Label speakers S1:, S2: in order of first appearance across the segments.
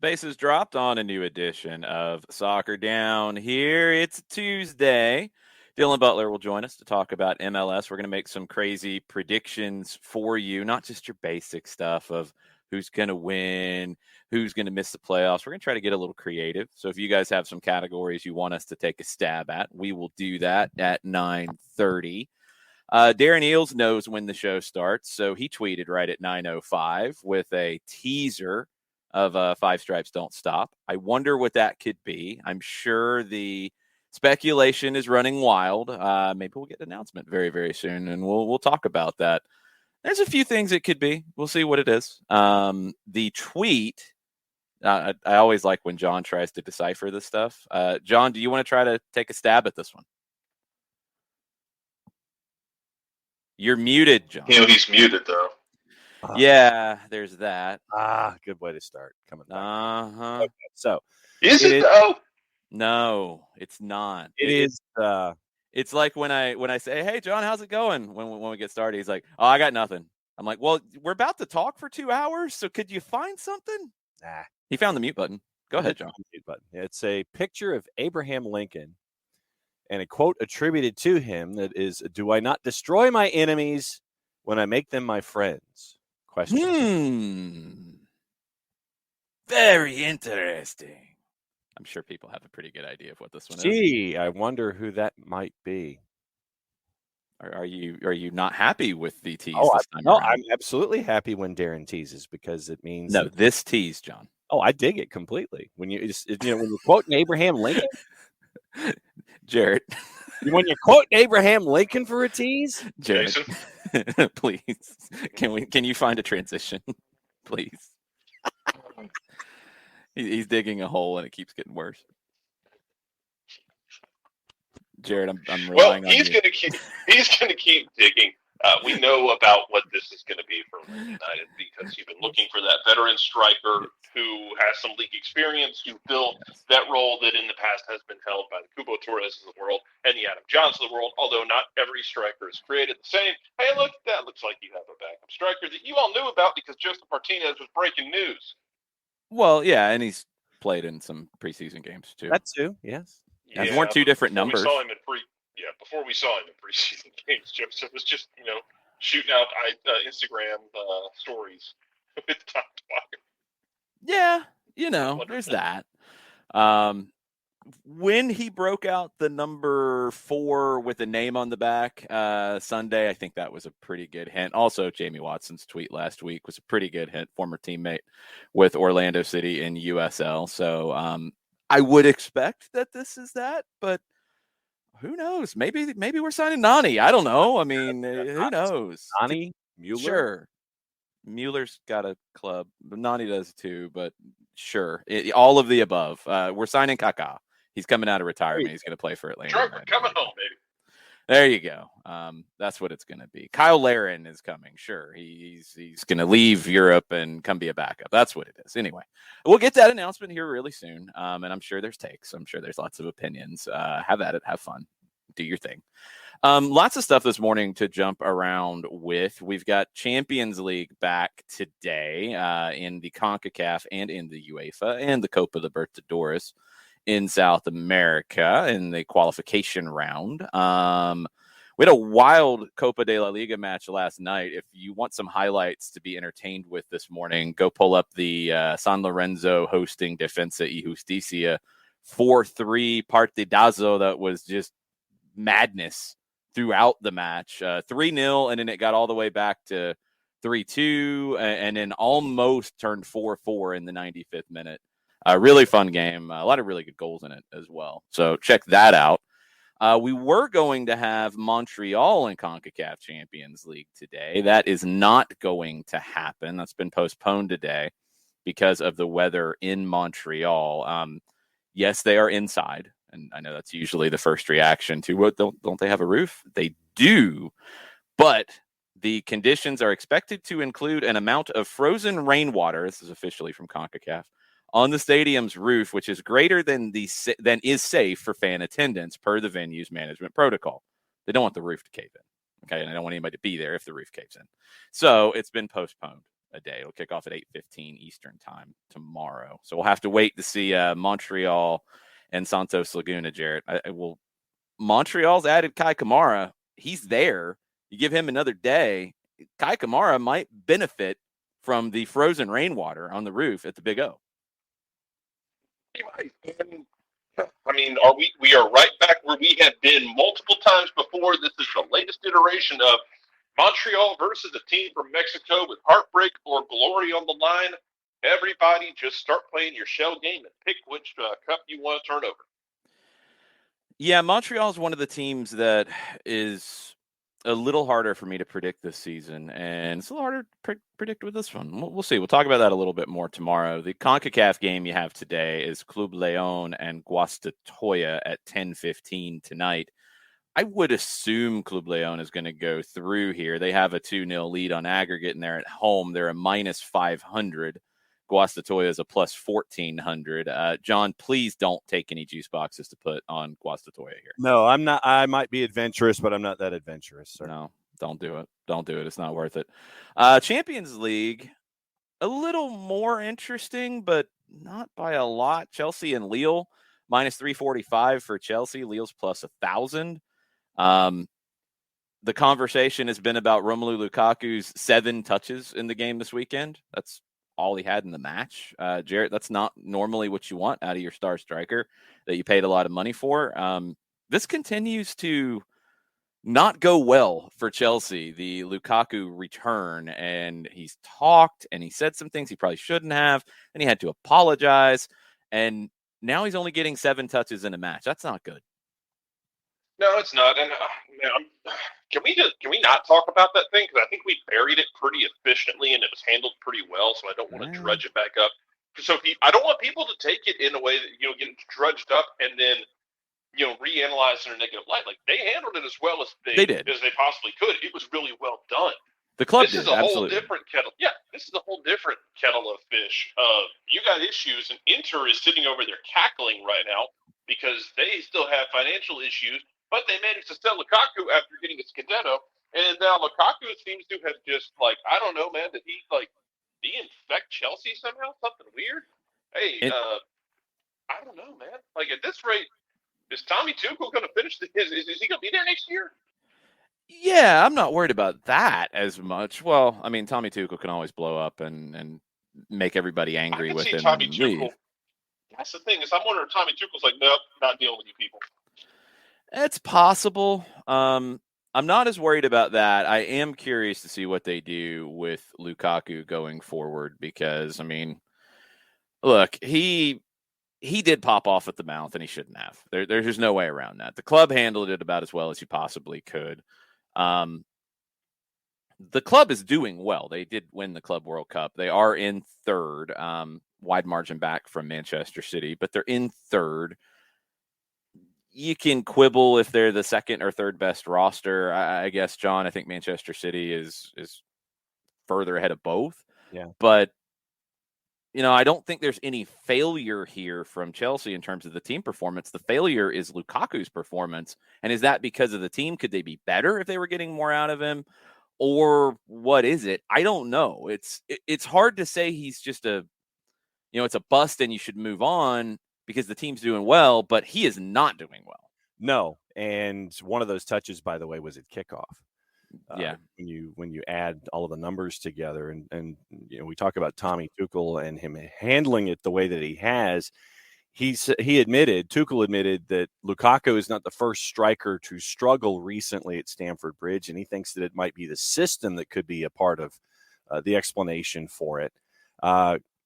S1: Bases dropped on a new edition of Soccer Down here. It's Tuesday. Dylan Butler will join us to talk about MLS. We're going to make some crazy predictions for you, not just your basic stuff of who's going to win, who's going to miss the playoffs. We're going to try to get a little creative. So if you guys have some categories you want us to take a stab at, we will do that at 9:30. Darren Eels knows when the show starts, so he tweeted right at 9:05 with a teaser of Five Stripes Don't Stop. I wonder what that could be. I'm sure the speculation is running wild. Maybe we'll get an announcement very, very soon, and we'll talk about that. There's a few things it could be. We'll see what it is. The tweet, I always like when John tries to decipher this stuff. John, do you want to try to take a stab at this one? You're muted, John.
S2: He's muted, though.
S1: Yeah, there's that.
S3: Good way to start. Coming back.
S1: Uh-huh.
S3: Okay, so
S2: Is it though?
S1: No, it's not.
S3: It is.
S1: It's like when I say, "Hey, John, how's it going?" When we get started, he's like, "Oh, I got nothing." I'm like, "Well, we're about to talk for 2 hours, so could you find something?"
S3: Nah.
S1: He found the mute button. Go ahead, John.
S3: Mute button. It's a picture of Abraham Lincoln and a quote attributed to him that is, "Do I not destroy my enemies when I make them my friends?" Question.
S1: Very interesting. I'm sure people have a pretty good idea of what this one is.
S3: Gee, I wonder who that might be.
S1: Are you not happy with the tease?
S3: I'm absolutely happy when Darren teases because it means
S1: this tease, John.
S3: Oh, I dig it completely. When when you're quoting Abraham Lincoln,
S1: Jarrett.
S3: When you're quoting Abraham Lincoln for a tease,
S1: Jarrett, please. Can you find a transition, please? He's digging a hole and it keeps getting worse. Jared, I'm relying on you.
S2: He's gonna keep digging. We know about what this is going to be for United because you've been looking for that veteran striker who has some league experience, who built that role that in the past has been held by the Cubo Torres of the world and the Adam Johns of the world, although not every striker is created the same. Hey, look, that looks like you have a backup striker that you all knew about because Joseph Martinez was breaking news.
S1: Well, yeah, and he's played in some preseason games too.
S3: That too, yes.
S1: Yeah, those weren't two different numbers.
S2: Before we saw him in preseason games, Joseph was just, shooting out Instagram stories with the top wire.
S1: Yeah, there's that. When he broke out the number 4 with a name on the back Sunday, I think that was a pretty good hint. Also, Jamie Watson's tweet last week was a pretty good hint, former teammate with Orlando City in USL. So I would expect that this is that, but who knows? Maybe we're signing Nani. I don't know. I mean, who knows?
S3: Nani? Mueller?
S1: Sure. Mueller's got a club. Nani does too, but sure. All of the above. We're signing Kaká. He's coming out of retirement. He's going to play for Atlanta.
S2: Sure, coming home, baby.
S1: There you go. That's what it's going to be. Kyle Larin is coming. Sure. He's going to leave Europe and come be a backup. That's what it is. Anyway, we'll get that announcement here really soon. And I'm sure there's takes. I'm sure there's lots of opinions. Have at it. Have fun. Do your thing. Lots of stuff this morning to jump around with. We've got Champions League back today in the Concacaf and in the UEFA and the Copa Libertadores in South America in the qualification round. We had a wild Copa de la Liga match last night. If you want some highlights to be entertained with this morning, go pull up the San Lorenzo hosting Defensa y Justicia 4-3 partidazo that was just madness throughout the match. 3-0, and then it got all the way back to 3-2, and then almost turned 4-4 in the 95th minute. A really fun game. A lot of really good goals in it as well. So check that out. We were going to have Montreal in CONCACAF Champions League today. That is not going to happen. That's been postponed today because of the weather in Montreal. Yes, they are inside. And I know that's usually the first reaction to, what, don't they have a roof? They do. But the conditions are expected to include an amount of frozen rainwater. This is officially from CONCACAF. On the stadium's roof, which is greater than is safe for fan attendance per the venue's management protocol. They don't want the roof to cave in, okay? And I don't want anybody to be there if the roof caves in. So it's been postponed. a day. It'll kick off at 8:15 Eastern time tomorrow. So we'll have to wait to see Montreal and Santos Laguna, Jarrett. Montreal's added Kai Kamara. He's there. You give him another day, Kai Kamara might benefit from the frozen rainwater on the roof at the Big O.
S2: And, I mean, we are right back where we have been multiple times before. This is the latest iteration of Montreal versus a team from Mexico with heartbreak or glory on the line. Everybody just start playing your shell game and pick which cup you want to turn over.
S1: Yeah, Montreal is one of the teams that is a little harder for me to predict this season, and it's a little harder to predict with this one. We'll see. We'll talk about that a little bit more tomorrow. The Concacaf game you have today is Club Leon and Guastatoya at 10:15 tonight. I would assume Club Leon is going to go through here. They have a 2-0 lead on aggregate, and they're at home. They're a minus 500. Guastatoya is a plus 1,400. John, please don't take any juice boxes to put on Guastatoya here.
S3: No, I'm not. I might be adventurous, but I'm not that adventurous. Sir.
S1: No, don't do it. Don't do it. It's not worth it. Champions League, a little more interesting, but not by a lot. Chelsea and Lille, minus 345 for Chelsea. Lille's plus 1,000. The conversation has been about Romelu Lukaku's 7 touches in the game this weekend. That's all he had in the match. Jarrett, that's not normally what you want out of your star striker that you paid a lot of money for. This continues to not go well for Chelsea, the Lukaku return, and he's talked and he said some things he probably shouldn't have, and he had to apologize, and now he's only getting 7 touches in a match. That's not good.
S2: No, it's not. And can we not talk about that thing? Because I think we buried it pretty efficiently and it was handled pretty well. So I don't want to drudge it back up. So I don't want people to take it in a way that get drudged up and then reanalyze it in a negative light. Like, they handled it as well as they
S1: did,
S2: as they possibly could. It was really well done.
S1: The club
S2: This
S1: did,
S2: is a
S1: absolutely.
S2: whole different kettle. Yeah, this is a whole different kettle of fish. You got issues, and Inter is sitting over there cackling right now because they still have financial issues. But they managed to sell Lukaku after getting a Scudetto, and now Lukaku seems to have just, I don't know, man, did he, de-infect Chelsea somehow? Something weird? Hey, I don't know, man. At this rate, is Tommy Tuchel going to finish is he going to be there next year?
S1: Yeah, I'm not worried about that as much. Well, I mean, Tommy Tuchel can always blow up and make everybody angry with him
S2: Tommy
S1: and
S2: Tuchel.
S1: leave.
S2: That's the thing, is I'm wondering if Tommy Tuchel's like, nope, not dealing with you people.
S1: It's possible. I'm not as worried about that. I am curious to see what they do with Lukaku going forward because, I mean, look, he did pop off at the mouth and he shouldn't have. There's just no way around that. The club handled it about as well as he possibly could. The club is doing well. They did win the Club World Cup. They are in third, wide margin back from Manchester City, but they're in third. You can quibble if they're the second or third best roster. I guess, John, I think Manchester City is further ahead of both.
S3: Yeah.
S1: But, I don't think there's any failure here from Chelsea in terms of the team performance. The failure is Lukaku's performance. And is that because of the team? Could they be better if they were getting more out of him? Or what is it? I don't know. It's hard to say he's just it's a bust and you should move on because the team's doing well, but he is not doing well.
S3: No, and one of those touches, by the way, was at kickoff.
S1: Yeah.
S3: When you add all of the numbers together, and we talk about Tommy Tuchel and him handling it the way that he has. Tuchel admitted that Lukaku is not the first striker to struggle recently at Stamford Bridge, and he thinks that it might be the system that could be a part of the explanation for it.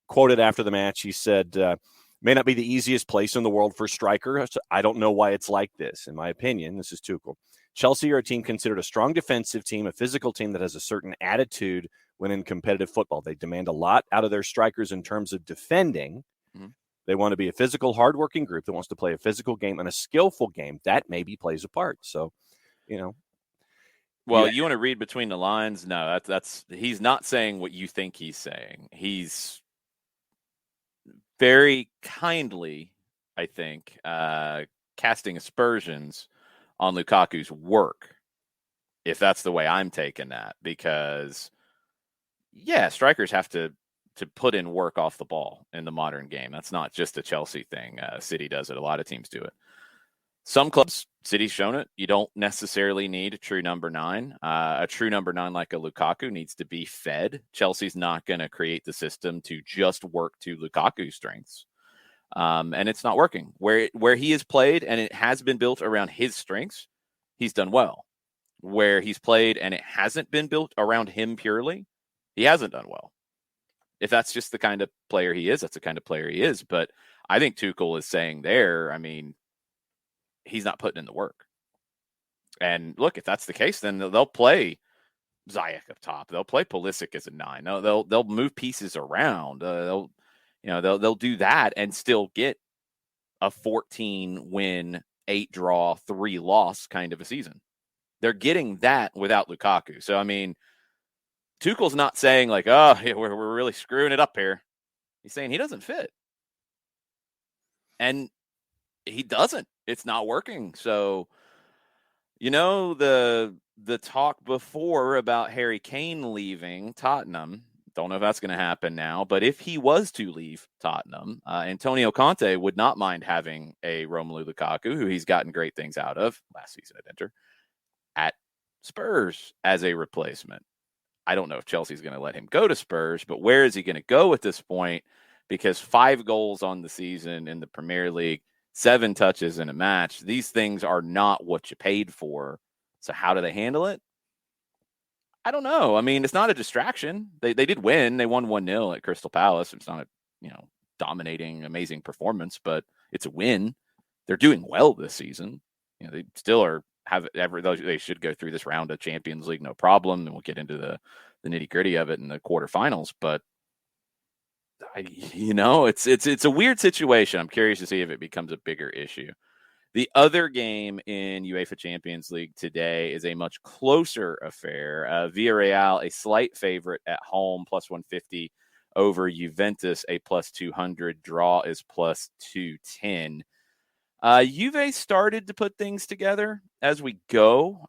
S3: Quoted after the match, he said, may not be the easiest place in the world for strikers. I don't know why it's like this. In my opinion, this is Tuchel. Chelsea are a team considered a strong defensive team, a physical team that has a certain attitude when in competitive football. They demand a lot out of their strikers in terms of defending. Mm-hmm. They want to be a physical, hardworking group that wants to play a physical game and a skillful game. That maybe plays a part. So,
S1: Well, you want to read between the lines? No, that's he's not saying what you think he's saying. He's very kindly, I think, casting aspersions on Lukaku's work, if that's the way I'm taking that, because yeah, strikers have to put in work off the ball in the modern game. That's not just a Chelsea thing. City does it. A lot of teams do it. Some clubs, City's shown it, you don't necessarily need a true number 9. A true number 9 like a Lukaku needs to be fed. Chelsea's not going to create the system to just work to Lukaku's strengths. And it's not working. Where he has played and it has been built around his strengths, he's done well. Where he's played and it hasn't been built around him purely, he hasn't done well. If that's just the kind of player he is, that's the kind of player he is. But I think Tuchel is saying there, I mean, he's not putting in the work. And look, if that's the case, then they'll play Ziyech up top. They'll play Pulisic as a 9. They'll move pieces around. They'll do that and still get a 14-win, 8-draw, 3-loss kind of a season. They're getting that without Lukaku. So, I mean, Tuchel's not saying like, oh, we're really screwing it up here. He's saying he doesn't fit. And he doesn't. It's not working. So, the talk before about Harry Kane leaving Tottenham, don't know if that's going to happen now, but if he was to leave Tottenham, Antonio Conte would not mind having a Romelu Lukaku, who he's gotten great things out of last season at Inter, at Spurs as a replacement. I don't know if Chelsea's going to let him go to Spurs, but where is he going to go at this point? Because 5 goals on the season in the Premier League, 7 touches in a match, these things are not what you paid for. So how do they handle it? I don't know. I mean, it's not a distraction. They did win. They won 1-0 at Crystal Palace. It's not a dominating, amazing performance, but it's a win. They're doing well this season. They still they should go through this round of Champions League no problem, and we'll get into the nitty gritty of it in the quarterfinals. But it's a weird situation. I'm curious to see if it becomes a bigger issue. The other game in UEFA Champions League today is a much closer affair. Villarreal, a slight favorite at home, plus 150 over Juventus, a plus 200. Draw is plus 210. Juve started to put things together as we go.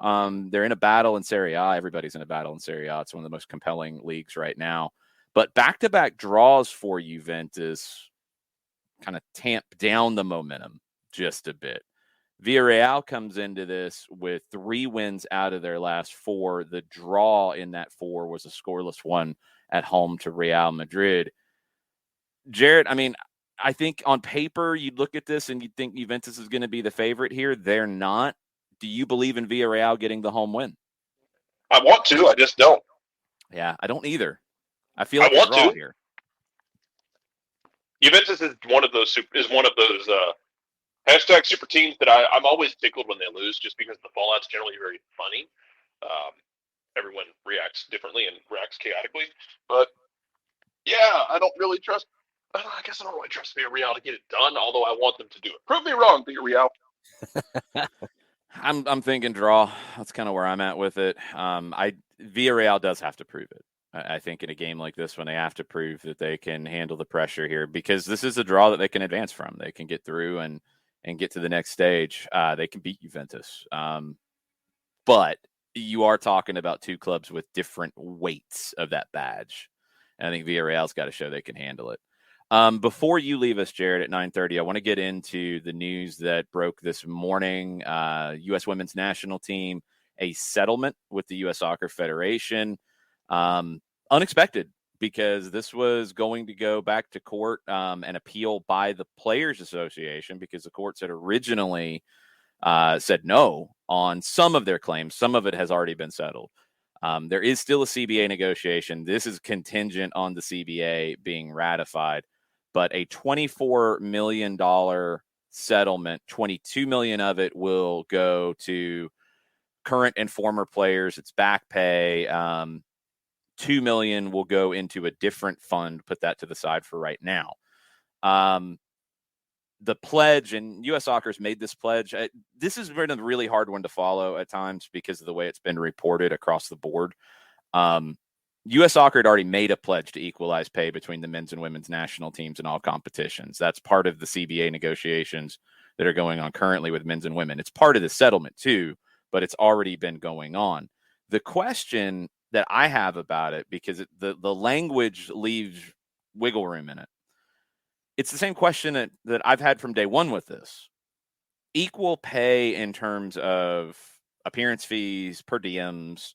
S1: They're in a battle in Serie A. Everybody's in a battle in Serie A. It's one of the most compelling leagues right now. But back-to-back draws for Juventus kind of tamp down the momentum just a bit. Villarreal comes into this with 3 wins out of their last 4. The draw in that 4 was a scoreless one at home to Real Madrid. Jared, I mean, I think on paper, you'd look at this and you'd think Juventus is going to be the favorite here. They're not. Do you believe in Villarreal getting the home win?
S2: I want to. I just don't.
S1: Yeah, I don't either. I feel like
S2: I want
S1: draw
S2: to.
S1: here.
S2: Juventus is one of those hashtag super teams that I'm always tickled when they lose, just because the fallout's generally very funny. Everyone reacts differently and reacts chaotically. But yeah, I don't really trust. I guess I don't really trust Villarreal to get it done, although I want them to do it. Prove me wrong, Villarreal.
S1: I'm thinking draw. That's kind of where I'm at with it. Villarreal does have to prove it. I think in a game like this one, they have to prove that they can handle the pressure here, because this is a draw that they can advance from. They can get through and get to the next stage. They can beat Juventus. But you are talking about 2 clubs with different weights of that badge. And I think Villarreal's got to show they can handle it. Before you leave us, Jared, at 9:30, I want to get into the news that broke this morning. U.S. women's national team, a settlement with the U.S. Soccer Federation. Unexpected, because this was going to go back to court and appeal by the Players Association, because the courts had originally said no on some of their claims. Some of it has already been settled. There is still a CBA negotiation. This is contingent on the CBA being ratified, but a $24 million settlement, $22 million of it will go to current and former players. It's back pay. $2 million will go into a different fund. Put that to the side for right now. The pledge, and U.S. Soccer's made this pledge. This has been a really hard one to follow at times because of the way it's been reported across the board. U.S. Soccer had already made a pledge to equalize pay between the men's and women's national teams in all competitions. That's part of the CBA negotiations that are going on currently with men's and women. It's part of the settlement too, but it's already been going on. The question that I have about it, because the language leaves wiggle room in it. It's the same question that I've had from day one with this. Equal pay in terms of appearance fees, per diems,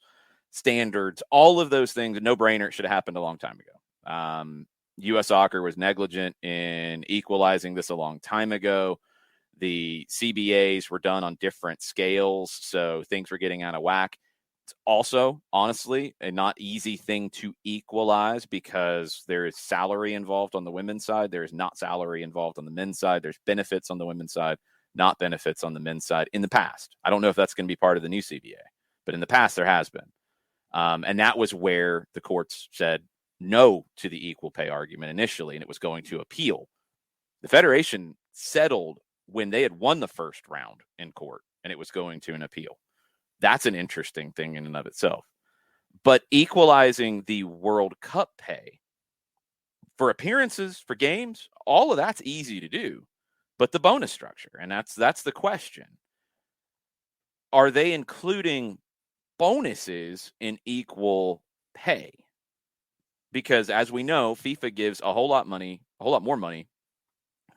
S1: standards, all of those things, a no-brainer. It should have happened a long time ago. U.S. Soccer was negligent in equalizing this a long time ago. The CBAs were done on different scales, so things were getting out of whack. It's also, honestly, a not easy thing to equalize because there is salary involved on the women's side. There is not salary involved on the men's side. There's benefits on the women's side, not benefits on the men's side in the past. I don't know if that's going to be part of the new CBA, but in the past there has been. And that was where the courts said no to the equal pay argument initially, and it was going to appeal. The Federation settled when they had won the first round in court, and it was going to an appeal. That's an interesting thing in and of itself. But equalizing the World Cup pay for appearances, for games, all of that's easy to do. But the bonus structure, and that's the question. Are they including bonuses in equal pay? Because as we know, FIFA gives a whole lot more money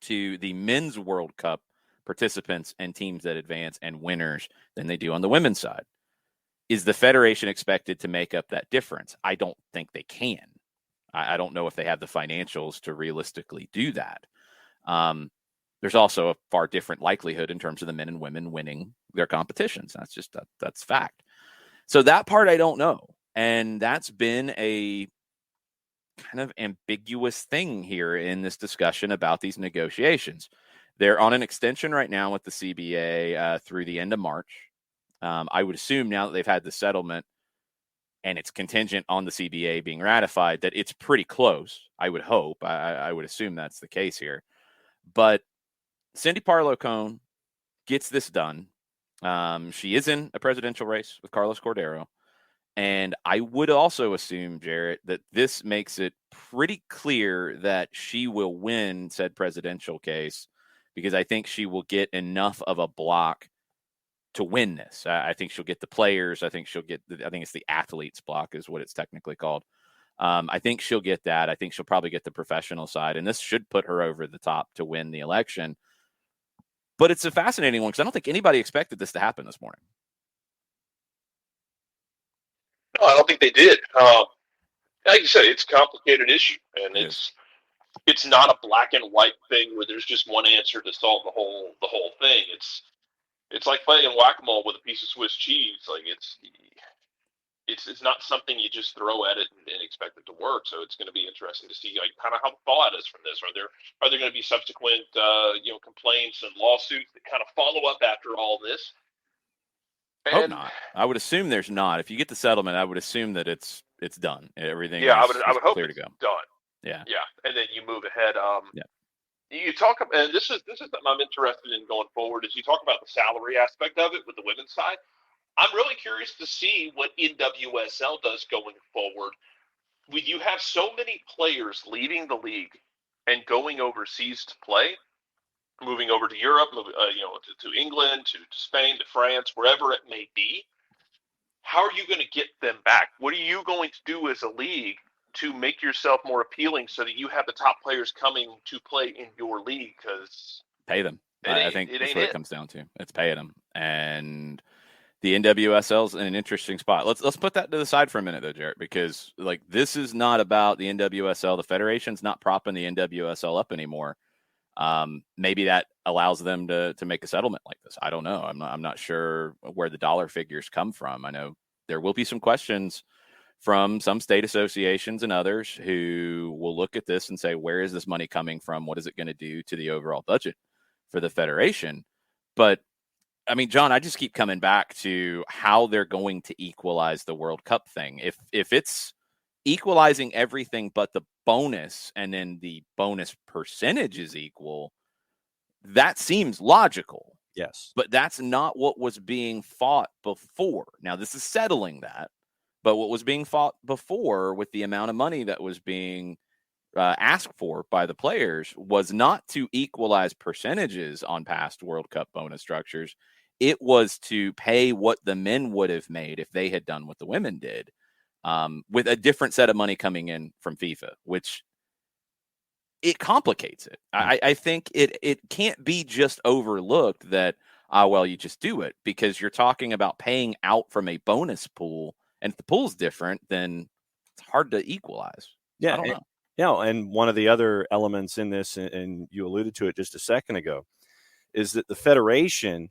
S1: to the men's World Cup participants and teams that advance and winners than they do on the women's side. Is the Federation expected to make up that difference? I don't think they can. I don't know if they have the financials to realistically do that. There's also a far different likelihood in terms of the men and women winning their competitions. That's fact. So that part I don't know. And that's been a kind of ambiguous thing here in this discussion about these negotiations. They're on an extension right now with the CBA through the end of March. I would assume now that they've had the settlement and it's contingent on the CBA being ratified, that it's pretty close. I would hope. I would assume that's the case here. But Cindy Parlow-Cone gets this done. She is in a presidential race with Carlos Cordero. And I would also assume, Jarrett, that this makes it pretty clear that she will win said presidential case, because I think she will get enough of a block to win this. I think she'll get the players. I think it's the athletes block is what it's technically called. I think she'll get that. I think she'll probably get the professional side, and this should put her over the top to win the election. But it's a fascinating one because I don't think anybody expected this to happen this morning.
S2: No, I don't think they did. Like you said, it's a complicated issue, and it's not a black and white thing where there's just one answer to solve the whole thing. It's like playing whack-a-mole with a piece of Swiss cheese. Like it's not something you just throw at it and expect it to work. So it's going to be interesting to see kind of how the fallout is from this. Are there going to be subsequent complaints and lawsuits that kind of follow up after all this?
S1: I hope not. I would assume there's not. If you get the settlement, I would assume that it's done. Everything.
S2: Yeah,
S1: is
S2: I would hope
S1: clear
S2: it's
S1: to go.
S2: done.
S1: Yeah.
S2: Yeah, and then you move ahead.
S1: Yeah.
S2: You talk about, and this is something I'm interested in going forward. Is you talk about the salary aspect of it with the women's side. I'm really curious to see what NWSL does going forward. You have so many players leaving the league and going overseas to play, moving over to Europe, to England, to Spain, to France, wherever it may be. How are you going to get them back? What are you going to do as a league to make yourself more appealing so that you have the top players coming to play in your league? Because
S1: pay them. I think that's what it comes down to. It's paying them. And the NWSL's in an interesting spot. Let's put that to the side for a minute, though, Jarrett, because this is not about the NWSL. The Federation's not propping the NWSL up anymore. Maybe that allows them to make a settlement like this. I don't know. I'm not sure where the dollar figures come from. I know there will be some questions from some state associations and others who will look at this and say, where is this money coming from? What is it going to do to the overall budget for the Federation? But I mean, John, I just keep coming back to how they're going to equalize the World Cup thing. If it's equalizing everything but the bonus and then the bonus percentage is equal, that seems logical.
S3: Yes.
S1: But that's not what was being fought before. Now, this is settling that. But what was being fought before with the amount of money that was being asked for by the players was not to equalize percentages on past World Cup bonus structures. It was to pay what the men would have made if they had done what the women did. with a different set of money coming in from FIFA, which it complicates it. I think it can't be just overlooked that, well, you just do it, because you're talking about paying out from a bonus pool. And if the pool's different, then it's hard to equalize.
S3: Yeah.
S1: I don't know.
S3: Yeah. And one of the other elements in this, and you alluded to it just a second ago, is that the Federation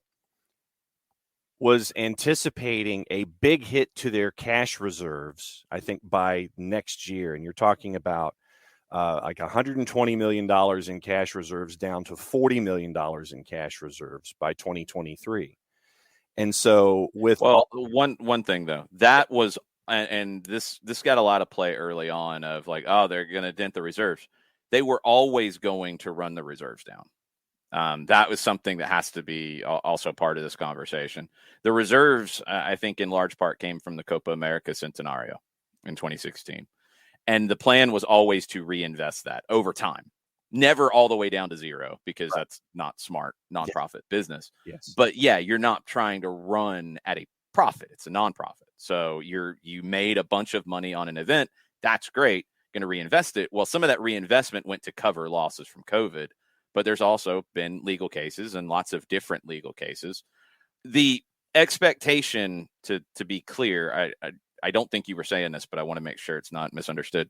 S3: was anticipating a big hit to their cash reserves, I think, by next year. And you're talking about like $120 million in cash reserves down to $40 million in cash reserves by 2023. And so
S1: one thing, though, that was, and this got a lot of play early on of like, oh, they're going to dent the reserves. They were always going to run the reserves down. That was something that has to be also part of this conversation. The reserves, I think, in large part came from the Copa America Centenario in 2016. And the plan was always to reinvest that over time, never all the way down to zero, because that's not smart nonprofit business.
S3: Yes.
S1: But yeah, you're not trying to run at a profit. It's a nonprofit. So you made a bunch of money on an event. That's great. Going to reinvest it. Well, some of that reinvestment went to cover losses from COVID. But there's also been legal cases and lots of different legal cases. The expectation, to be clear, I don't think you were saying this, but I want to make sure it's not misunderstood.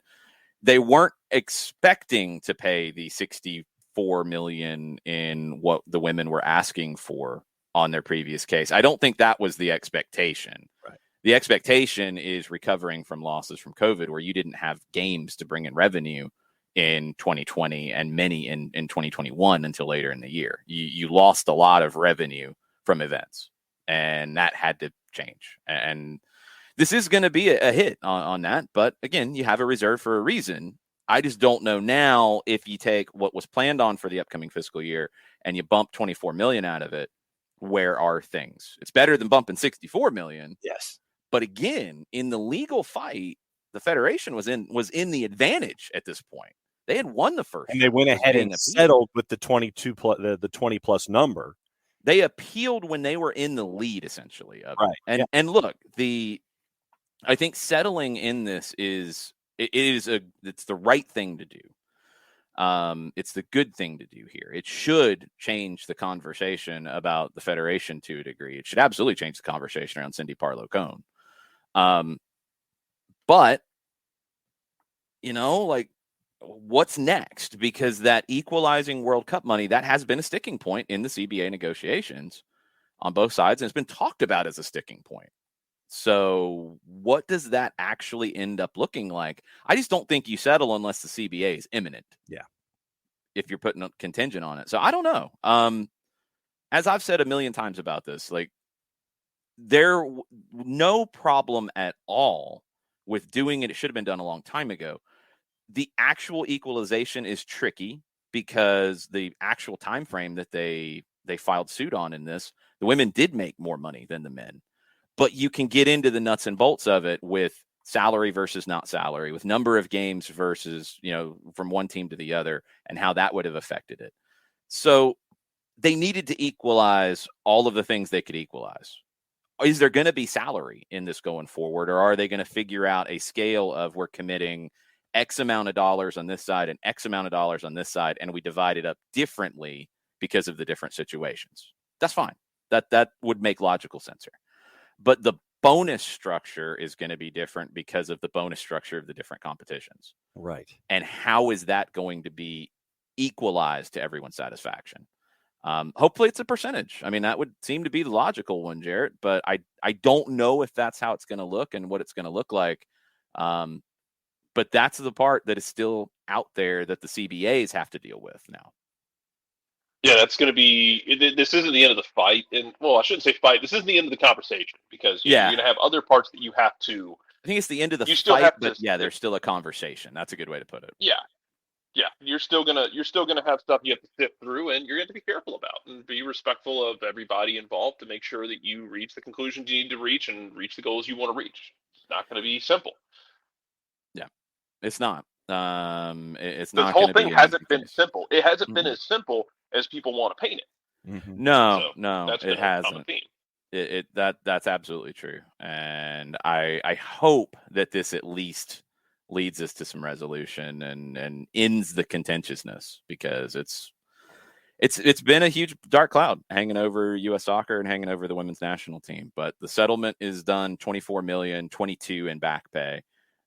S1: They weren't expecting to pay the $64 million in what the women were asking for on their previous case. I don't think that was the expectation.
S3: Right.
S1: The expectation is recovering from losses from COVID, where you didn't have games to bring in revenue in 2020 and many in 2021 until later in the year. You lost a lot of revenue from events, and that had to change. And this is going to be a hit on that. But again, you have a reserve for a reason. I just don't know now, if you take what was planned on for the upcoming fiscal year and you bump 24 million out of it, where are things? It's better than bumping 64 million.
S3: Yes.
S1: But again, in the legal fight, the Federation was in the advantage at this point. They had won the first,
S3: and they went ahead and settled with the 22 plus the 20 plus number.
S1: They appealed when they were in the lead, essentially.
S3: Right.
S1: And look, I think settling in this it's the right thing to do. It's the good thing to do here. It should change the conversation about the Federation to a degree. It should absolutely change the conversation around Cindy Parlow-Cone. But like, what's next? Because that equalizing World Cup money, that has been a sticking point in the CBA negotiations on both sides, and it's been talked about as a sticking point. So what does that actually end up looking like? I just don't think you settle unless the CBA is imminent.
S3: Yeah.
S1: If you're putting a contingent on it. So I don't know. As I've said a million times about this, like, there no problem at all with doing it. It should have been done a long time ago. The actual equalization is tricky because the actual time frame that they filed suit on in this, the women did make more money than the men. But you can get into the nuts and bolts of it with salary versus not salary, with number of games versus, from one team to the other, and how that would have affected it. So they needed to equalize all of the things they could equalize. Is there going to be salary in this going forward, or are they going to figure out a scale of, we're committing X amount of dollars on this side and X amount of dollars on this side, and we divide it up differently because of the different situations? That's fine. That would make logical sense here. But the bonus structure is going to be different because of the bonus structure of the different competitions.
S3: Right. And
S1: how is that going to be equalized to everyone's satisfaction? Hopefully it's a percentage. I mean, that would seem to be the logical one, Jarrett, but I don't know if that's how it's going to look and what it's going to look like. But that's the part that is still out there that the CBAs have to deal with now.
S2: Yeah, that's going to be. This isn't the end of the fight, and I shouldn't say fight. This isn't the end of the conversation, because you're going to have other parts that you have to.
S1: I think it's the end of the fight, but there's still a conversation. That's a good way to put it.
S2: Yeah, you're still gonna have stuff you have to sift through, and you're going to be careful about and be respectful of everybody involved to make sure that you reach the conclusions you need to reach and reach the goals you want to reach. It's not going to be simple.
S1: Yeah, it's not. It's
S2: not. The whole thing hasn't been simple. It hasn't been as simple as people want to paint it.
S1: Mm-hmm. No, it hasn't. That's absolutely true, and I hope that this at least leads us to some resolution and ends the contentiousness, because it's been a huge dark cloud hanging over U.S. soccer and hanging over the women's national team. But the settlement is done, 24 million, 22 in back pay.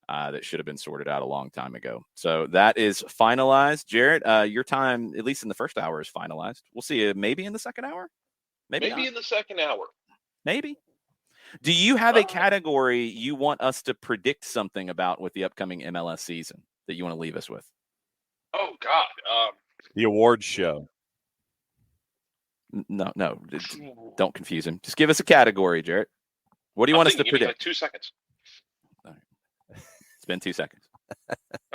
S1: That should have been sorted out a long time ago. So that is finalized. Jarrett, your time, at least in the first hour, is finalized. We'll see you maybe in the second hour. Maybe
S2: in the second hour.
S1: Maybe. Do you have a category you want us to predict something about with the upcoming MLS season that you want to leave us with?
S2: Oh, God.
S3: The awards show.
S1: No. Don't confuse him. Just give us a category, Jarrett. What do you want us to predict?
S2: Like 2 seconds.
S1: All right. It's been 2 seconds.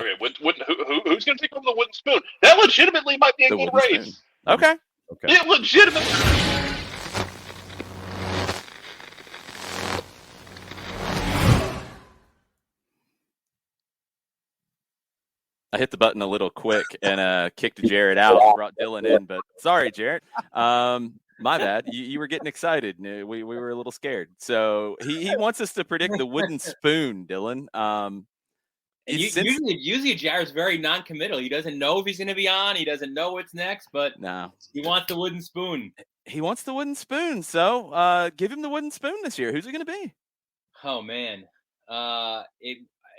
S2: Okay, who's going to take over the wooden spoon? That legitimately might be a good race.
S1: Spoon. Okay.
S2: It legitimately.
S1: I hit the button a little quick and kicked Jarrett out and brought Dylan in, but sorry, Jarrett. My bad. You were getting excited. We were a little scared. So he wants us to predict the wooden spoon, Dylan.
S4: Usually Jarrett's very non-committal. He doesn't know if he's going to be on. He doesn't know what's next, but he wants the wooden spoon.
S1: He wants the wooden spoon. So give him the wooden spoon this year. Who's it going to be?
S4: Oh, man.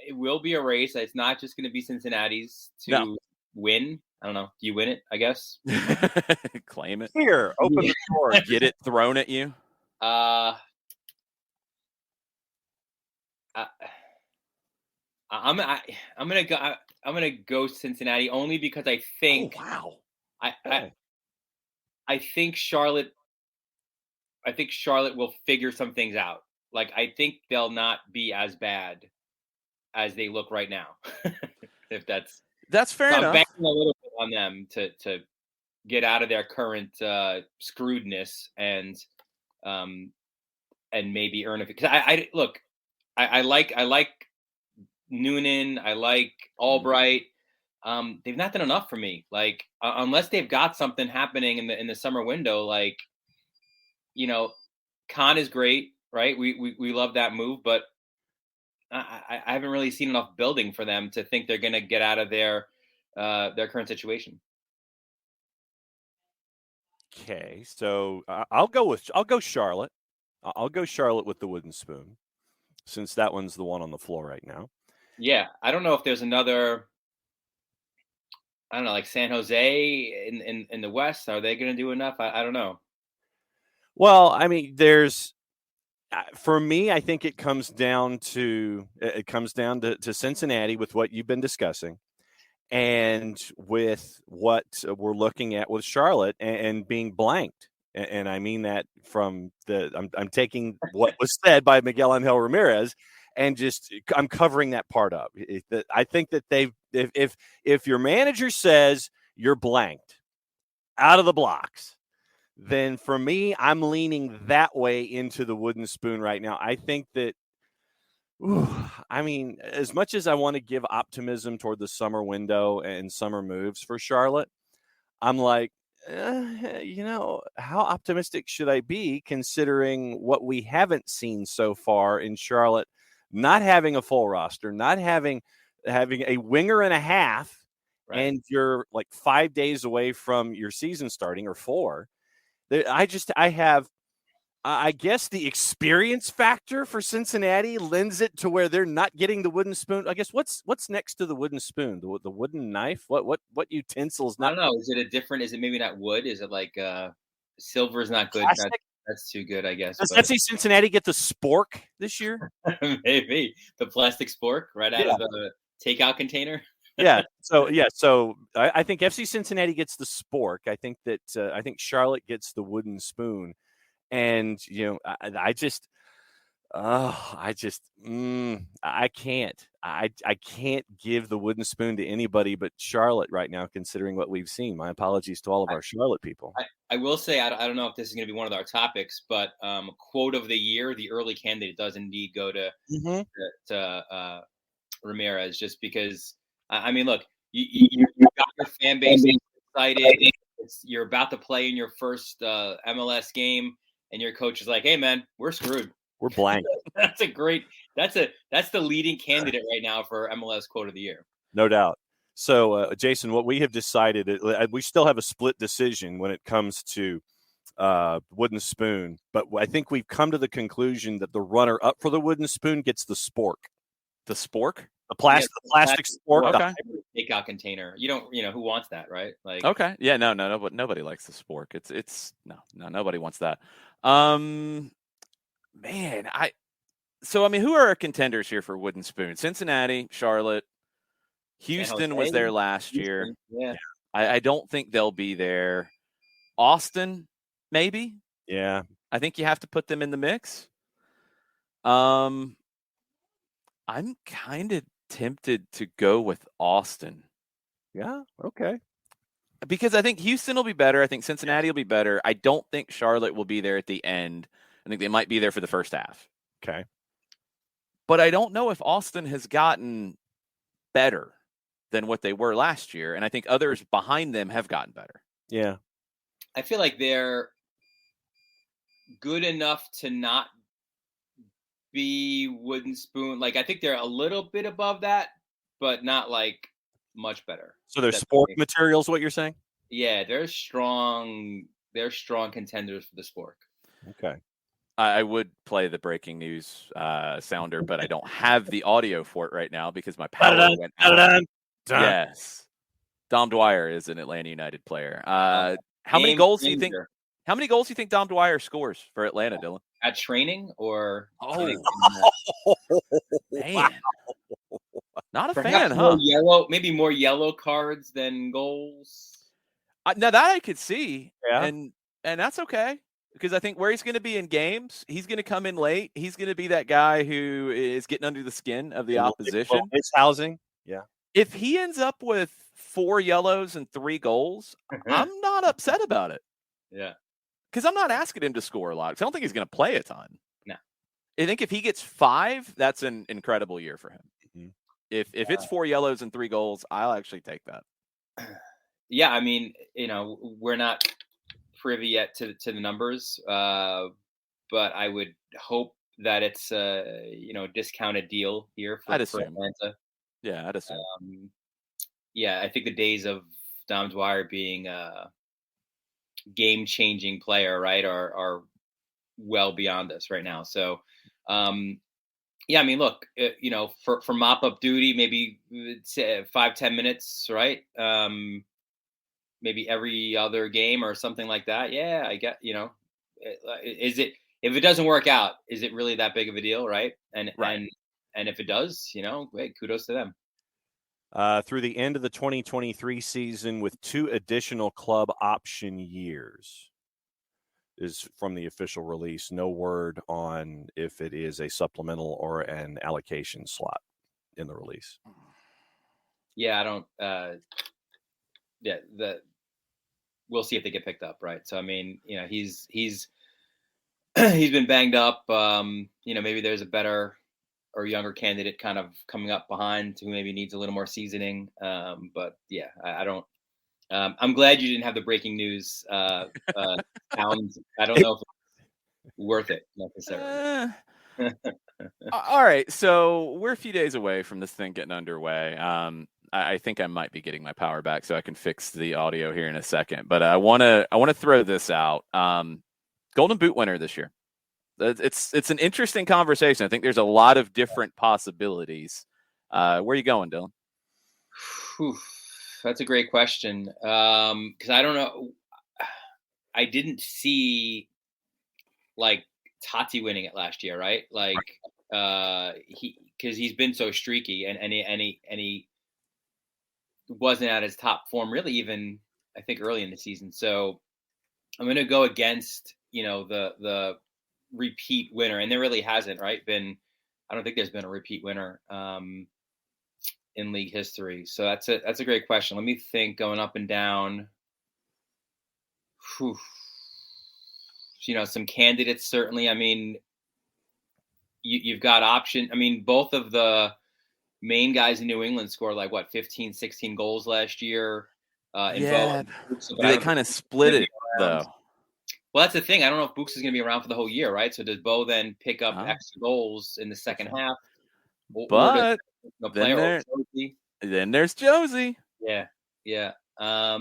S4: It will be a race. It's not just going to be Cincinnati's to win. I don't know. Do you win it, I guess?
S1: Claim it.
S3: Here, open the door.
S1: Get it thrown at you.
S4: I'm gonna go Cincinnati only because I think I think Charlotte will figure some things out. Like, I think they'll not be as bad as they look right now. If that's
S1: fair enough.
S4: I'm banking a little bit on them to get out of their current screwedness and maybe earn it. Because I like Noonan, I like Albright. They've not done enough for me. Like, unless they've got something happening in the summer window, like, Khan is great, right? We love that move, but I haven't really seen enough building for them to think they're going to get out of their current situation.
S3: Okay, so I'll go Charlotte. I'll go Charlotte with the wooden spoon, since that one's the one on the floor right now.
S4: Yeah, I don't know if there's another. I don't know, like San Jose in the West. Are they going to do enough? I don't know.
S3: Well, I mean, for me, I think it comes down to Cincinnati with what you've been discussing, and with what we're looking at with Charlotte and being blanked. And I mean that from I'm taking what was said by Miguel Angel Ramirez, and I'm covering that part up. I think that if your manager says you're blanked out of the blocks, then for me, I'm leaning that way into the wooden spoon right now. I think that, I mean, as much as I want to give optimism toward the summer window and summer moves for Charlotte, I'm like, how optimistic should I be considering what we haven't seen so far in Charlotte, not having a full roster, not having a winger and a half, right, and you're like 5 days away from your season starting, or 4. I guess the experience factor for Cincinnati lends it to where they're not getting the wooden spoon. I guess what's next to the wooden spoon? The wooden knife? What utensils?
S4: I don't know. Is it maybe not wood? Is it like silver is not good? That's too good, I guess.
S3: Does FC Cincinnati get the spork this year?
S4: Maybe the plastic spork right out of the takeout container.
S3: So I think FC Cincinnati gets the spork. I think Charlotte gets the wooden spoon, and I can't give the wooden spoon to anybody but Charlotte right now, considering what we've seen. My apologies to all of our Charlotte people.
S4: I will say, I don't know if this is going to be one of our topics, but quote of the year, the early candidate does indeed go to Ramirez, just because. I mean, look, you got your fan base excited. You're about to play in your first MLS game, and your coach is like, "Hey, man, we're screwed."
S3: We're blank.
S4: That's the leading candidate right now for MLS Quote of the Year.
S3: No doubt. So, Jason, what we have decided, we still have a split decision when it comes to Wooden Spoon, but I think we've come to the conclusion that the runner up for the Wooden Spoon gets the spork.
S1: The spork?
S3: The plastic spork.
S1: Okay.
S4: Takeout container. You don't, who wants that, right? Like,
S1: okay. Yeah, no, nobody likes the spork. It's no, nobody wants that. Man, who are our contenders here for Wooden Spoon? Cincinnati, Charlotte, Houston was there last year.
S4: Yeah.
S1: I don't think they'll be there. Austin, maybe.
S3: Yeah.
S1: I think you have to put them in the mix. I'm kind of tempted to go with Austin.
S3: Yeah. Okay.
S1: Because I think Houston will be better. I think Cincinnati will be better. I don't think Charlotte will be there at the end. I think they might be there for the first half.
S3: Okay.
S1: But I don't know if Austin has gotten better than what they were last year. And I think others behind them have gotten better.
S3: Yeah.
S4: I feel like they're good enough to not be Wooden Spoon. Like, I think they're a little bit above that, but not like much better.
S3: So they're sport materials, what you're saying?
S4: Yeah, they're strong. They're strong contenders for the sport.
S3: Okay.
S1: I would play the breaking news sounder, but I don't have the audio for it right now because my power went out. Yes. Dom Dwyer is an Atlanta United player. How many goals do you think Dom Dwyer scores for Atlanta, Dylan?
S4: At training or
S1: man. Not a
S4: perhaps
S1: fan, huh?
S4: Maybe more yellow cards than goals.
S1: Now that I could see,
S3: yeah.
S1: and that's okay. Because I think where he's going to be in games, he's going to come in late. He's going to be that guy who is getting under the skin of the opposition.
S3: His housing, yeah.
S1: If he ends up with 4 yellows and 3 goals, I'm not upset about it.
S4: Yeah.
S1: Because I'm not asking him to score a lot. Because I don't think he's going to play a ton.
S4: No.
S1: I think if he gets 5, that's an incredible year for him. Mm-hmm. If it's 4 yellows and 3 goals, I'll actually take that.
S4: Yeah, I mean, we're not privy yet to the numbers, but I would hope that it's a discounted deal here for Atlanta.
S1: Yeah, I'd assume.
S4: Yeah, I think the days of Dom Dwyer being a game-changing player, right, are well beyond us right now. So, yeah, I mean, look, for mop-up duty, maybe 5-10 minutes, right? Maybe every other game or something like that. Yeah, I get, is it, if it doesn't work out, is it really that big of a deal? Right. And if it does, great, kudos to them.
S3: Through the end of the 2023 season with 2 additional club option years is from the official release. No word on if it is a supplemental or an allocation slot in the release.
S4: Yeah, I don't, we'll see if they get picked up, right? So I mean, he's he's been banged up. Maybe there's a better or younger candidate kind of coming up behind who maybe needs a little more seasoning. But yeah, I don't. I'm glad you didn't have the breaking news sounds. I don't know if it's worth it necessarily.
S1: All right, so we're a few days away from this thing getting underway. I think I might be getting my power back, so I can fix the audio here in a second. But I want to throw this out. Golden Boot winner this year. It's an interesting conversation. I think there's a lot of different possibilities. Where are you going, Dylan?
S4: That's a great question. Because I don't know. I didn't see like Tati winning it last year, right? Like because he's been so streaky and he wasn't at his top form really even I think early in the season. So I'm going to go against, the repeat winner, and there really hasn't, right, I don't think there's been a repeat winner in league history. So that's a great question. Let me think going up and down. Some candidates certainly. I mean, you've got option. I mean, both of the main guys in New England scored 15, 16 goals last year.
S1: They kind of split it though.
S4: Well, that's the thing. I don't know if Books is going to be around for the whole year, right? So does Bo then pick up extra goals in the second half?
S1: But
S4: or player
S1: then there's Josie.
S4: Yeah. I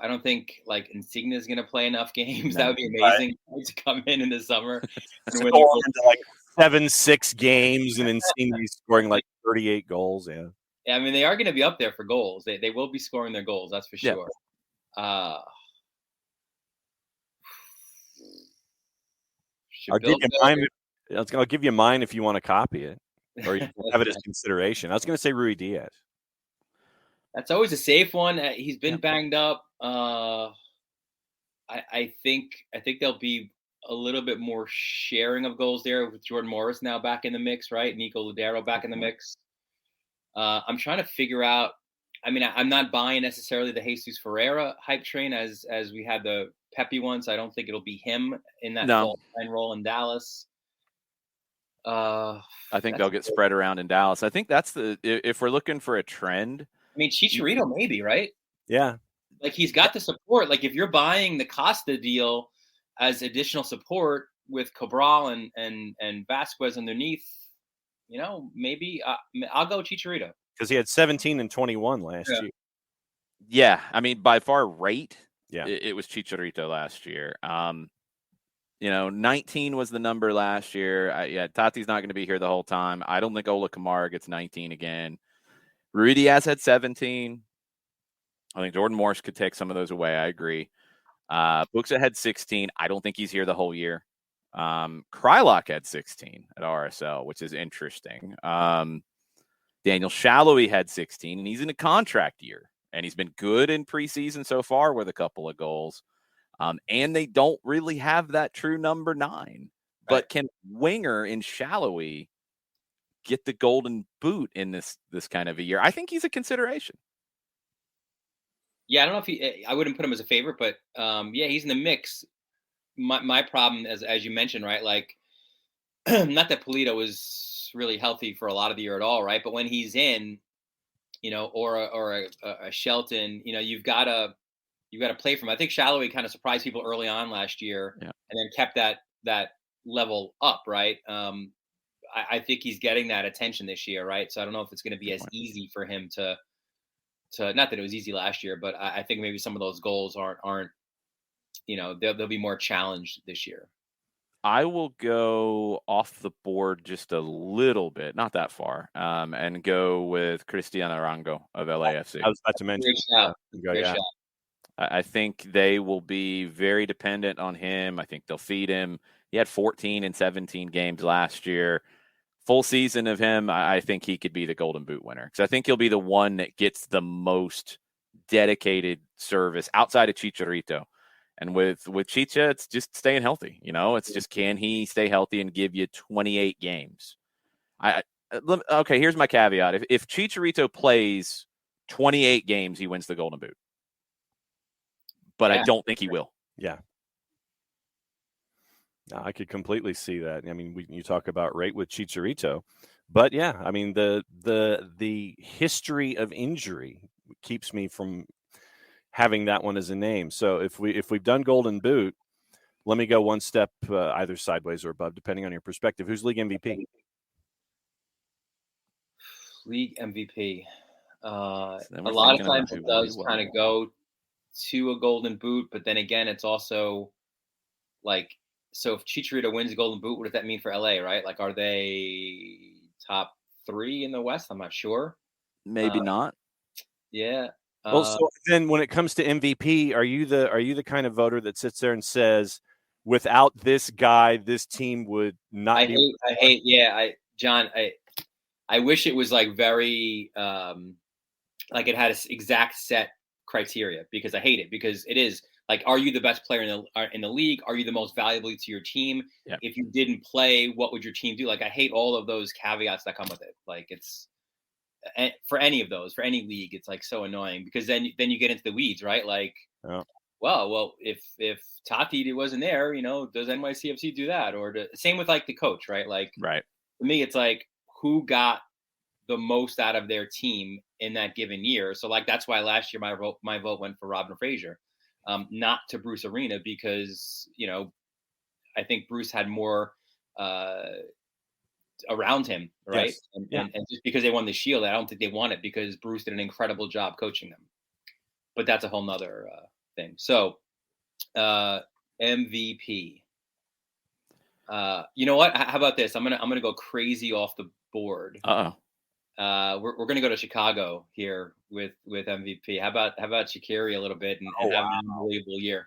S4: don't think like Insigne is going to play enough games. That would be amazing to come in the summer and win
S3: into like 7-6 games and Insigne scoring like 38 goals. Yeah.
S4: Yeah, I mean they are going to be up there for goals. They will be scoring their goals. That's for sure.
S3: I'll give you mine. I'll give you mine if you want to copy it, or you can have it as consideration. I was going to say Rui Diaz.
S4: That's always a safe one. He's been banged up. I think there'll be a little bit more sharing of goals there with Jordan Morris now back in the mix, right? Nico Ludero back in the mix. I'm trying to figure out. I mean, I'm not buying necessarily the Jesus Ferreira hype train as we had the Pepe one. So I don't think it'll be him in that false nine role in Dallas.
S1: I think they'll get spread around in Dallas. I think that's if we're looking for a trend.
S4: I mean, Chicharito maybe, right?
S3: Yeah.
S4: Like he's got the support. Like if you're buying the Costa deal as additional support with Cabral and Vasquez underneath, maybe I'll go Chicharito.
S3: Because he had 17 and 21 last year.
S1: Yeah. I mean, by far rate,
S3: it
S1: was Chicharito last year. 19 was the number last year. Tati's not going to be here the whole time. I don't think Ola Kamara gets 19 again. Rui Diaz had 17. I think Jordan Morris could take some of those away. I agree. Buxa had 16. I don't think he's here the whole year. Krylock had 16 at RSL, which is interesting. Daniel Shallowy had 16, and he's in a contract year. And he's been good in preseason so far with a couple of goals. And they don't really have that true number 9. But can Winger in Shallowy get the golden boot in this kind of a year? I think he's a consideration.
S4: Yeah, I don't know if I wouldn't put him as a favorite, but he's in the mix. My problem, as you mentioned, right? Like, not that Polito was really healthy for a lot of the year at all, right? But when he's in, or a Shelton, you've got to play for him. I think Shallowy kind of surprised people early on last year, and then kept that level up, right? I think he's getting that attention this year, right? So I don't know if it's going to be as easy for him to not that it was easy last year, but I think maybe some of those goals aren't they'll be more challenged this year.
S1: I will go off the board just a little bit, not that far, and go with Cristian Arango of LAFC.
S3: I was about to mention.
S4: Great shout.
S1: I think they will be very dependent on him. I think they'll feed him. He had 14 and 17 games last year. Full season of him, I think he could be the Golden Boot winner, because I think he'll be the one that gets the most dedicated service outside of Chicharito. And with Chicha, it's just staying healthy. It's just, can he stay healthy and give you 28 games? Okay, here's my caveat. If Chicharito plays 28 games, he wins the Golden Boot. But I don't think he will.
S3: Yeah. No, I could completely see that. I mean, you talk about rate with Chicharito, but yeah, I mean the history of injury keeps me from having that one as a name. So if we've done Golden Boot, let me go one step either sideways or above, depending on your perspective. Who's league MVP?
S4: League MVP. A lot of times it does kind of go to a Golden Boot, but then again, it's also like, so if Chicharito wins the Golden Boot, what does that mean for LA, right? Like, are they top 3 in the West? I'm not sure.
S1: Maybe not.
S4: Yeah.
S3: Well, so then when it comes to MVP, are you the kind of voter that sits there and says, without this guy, this team would not?
S4: I wish it was like very like it had an exact set criteria, because I hate it, because it is like, are you the best player in the league? Are you the most valuable to your team?
S1: Yeah.
S4: If you didn't play, what would your team do? Like, I hate all of those caveats that come with it. Like, it's for any of those, for any league, it's like so annoying, because then you get into the weeds, right? Like, well, if Tati wasn't there, does NYCFC do that? Or same with like the coach, right? Like,
S1: right.
S4: For me, it's like, who got the most out of their team in that given year? So like, that's why last year my vote went for Robin Fraser. not to Bruce Arena because, I think Bruce had more around him, right?
S3: Yes.
S4: And just because they won the Shield, I don't think they won it because Bruce did an incredible job coaching them. But that's a whole nother thing. So, MVP. You know what? How about this? I'm gonna go crazy off the board.
S1: Uh-oh.
S4: We're gonna go to Chicago here with MVP. How about Shaqiri a little bit and have an unbelievable year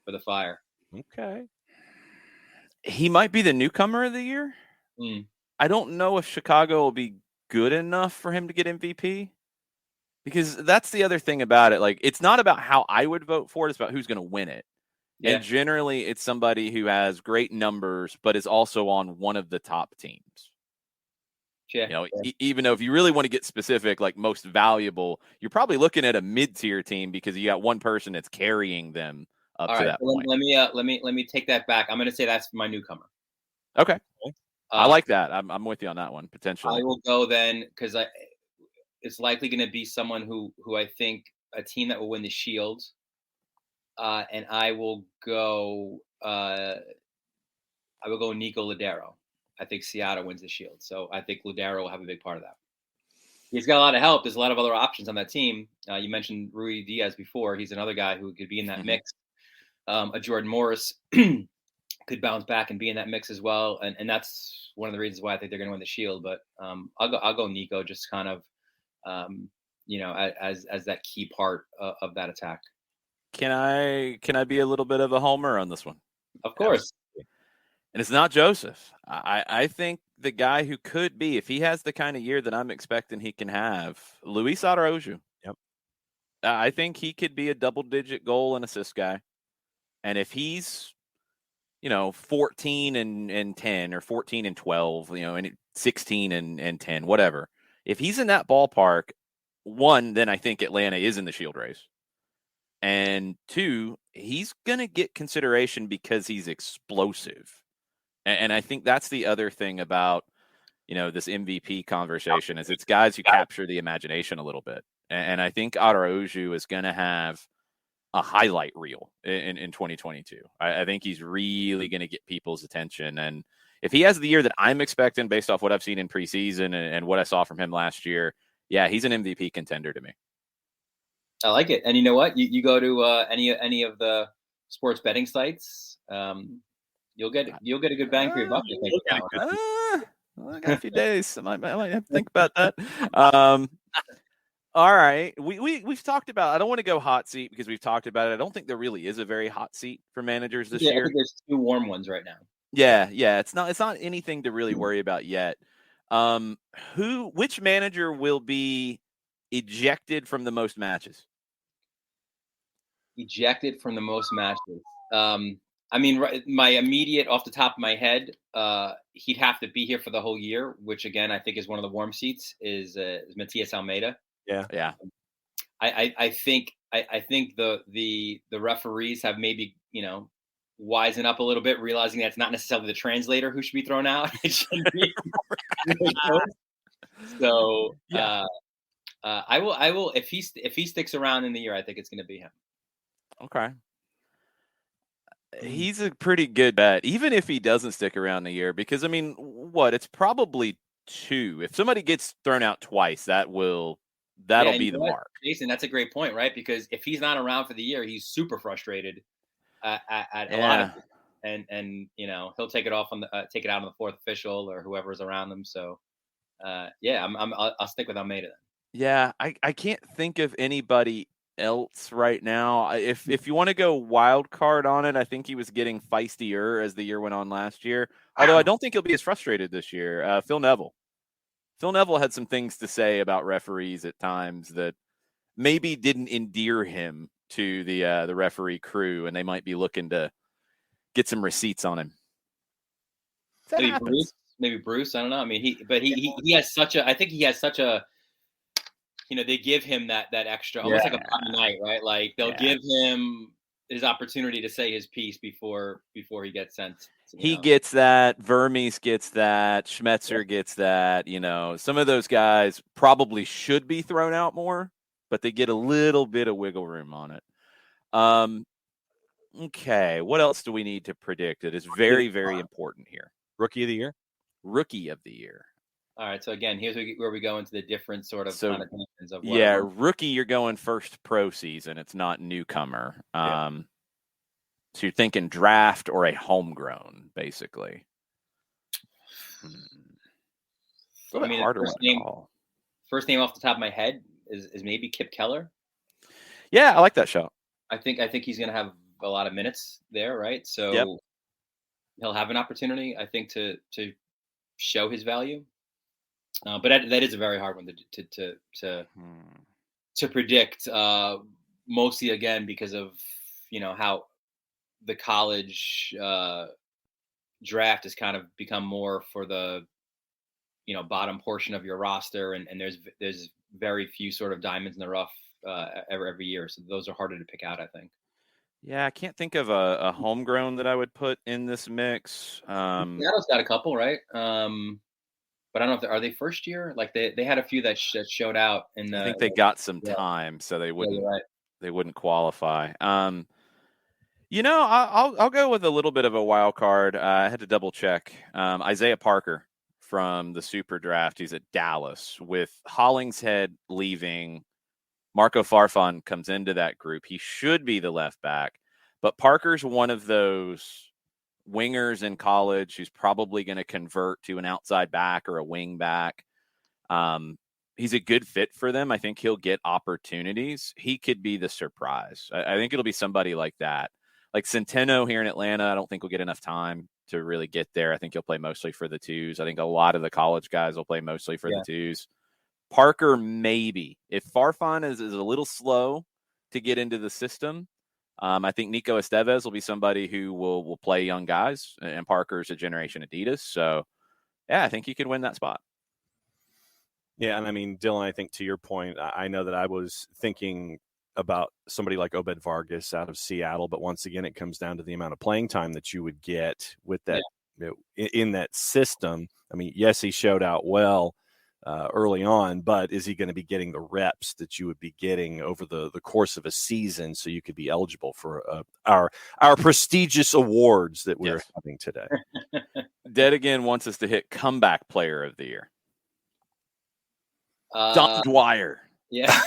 S4: for the Fire?
S3: Okay.
S1: He might be the newcomer of the year. I don't know if Chicago will be good enough for him to get MVP, because that's the other thing about it. Like, it's not about how I would vote for it. It's about who's going to win it. Yeah. And generally, it's somebody who has great numbers, but is also on one of the top teams.
S4: Yeah.
S1: Even though if you really want to get specific, like most valuable, you're probably looking at a mid-tier team because you got one person that's carrying them up to that point.
S4: Let me take that back. I'm going to say that's my newcomer.
S1: Okay. I like that. I'm with you on that one, potentially.
S4: I will go then because it's likely going to be someone who I think a team that will win the Shield. And I will go Nico Ladero. I think Seattle wins the Shield. So I think Ladero will have a big part of that. He's got a lot of help. There's a lot of other options on that team. You mentioned Rui Diaz before. He's another guy who could be in that mix. A Jordan Morris could bounce back and be in that mix as well. And that's one of the reasons why I think they're going to win the Shield. But I'll go Nico, just kind of, as that key part of that attack.
S1: Can I be a little bit of a homer on this one?
S4: Of course.
S1: And it's not Joseph. I think the guy who could be, if he has the kind of year that I'm expecting he can have, Luis Araujo.
S3: Yep.
S1: I think he could be a double-digit goal and assist guy. And if he's, 14 and 10 or 14 and 12, and 16 and 10, whatever. If he's in that ballpark, one, then I think Atlanta is in the Shield race. And two, he's going to get consideration because he's explosive. And I think that's the other thing about, this MVP conversation is it's guys who capture the imagination a little bit. And I think Araujo is going to have a highlight reel in 2022. I think he's really going to get people's attention. And if he has the year that I'm expecting based off what I've seen in preseason and what I saw from him last year, yeah, he's an MVP contender to me.
S4: I like it. And you know what? You go to any of the sports betting sites, you'll get a good bang for your buck.
S1: I got a few days. I might have to think about that. All right. We've talked about, I don't want to go hot seat because we've talked about it. I don't think there really is a very hot seat for managers this year.
S4: I think there's two warm ones right now.
S1: Yeah. It's not anything to really worry about yet. Which manager will be ejected from the most matches?
S4: Ejected from the most matches. My immediate off the top of my head, he'd have to be here for the whole year, which again I think is one of the warm seats. Is Matias Almeida?
S1: Yeah.
S4: I think the referees have maybe wisen up a little bit, realizing that it's not necessarily the translator who should be thrown out. It should be. So I will if he sticks around in the year, I think it's going to be him.
S1: Okay. He's a pretty good bet, even if he doesn't stick around the year, because it's probably 2. If somebody gets thrown out twice, that'll be the mark.
S4: Jason, that's a great point, right? Because if he's not around for the year, he's super frustrated at a lot of it. And he'll take it out on the fourth official or whoever's around him. So I'll stick with Almeida then.
S1: Yeah, I can't think of anybody else right now. If you want to go wild card on it, I think he was getting feistier as the year went on last year. Although I don't think he'll be as frustrated this year. Phil Neville. Phil Neville had some things to say about referees at times that maybe didn't endear him to the referee crew, and they might be looking to get some receipts on him.
S4: Maybe Bruce. I don't know. He has such a. I think he has such a. They give him that extra, almost like a Bobby Knight, right? Like they'll give him his opportunity to say his piece before he gets sent.
S1: He gets that. Vermes gets that. Schmetzer gets that. Some of those guys probably should be thrown out more, but they get a little bit of wiggle room on it. Okay, what else do we need to predict that is very, very important here?
S3: Rookie of the year?
S1: Rookie of the year.
S4: All right. So again, here's where we go into the different sort of connotations of what.
S1: Yeah, rookie, you're going first pro season. It's not newcomer. So you're thinking draft or a homegrown, basically.
S4: I mean, first name off the top of my head is maybe Kip Keller.
S1: Yeah, I like that shot.
S4: I think he's going to have a lot of minutes there, right? So he'll have an opportunity, I think, to show his value. But that is a very hard one to predict. Mostly again because of how the college draft has kind of become more for the bottom portion of your roster, and there's very few sort of diamonds in the rough every year. So those are harder to pick out, I think.
S1: Yeah, I can't think of a homegrown that I would put in this mix.
S4: Seattle's got a couple, right? But I don't know if are they first year? Like they had a few that showed out in the.
S1: I think they got some time, so they wouldn't they wouldn't qualify. I'll go with a little bit of a wild card. I had to double check. Isaiah Parker from the Super Draft. He's at Dallas with Hollingshead leaving. Marco Farfan comes into that group. He should be the left back, but Parker's one of those wingers in college who's probably going to convert to an outside back or a wing back. He's a good fit for them. I think he'll get opportunities. He could be the surprise. I think it'll be somebody like that. Like Centeno here in Atlanta, I don't think will get enough time to really get there. I think he'll play mostly for the twos. I think a lot of the college guys will play mostly for the twos. Parker, maybe. If Farfan is a little slow to get into the system, I think Nico Estevez will be somebody who will play young guys, and Parker's a generation Adidas. So, yeah, I think he could win that spot.
S3: Yeah, and I mean, Dylan, I think to your point, I know that I was thinking about somebody like Obed Vargas out of Seattle, but once again, it comes down to the amount of playing time that you would get with that in that system. I mean, yes, he showed out well early on, but is he going to be getting the reps that you would be getting over the course of a season so you could be eligible for our prestigious awards that we're having today?
S1: Dead Again wants us to hit comeback player of the year. Don Dwyer.
S4: Yeah.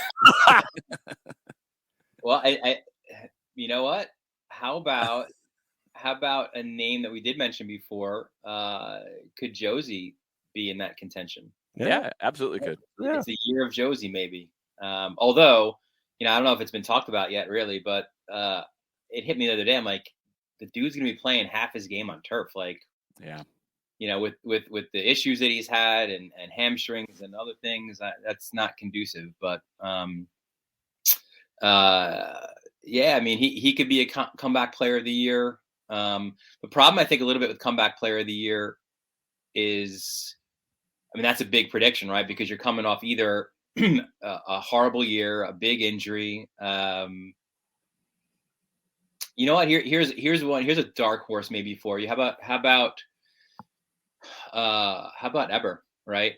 S4: Well, I you know what? How about a name that we did mention before? Could Josie be in that contention?
S1: Yeah, absolutely could.
S4: Yeah. It's the year of Josie, maybe. Although, I don't know if it's been talked about yet, really, but it hit me the other day. I'm like, the dude's gonna be playing half his game on turf. Like, with the issues that he's had and hamstrings and other things, that's not conducive. But I mean, he could be a comeback player of the year. The problem, I think, a little bit with comeback player of the year is, I mean, that's a big prediction, right? Because you're coming off either a horrible year, a big injury. You know what? Here's one. Here's a dark horse maybe for you. How about Eber, right?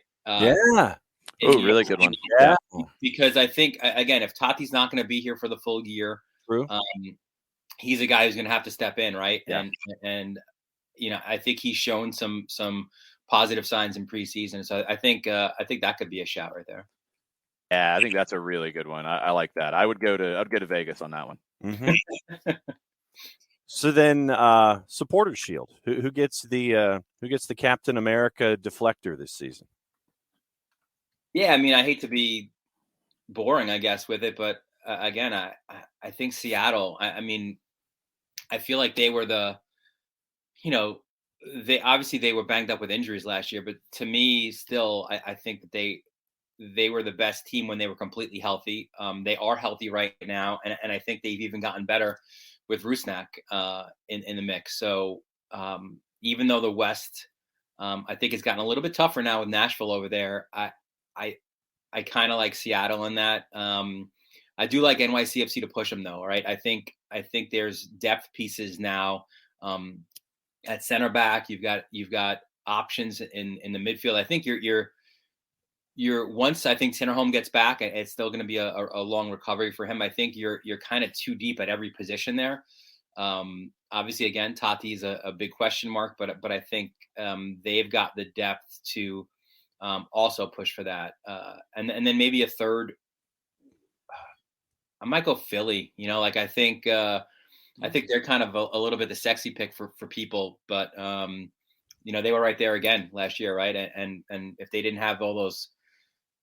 S1: Really good one.
S3: Yeah.
S4: Because I think, again, if Tati's not going to be here for the full year, he's a guy who's going to have to step in, right?
S1: Yeah.
S4: And I think he's shown some positive signs in preseason. So I think that could be a shout right there.
S1: Yeah, I think that's a really good one. I like that. I'd go to Vegas on that one.
S3: Mm-hmm. So then, Supporters Shield. Who gets the Captain America deflector this season?
S4: Yeah, I mean, I hate to be boring, I guess, with it, but again, I think Seattle. I mean, I feel like they were they obviously were banged up with injuries last year, but to me, still, I think that they were the best team when they were completely healthy. They are healthy right now, and I think they've even gotten better with Rusnak in the mix. So even though the West, I think it's gotten a little bit tougher now with Nashville over there, I kind of like Seattle in that. I do like NYCFC to push them though, right? I think there's depth pieces now at center back. You've got options in the midfield. I think you're once I think Tinnerholm gets back, it's still going to be a long recovery for him. I think you're kind of too deep at every position there. Obviously, again, Tati's a big question mark, but I think they've got the depth to also push for that. And then maybe a third. I might go Philly. Like I think they're kind of a little bit the sexy pick for people, but they were right there again last year, right? And if they didn't have all those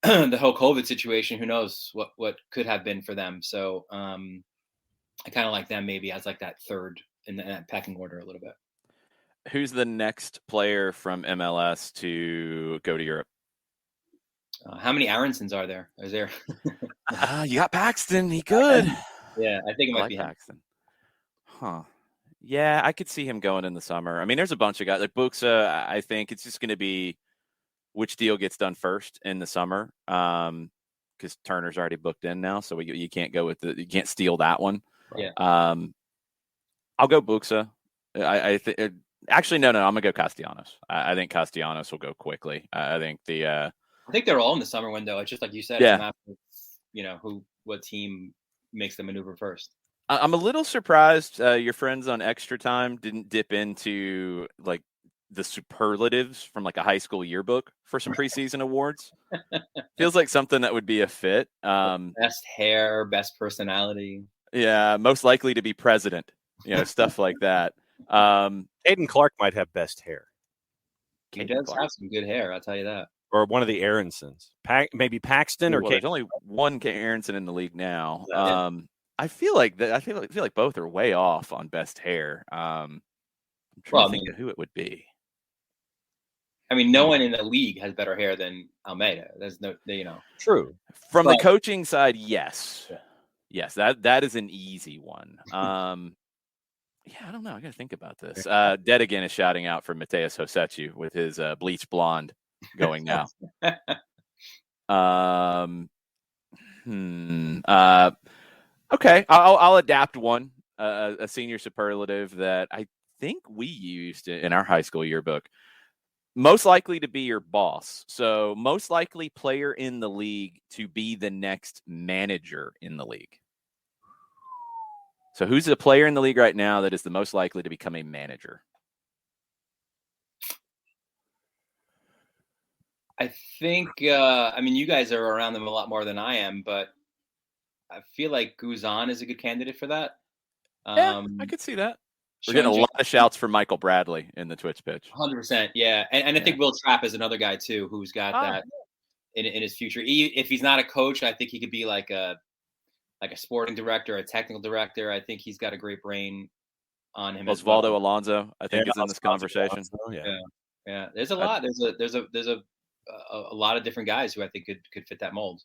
S4: the whole COVID situation, who knows what could have been for them. So I kind of like them maybe as like that third in that pecking order a little bit.
S1: Who's the next player from MLS to go to Europe?
S4: How many Aronsons are there? Is there?
S1: You got Paxton. He good.
S4: Yeah, I think it might
S1: like
S4: be
S1: Paxton. Huh. Yeah, I could see him going in the summer. I mean, there's a bunch of guys like Buxa. I think it's just going to be which deal gets done first in the summer, because Turner's already booked in now, so you can't go with you can't steal that one.
S4: Yeah.
S1: I'll go Buxa. I think actually no, I'm gonna go Castellanos. I think Castellanos will go quickly. I think I
S4: think they're all in the summer window. It's just like you said.
S1: Yeah.
S4: It's a matter of, what team makes the maneuver first.
S1: I'm a little surprised your friends on Extra Time didn't dip into like the superlatives from like a high school yearbook for some preseason awards. Feels like something that would be a fit.
S4: Best hair, best personality.
S1: Yeah, most likely to be president. Stuff like that.
S3: Caden Clark might have best hair.
S4: He does have some good hair, I'll tell you that.
S3: Or one of the Aronsons. Maybe Paxton or
S1: there's only one Aronson in the league now.
S4: Yeah.
S1: I feel like both are way off on best hair. I'm trying to think of who it would be.
S4: I mean, no one in the league has better hair than Almeida. There's no,
S3: True.
S1: From the coaching side, yes.
S4: Yeah.
S1: Yes, that is an easy one. Yeah, I don't know. I got to think about this. Dead again is shouting out for Mateus Hosechu with his bleach blonde going now. Okay, I'll adapt one. A senior superlative that I think we used in our high school yearbook. Most likely to be your boss. So most likely player in the league to be the next manager in the league. So who's the player in the league right now that is the most likely to become a manager?
S4: I think, you guys are around them a lot more than I am, but I feel like Guzan is a good candidate for that.
S1: Yeah, I could see that. We're getting a lot of shouts for Michael Bradley in the Twitch pitch.
S4: 100%, yeah. And I think Will Trapp is another guy, too, who's got that in his future. If he's not a coach, I think he could be like a sporting director, a technical director. I think he's got a great brain on him.
S1: Osvaldo Alonso, I think, is in this conversation.
S4: Yeah. There's a lot. There's a lot of different guys who I think could fit that mold.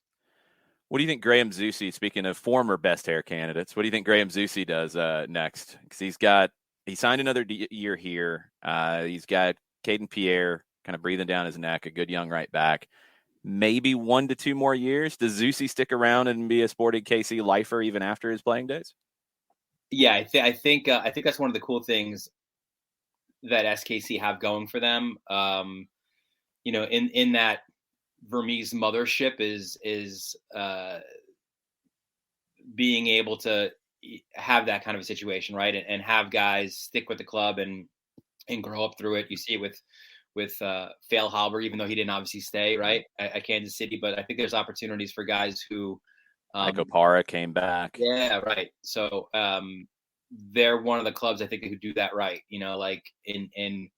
S1: What do you think Graham Zusi, speaking of former best hair candidates, what do you think Graham Zusi does next? Because he signed another year here. He's got Caden Pierre kind of breathing down his neck, a good young right back. Maybe 1 to 2 more years. Does Zusi stick around and be a Sporting KC lifer even after his playing days?
S4: Yeah, I think that's one of the cool things that SKC have going for them. In that Vermes mothership is being able to have that kind of a situation, right? And have guys stick with the club and grow up through it. You see it with Fail Halber, even though he didn't obviously stay right at Kansas City, but I think there's opportunities for guys who
S1: Michael Parra came back.
S4: Yeah, right. So they're one of the clubs I think who do that right. Like in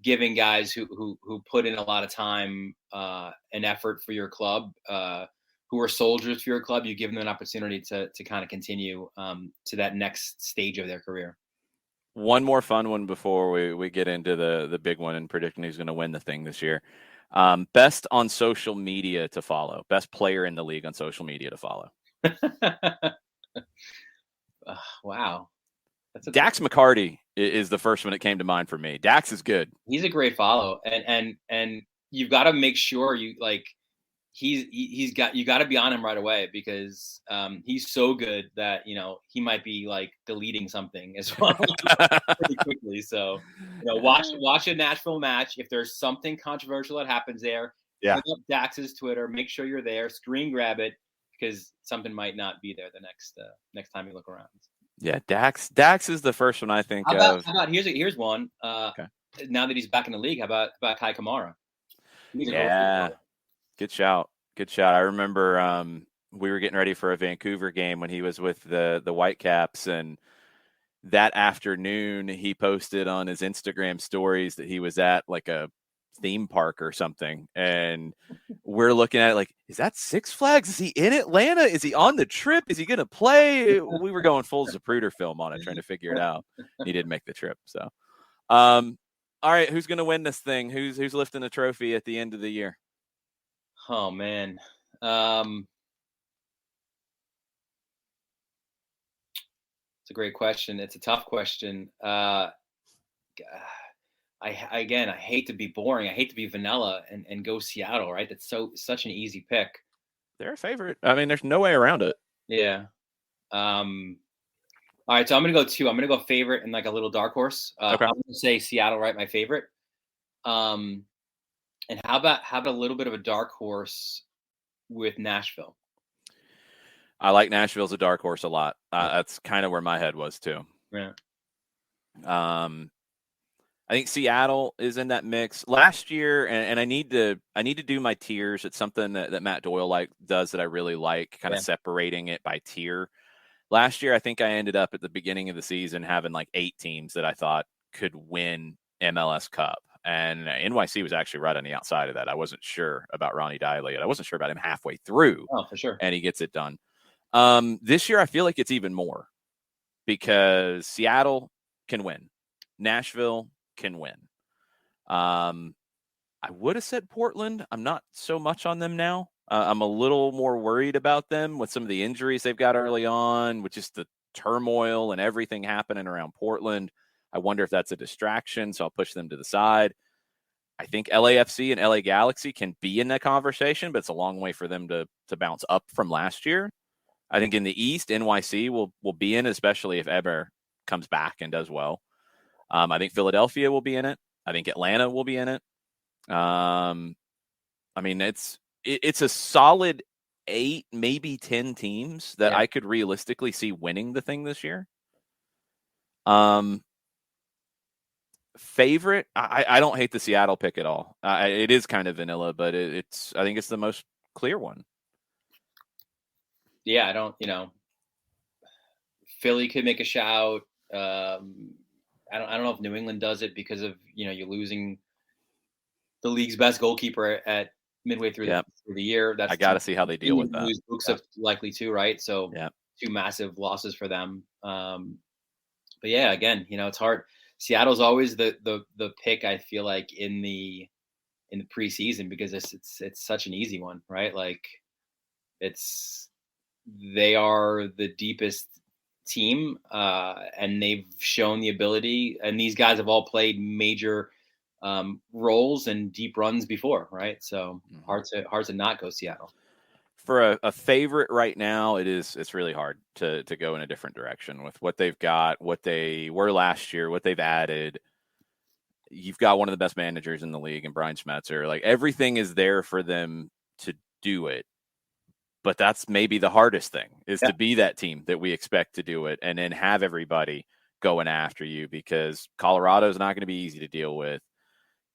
S4: giving guys who put in a lot of time and effort for your club, who are soldiers for your club, you give them an opportunity to kind of continue to that next stage of their career.
S1: One more fun one before we get into the big one and predicting who's going to win the thing this year. Best on social media to follow. Best player in the league on social media to follow.
S4: Wow.
S1: Dax McCarty is the first one that came to mind for me. Dax is good.
S4: He's a great follow, and you've got to make sure you like. You got to be on him right away because he's so good that he might be like deleting something as well pretty quickly. So watch a Nashville match. If there's something controversial that happens there,
S3: Yeah.
S4: Look up Dax's Twitter. Make sure you're there. Screen grab it because something might not be there the next time you look around.
S1: Yeah, Dax is the first one I think
S4: How
S1: of.
S4: about here's one.
S1: Okay.
S4: Now that he's back in the league, how about Kai Kamara?
S1: Yeah, good shout. Good shout. I remember we were getting ready for a Vancouver game when he was with the Whitecaps, and that afternoon he posted on his Instagram stories that he was at like a theme park or something, and we're looking at it like, is that Six Flags? Is he in Atlanta? Is he on the trip? Is he going to play? We were going full Zapruder film on it, trying to figure it out. He did make the trip. So, all right, who's going to win this thing? Who's lifting the trophy at the end of the year?
S4: Oh man. It's a great question. It's a tough question. I hate to be boring. I hate to be vanilla and go Seattle, right? That's such an easy pick.
S1: They're a favorite. I mean, there's no way around it.
S4: Yeah. All right, so I'm gonna go two. I'm gonna go favorite and like a little dark horse.
S1: Okay.
S4: I'm gonna say Seattle, right? My favorite. And how about a little bit of a dark horse with Nashville?
S1: I like Nashville as a dark horse a lot. That's kind of where my head was too.
S4: Yeah.
S1: I think Seattle is in that mix last year, and I need to do my tiers. It's something that Matt Doyle does that I really like, kind of separating it by tier. Last year, I think I ended up at the beginning of the season having like 8 teams that I thought could win MLS Cup, and NYC was actually right on the outside of that. I wasn't sure about Ronnie Diley, and I wasn't sure about him halfway through.
S4: Oh, for sure.
S1: And he gets it done. This year, I feel like it's even more because Seattle can win, Nashville can win. I would have said Portland. I'm not so much on them now. I'm a little more worried about them with some of the injuries they've got early on, with just the turmoil and everything happening around Portland. I wonder if that's a distraction, so I'll push them to the side. I think LAFC and LA Galaxy can be in that conversation, but it's a long way for them to bounce up from last year. I think in the East, NYC will be in, especially if Eber comes back and does well. I think Philadelphia will be in it. I think Atlanta will be in it. I mean, it's a solid 8, maybe 10 teams that I could realistically see winning the thing this year. Favorite, I don't hate the Seattle pick at all. It is kind of vanilla, but I think it's the most clear one.
S4: Yeah, I don't, Philly could make a shout. I don't know if New England does it because of, you're losing the league's best goalkeeper at midway through the year.
S1: I got to see how they deal with that.
S4: Books up likely too, right? So 2 massive losses for them. But yeah, again, it's hard. Seattle's always the pick, I feel like, in the preseason because it's such an easy one, right? Like they are the deepest team, and they've shown the ability, and these guys have all played major roles and deep runs before, right? So hard to not go Seattle.
S1: For a favorite right now, it's really hard to go in a different direction with what they've got, what they were last year, what they've added. You've got one of the best managers in the league and Brian Schmetzer. Like, everything is there for them to do it. But that's maybe the hardest thing is to be that team that we expect to do it and then have everybody going after you, because Colorado's not going to be easy to deal with.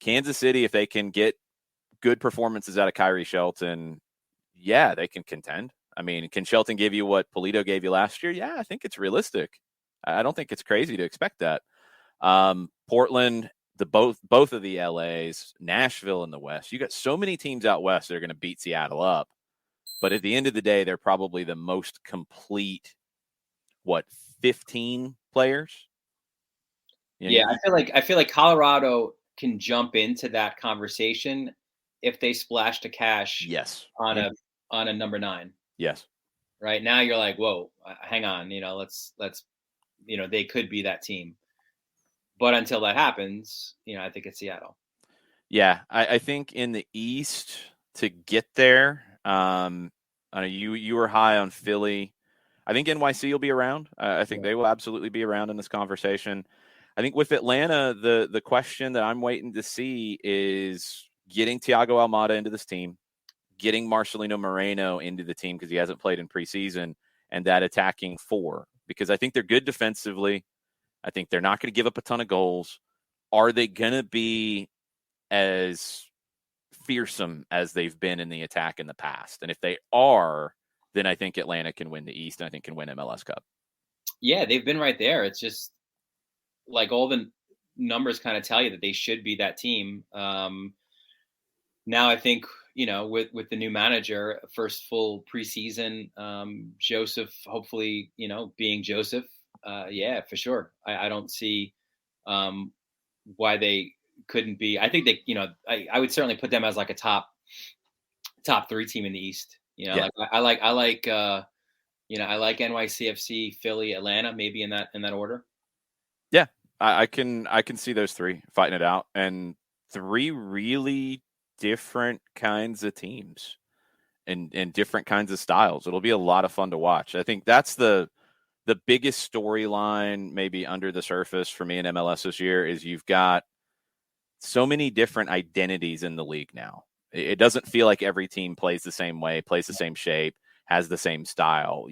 S1: Kansas City, if they can get good performances out of Kyrie Shelton, they can contend. I mean, can Shelton give you what Polito gave you last year? Yeah, I think it's realistic. I don't think it's crazy to expect that. Portland, both of the LAs, Nashville in the West. You got so many teams out West that are going to beat Seattle up. But at the end of the day, they're probably the most complete, 15 players?
S4: I feel like Colorado can jump into that conversation if they splash the cash on a number 9.
S1: Yes.
S4: Right now you're like, whoa, hang on, let's they could be that team. But until that happens, I think it's Seattle.
S1: Yeah, I think in the East to get there, I know you were high on Philly. I think NYC will be around. I think they will absolutely be around in this conversation. I think with Atlanta, the question that I'm waiting to see is, getting Thiago Almada into this team, getting Marcelino Moreno into the team because he hasn't played in preseason, and that attacking four. Because I think they're good defensively. I think they're not going to give up a ton of goals. Are they going to be as fearsome as they've been in the attack in the past? And if they are, then I think Atlanta can win the East, and I think can win MLS Cup.
S4: Yeah, they've been right there. It's just like all the numbers kind of tell you that they should be that team. Now I think, with the new manager, first full preseason, Joseph, hopefully, being Joseph. Yeah, for sure. I don't see why they couldn't be. I think they, I would certainly put them as like a top 3 team in the East.
S1: Yeah.
S4: I like NYCFC, Philly, Atlanta, maybe in that order.
S1: Yeah, I can see those 3 fighting it out, and 3 really different kinds of teams and different kinds of styles. It'll be a lot of fun to watch. I think that's the biggest storyline maybe under the surface for me in MLS this year is you've got so many different identities in the league now. It doesn't feel like every team plays the same way, plays the same shape, has the same style.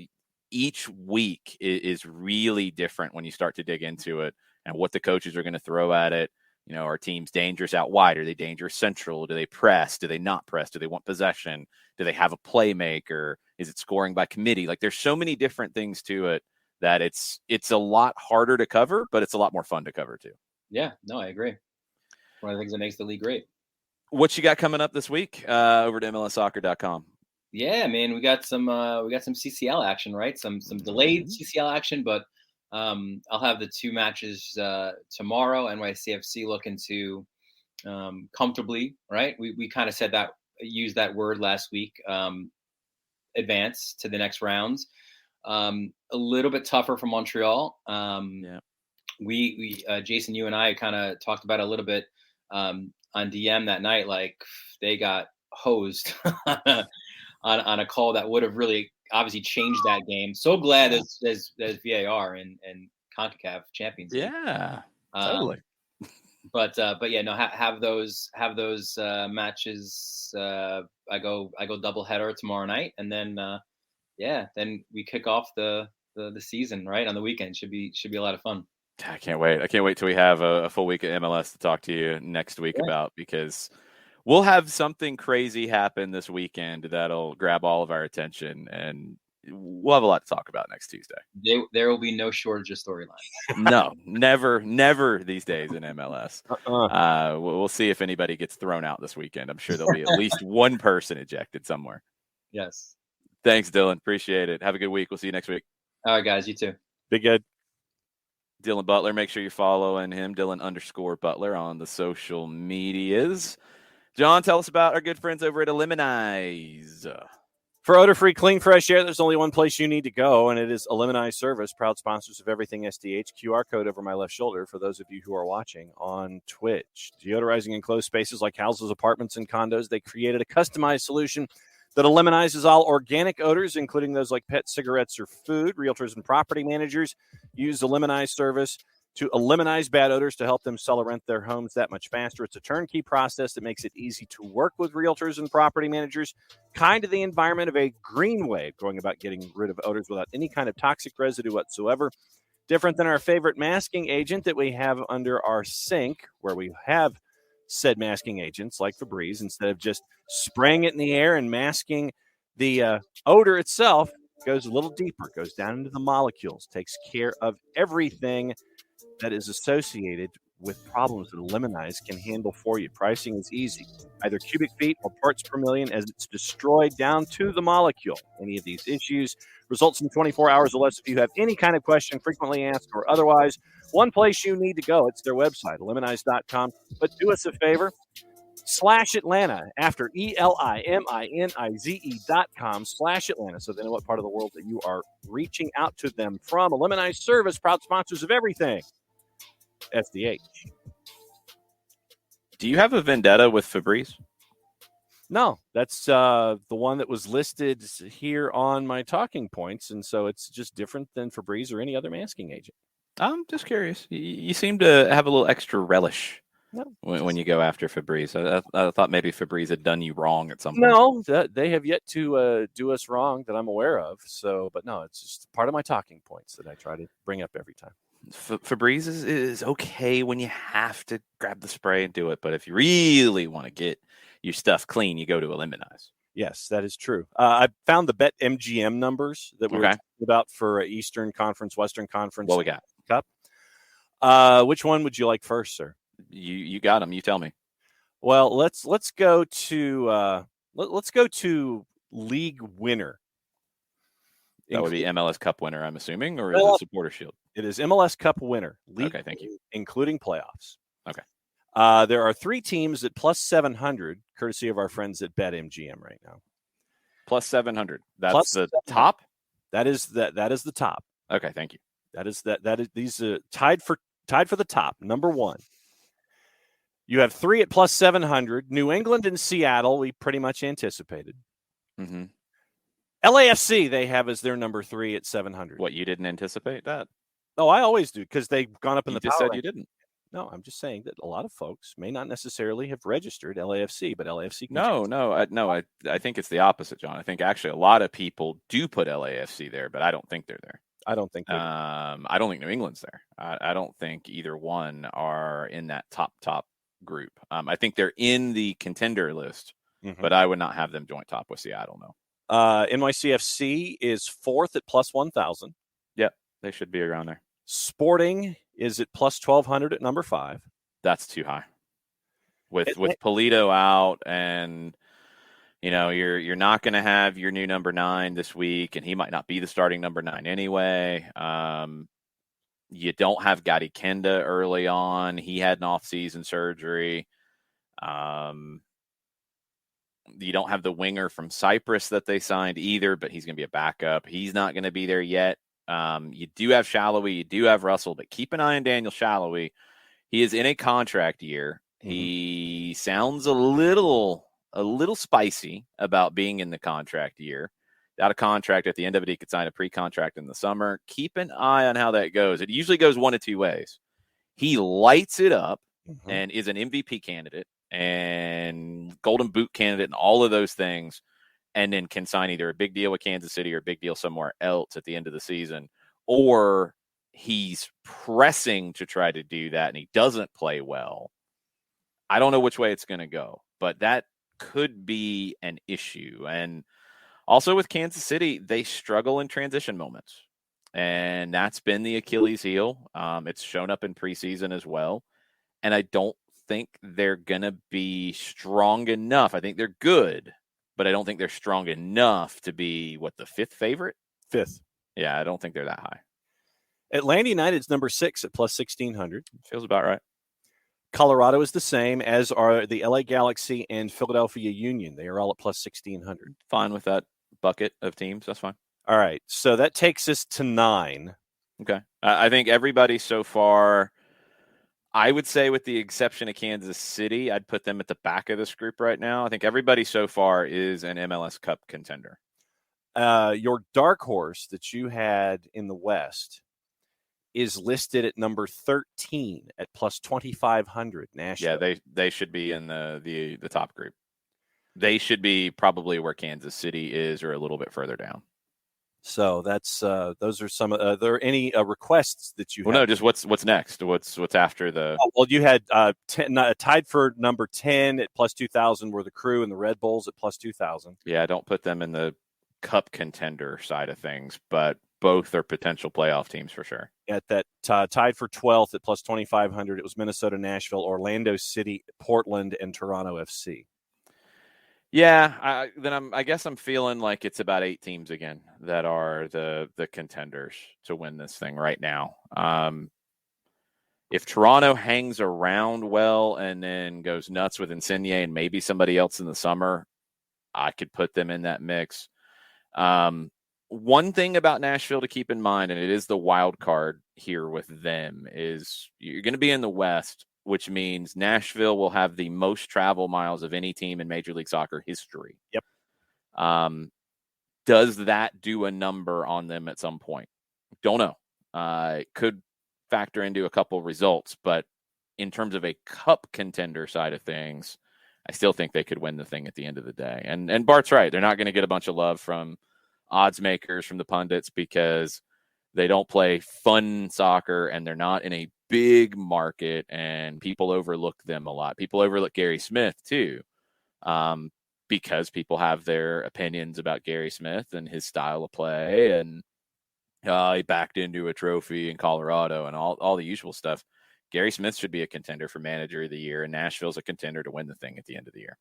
S1: Each week is really different when you start to dig into it and what the coaches are going to throw at it. Are teams dangerous out wide? Are they dangerous central? Do they press? Do they not press? Do they want possession? Do they have a playmaker? Is it scoring by committee? Like there's so many different things to it that it's a lot harder to cover, but it's a lot more fun to cover too.
S4: Yeah, no, I agree. One of the things that makes the league great.
S1: What you got coming up this week over to MLSsoccer.com?
S4: Yeah, man, we got some CCL action, right? Some delayed CCL action, but I'll have the 2 matches tomorrow. NYCFC looking to comfortably, right? We kind of said that, used that word last week, advance to the next rounds. A little bit tougher for Montreal.
S1: Yeah.
S4: We Jason, you and I kind of talked about it a little bit on DM that night. Like they got hosed on a call that would have really obviously changed that game. So glad there's VAR and Concacaf Champions League.
S1: Yeah, totally.
S4: But yeah, no, have those matches. I go double header tomorrow night, and then then we kick off the season right on the weekend. Should be a lot of fun.
S1: I can't wait. I can't wait till we have a full week of MLS to talk to you next week about, because we'll have something crazy happen this weekend that'll grab all of our attention, and we'll have a lot to talk about next Tuesday.
S4: There will be no shortage of storylines.
S1: No, never these days in MLS. We'll see if anybody gets thrown out this weekend. I'm sure there'll be at least one person ejected somewhere.
S4: Yes.
S1: Thanks, Dylan. Appreciate it. Have a good week. We'll see you next week.
S4: All right, guys. You too.
S3: Be good.
S1: Dylan Butler. Make sure you're following him, Dylan_Butler, on the social medias. John, tell us about our good friends over at Eliminize.
S3: For odor-free, clean, fresh air, there's only one place you need to go, and it is Eliminize Service, proud sponsors of everything SDH. QR code over my left shoulder for those of you who are watching on Twitch. Deodorizing enclosed spaces like houses, apartments, and condos, they created a customized solution that eliminizes all organic odors, including those like pet, cigarettes, or food. Realtors and property managers use Eliminize Service to eliminate bad odors to help them sell or rent their homes that much faster. It's a turnkey process that makes it easy to work with realtors and property managers, kind of the environment of a green way, going about getting rid of odors without any kind of toxic residue whatsoever. Different than our favorite masking agent that we have under our sink, where we have said masking agents like Febreze, instead of just spraying it in the air and masking the odor itself, goes a little deeper, goes down into the molecules, takes care of everything that is associated with problems that Eliminize can handle for you. Pricing is easy, either cubic feet or parts per million, as it's destroyed down to the molecule. Any of these issues results in 24 hours or less. If you have any kind of question, frequently asked or otherwise, one place you need to go, it's their website, eliminize.com. But do us a favor, /Atlanta after ELIMINIZE.com/Atlanta, so they know what part of the world that you are reaching out to them from. Eliminize Service, proud sponsors of everything SDH.
S1: Do you have a vendetta with Febreze?
S3: No, that's the one that was listed here on my talking points, and so it's just different than Febreze or any other masking agent.
S1: I'm just curious. You seem to have a little extra relish
S3: No,
S1: when you go after Fabrice. I thought maybe Fabrice had done you wrong at some point.
S3: No, they have yet to do us wrong that I'm aware of. So, but no, it's just part of my talking points that I try to bring up every time.
S1: Febreze is okay when you have to grab the spray and do it, but if you really want to get your stuff clean, you go to a Lemonize.
S3: Yes, that is true. I found the Bet MGM numbers that we were talking about for Eastern Conference, Western Conference.
S1: What we got?
S3: Cup. Which one would you like first, sir?
S1: You got them. You tell me.
S3: Well, let's go to let's go to league winner.
S1: That would be MLS Cup winner, I'm assuming, or is it Supporter Shield?
S3: It is MLS Cup winner. League,
S1: okay, thank you.
S3: Including playoffs.
S1: Okay.
S3: There are 3 teams at plus 700, courtesy of our friends at BetMGM right now.
S1: Plus 700. That's
S3: plus
S1: the
S3: 700.
S1: top?
S3: That is the top.
S1: Okay, thank you.
S3: That is these tied for the top. Number 1. You have 3 at plus 700. New England and Seattle, we pretty much anticipated.
S1: Mm-hmm.
S3: LAFC they have as their number 3 at 700.
S1: What, you didn't anticipate that?
S3: Oh, I always do because they've gone up in the
S1: power. You just said you
S3: rank.
S1: didn't.
S3: No, I'm just saying that a lot of folks may not necessarily have registered LAFC, but LAFC.
S1: I think it's the opposite, John. I think actually a lot of people do put LAFC there, but I don't think they're there.
S3: I don't think.
S1: I don't think New England's there. I don't think either one are in that top group. I think they're in the contender list, but I would not have them joint top with Seattle. No.
S3: NYCFC is 4th at plus 1,000.
S1: Yep, they should be around there.
S3: Sporting is at plus 1,200 at number 5.
S1: That's too high. With Polito out, and you're not going to have your new number 9 this week, and he might not be the starting number 9 anyway. You don't have Gadi Kenda early on. He had an off-season surgery. You don't have the winger from Cyprus that they signed either, but he's going to be a backup. He's not going to be there yet. You do have Shallowy, you do have Russell, but keep an eye on Daniel Shallowy. He is in a contract year. He sounds a little spicy about being in the contract year. Out of contract at the end of it, he could sign a pre-contract in the summer. Keep an eye on how that goes. It usually goes one of two ways. He lights it up and is an MVP candidate and Golden Boot candidate and all of those things, and then can sign either a big deal with Kansas City or a big deal somewhere else at the end of the season, or he's pressing to try to do that and he doesn't play well. I don't know which way it's going to go, but that could be an issue. And also with Kansas City, they struggle in transition moments, and that's been the Achilles heel. It's shown up in preseason as well, and I don't think they're going to be strong enough. I think they're good, but I don't think they're strong enough to be, the 5th favorite?
S3: 5th.
S1: Yeah, I don't think they're that high.
S3: Atlanta United's number 6 at plus 1,600.
S1: Feels about right.
S3: Colorado is the same, as are the LA Galaxy and Philadelphia Union. They are all at plus 1,600.
S1: Fine with that bucket of teams. That's fine.
S3: All right. So that takes us to 9.
S1: Okay. I think everybody so far, I would say with the exception of Kansas City, I'd put them at the back of this group right now. I think everybody so far is an MLS Cup contender.
S3: Your dark horse that you had in the West is listed at number 13 at plus 2,500. Nashville.
S1: Yeah, they should be in the top group. They should be probably where Kansas City is, or a little bit further down.
S3: So that's those are some. Are there any requests that you?
S1: Well,
S3: have?
S1: No, just what's next? What's after the?
S3: Well, you had tied for number 10 at plus 2,000 were the Crew and the Red Bulls at plus 2,000.
S1: Yeah, I don't put them in the Cup contender side of things, but both are potential playoff teams for sure.
S3: At that tied for 12th at plus 2,500, it was Minnesota, Nashville, Orlando City, Portland, and Toronto FC.
S1: Yeah, I guess I'm feeling like it's about 8 teams again that are the contenders to win this thing right now. If Toronto hangs around well and then goes nuts with Insigne and maybe somebody else in the summer, I could put them in that mix. One thing about Nashville to keep in mind, and it is the wild card here with them, is you're going to be in the West, which means Nashville will have the most travel miles of any team in Major League Soccer history.
S3: Yep.
S1: Does that do a number on them at some point? Don't know. It could factor into a couple results, but in terms of a cup contender side of things, I still think they could win the thing at the end of the day. And Bart's right. They're not going to get a bunch of love from odds makers, from the pundits, because they don't play fun soccer and they're not in a big market, and people overlook them a lot. People overlook Gary Smith too, because people have their opinions about Gary Smith and his style of play, and he backed into a trophy in Colorado and all the usual stuff. Gary Smith should be a contender for manager of the year, and Nashville's a contender to win the thing at the end of the year.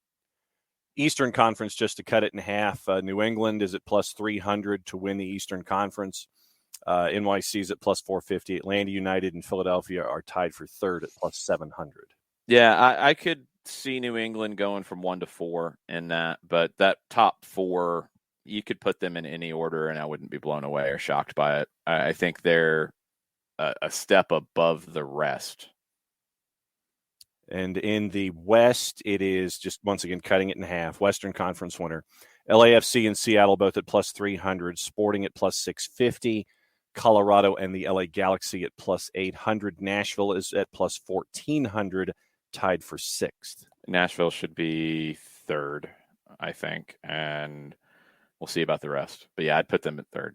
S3: Eastern Conference, just to cut it in half, New England is at plus 300 to win the Eastern Conference. NYC is at plus 450. Atlanta United and Philadelphia are tied for third at plus 700.
S1: Yeah, I could see New England going from 1 to 4 in that, but that top 4, you could put them in any order and I wouldn't be blown away or shocked by it. I think they're a step above the rest.
S3: And in the West, it is just, once again, cutting it in half. Western Conference winner. LAFC and Seattle both at plus 300. Sporting at plus 650. Colorado and the LA Galaxy at plus 800. Nashville is at plus 1,400, tied for 6th.
S1: Nashville should be 3rd, I think. And we'll see about the rest. But yeah, I'd put them at 3rd.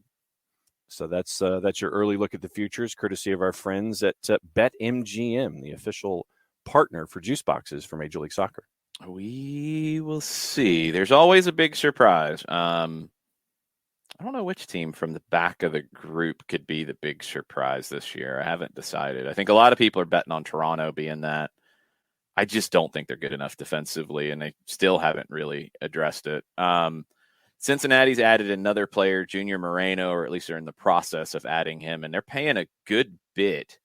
S3: So that's your early look at the futures, courtesy of our friends at BetMGM, the official partner for juice boxes for Major League Soccer.
S1: We will see. There's always a big surprise. I don't know which team from the back of the group could be the big surprise this year. I haven't decided. I think a lot of people are betting on Toronto being that. I just don't think they're good enough defensively, and they still haven't really addressed it. Cincinnati's added another player, Junior Moreno, or at least they're in the process of adding him, and they're paying a good bit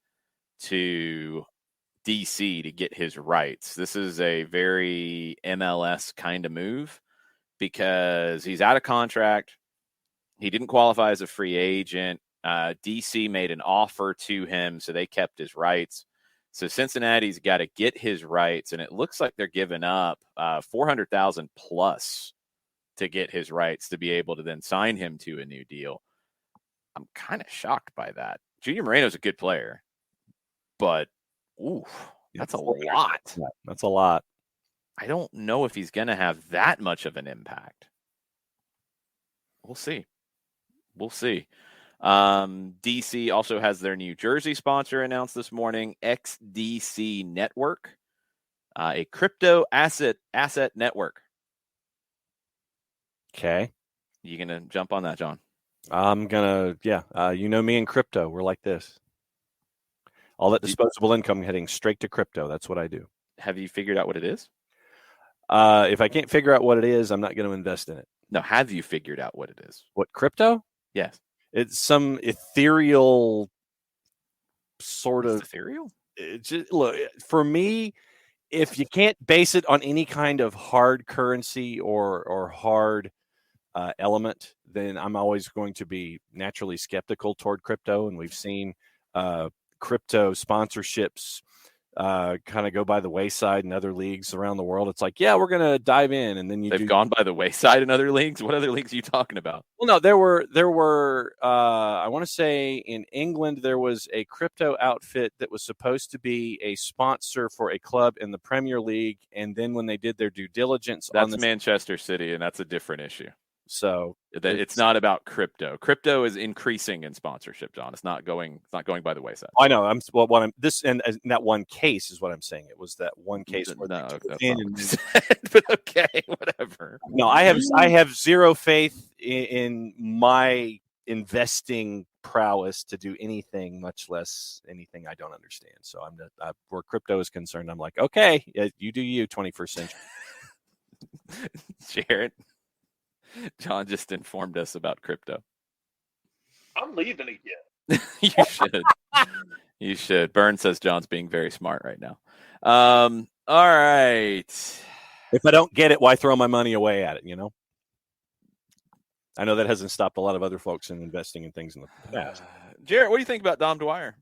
S1: to DC to get his rights. This is a very MLS kind of move because he's out of contract. He didn't qualify as a free agent. DC made an offer to him, so they kept his rights. So Cincinnati's got to get his rights, and it looks like they're giving up $400,000 plus to get his rights to be able to then sign him to a new deal. I'm kind of shocked by that. Junior Moreno's a good player, but that's a lot.
S3: That's a lot.
S1: I don't know if he's going to have that much of an impact. We'll see. DC also has their new jersey sponsor announced this morning, XDC Network, a crypto asset network.
S3: Okay.
S1: You going to jump on that, John?
S3: I'm going to, you know me and crypto. We're like this. All that disposable income heading straight to crypto. That's what I do.
S1: Have you figured out what it is?
S3: If I can't figure out what it is, I'm not going to invest in it.
S1: No, have you figured out what it is?
S3: What, crypto?
S1: Yes.
S3: It's some ethereal sort of
S1: ethereal.
S3: Look, for me, if you can't base it on any kind of hard currency or hard element, then I'm always going to be naturally skeptical toward crypto. And we've seen crypto sponsorships kind of go by the wayside in other leagues around the world. It's like, yeah, we're going to dive in. And then
S1: they've gone by the wayside in other leagues. What other leagues are you talking about?
S3: Well, no, there were I want to say in England, there was a crypto outfit that was supposed to be a sponsor for a club in the Premier League. And then when they did their due diligence
S1: that's Manchester City, and that's a different issue.
S3: So
S1: it's not about crypto. Crypto is increasing in sponsorship, John. It's not going by the wayside.
S3: I know. That one case is what I'm saying. It was that one case where
S1: but okay, whatever.
S3: No, I have zero faith in my investing prowess to do anything, much less anything I don't understand. So where crypto is concerned, I'm like, okay, you do you, 21st century.
S1: Jared. John just informed us about crypto.
S2: I'm leaving again.
S1: You should. Burn says John's being very smart right now. All right.
S3: If I don't get it, why throw my money away at it, you know? I know that hasn't stopped a lot of other folks in investing in things in the past.
S1: Jared, what do you think about Dom Dwyer?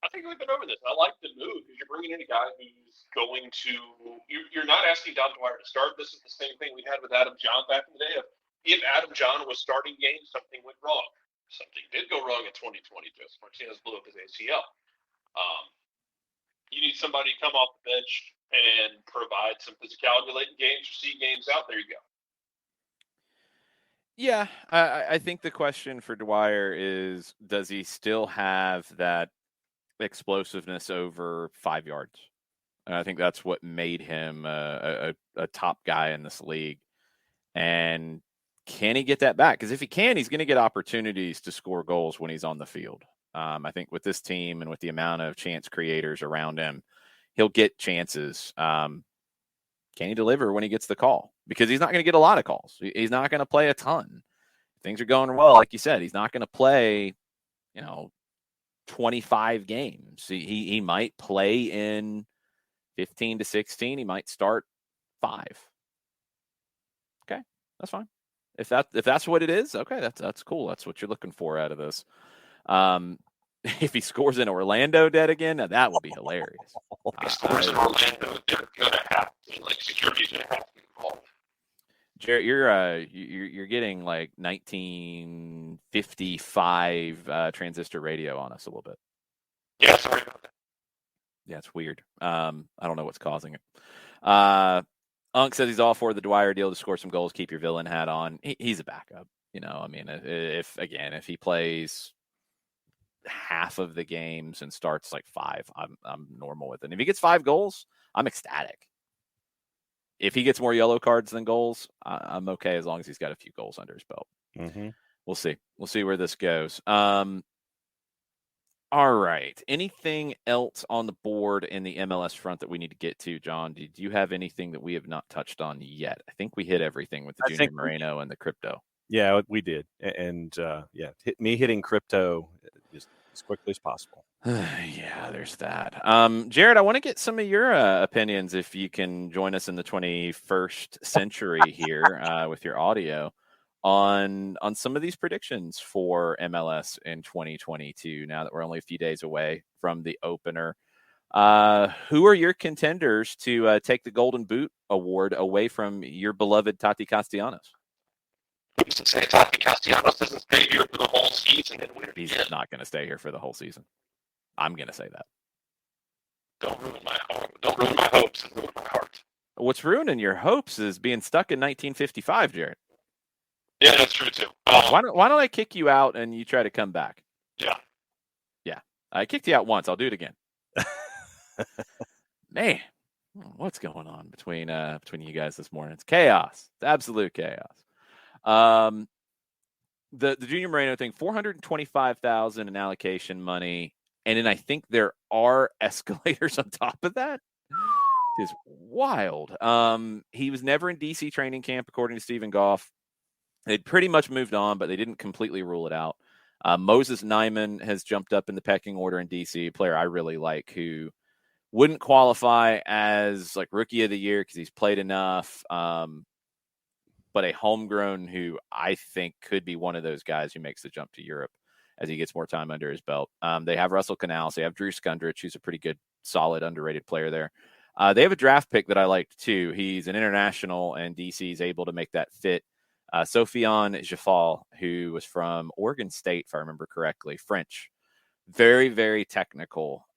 S2: I think we've been over this. I like the move because you're bringing in a guy who's going to – you're not asking Dom Dwyer to start. This is the same thing we had with Adam John back in the day. If Adam John was starting games, something went wrong. Something did go wrong in 2020. Joseph Martinez blew up his ACL. You need somebody to come off the bench and provide some physicality late in games or see games out. There you go.
S1: Yeah, I think the question for Dwyer is, does he still have that explosiveness over 5 yards? And I think that's what made him a top guy in this league. And can he get that back? Because if he can, he's going to get opportunities to score goals when he's on the field. I think with this team and with the amount of chance creators around him, he'll get chances. Can he deliver when he gets the call? Because he's not going to get a lot of calls. He's not going to play a ton. Things are going well, like you said. He's not going to play, 25 games. He might play in 15 to 16. He might start 5. Okay, that's fine. If that's what it is, okay, that's cool. That's what you're looking for out of this. If he scores in Orlando dead again, now that would be hilarious.
S2: If he scores in Orlando, they're gonna have to, security's gonna have to be involved.
S1: Jarrett, you're getting like 1955 transistor radio on us a little bit.
S2: Yeah, sorry about that.
S1: Yeah, it's weird. I don't know what's causing it. Unk says he's all for the Dwyer deal to score some goals, keep your villain hat on. He's a backup. If he plays half of the games and starts like 5, I'm normal with it. And if he gets 5 goals, I'm ecstatic. If he gets more yellow cards than goals, I'm okay as long as he's got a few goals under his belt.
S3: Mm-hmm.
S1: We'll see. We'll see where this goes. All right. Anything else on the board in the MLS front that we need to get to, John? Do you have anything that we have not touched on yet? I think we hit everything with the Junior Moreno and the crypto.
S3: Yeah, we did. And hitting crypto as quickly as possible.
S1: Yeah, there's that. Jared, I want to get some of your opinions if you can join us in the 21st century here with your audio on some of these predictions for MLS in 2022, now that we're only a few days away from the opener. Who are your contenders to take the Golden Boot award away from your beloved Tati Castellanos?
S2: Who's to say Tati Castellanos doesn't stay here for the whole season and win it
S1: He's
S2: again?
S1: not going to stay here for the whole season. I'm going to say that.
S2: Don't ruin my heart. Don't ruin my hopes and ruin my heart.
S1: What's ruining your hopes is being stuck in 1955, Jared.
S2: Yeah, that's true too.
S1: Why don't I kick you out and you try to come back?
S2: Yeah.
S1: I kicked you out once. I'll do it again. Man, what's going on between you guys this morning? It's chaos. It's absolute chaos. The Junior Moreno thing, $425,000 in allocation money, and then I think there are escalators on top of that. It is wild. He was never in DC training camp, according to Stephen Goff. They'd pretty much moved on, but they didn't completely rule it out. Moses Neyman has jumped up in the pecking order in DC, a player I really like, who wouldn't qualify as like rookie of the year because he's played enough. But a homegrown who I think could be one of those guys who makes the jump to Europe as he gets more time under his belt. They have Russell Canals. They have Drew Skundrich, who's a pretty good, solid, underrated player there. They have a draft pick that I liked too. He's an international, and DC is able to make that fit. Sofiane Jafal, who was from Oregon State, if I remember correctly, French. Very, very technical.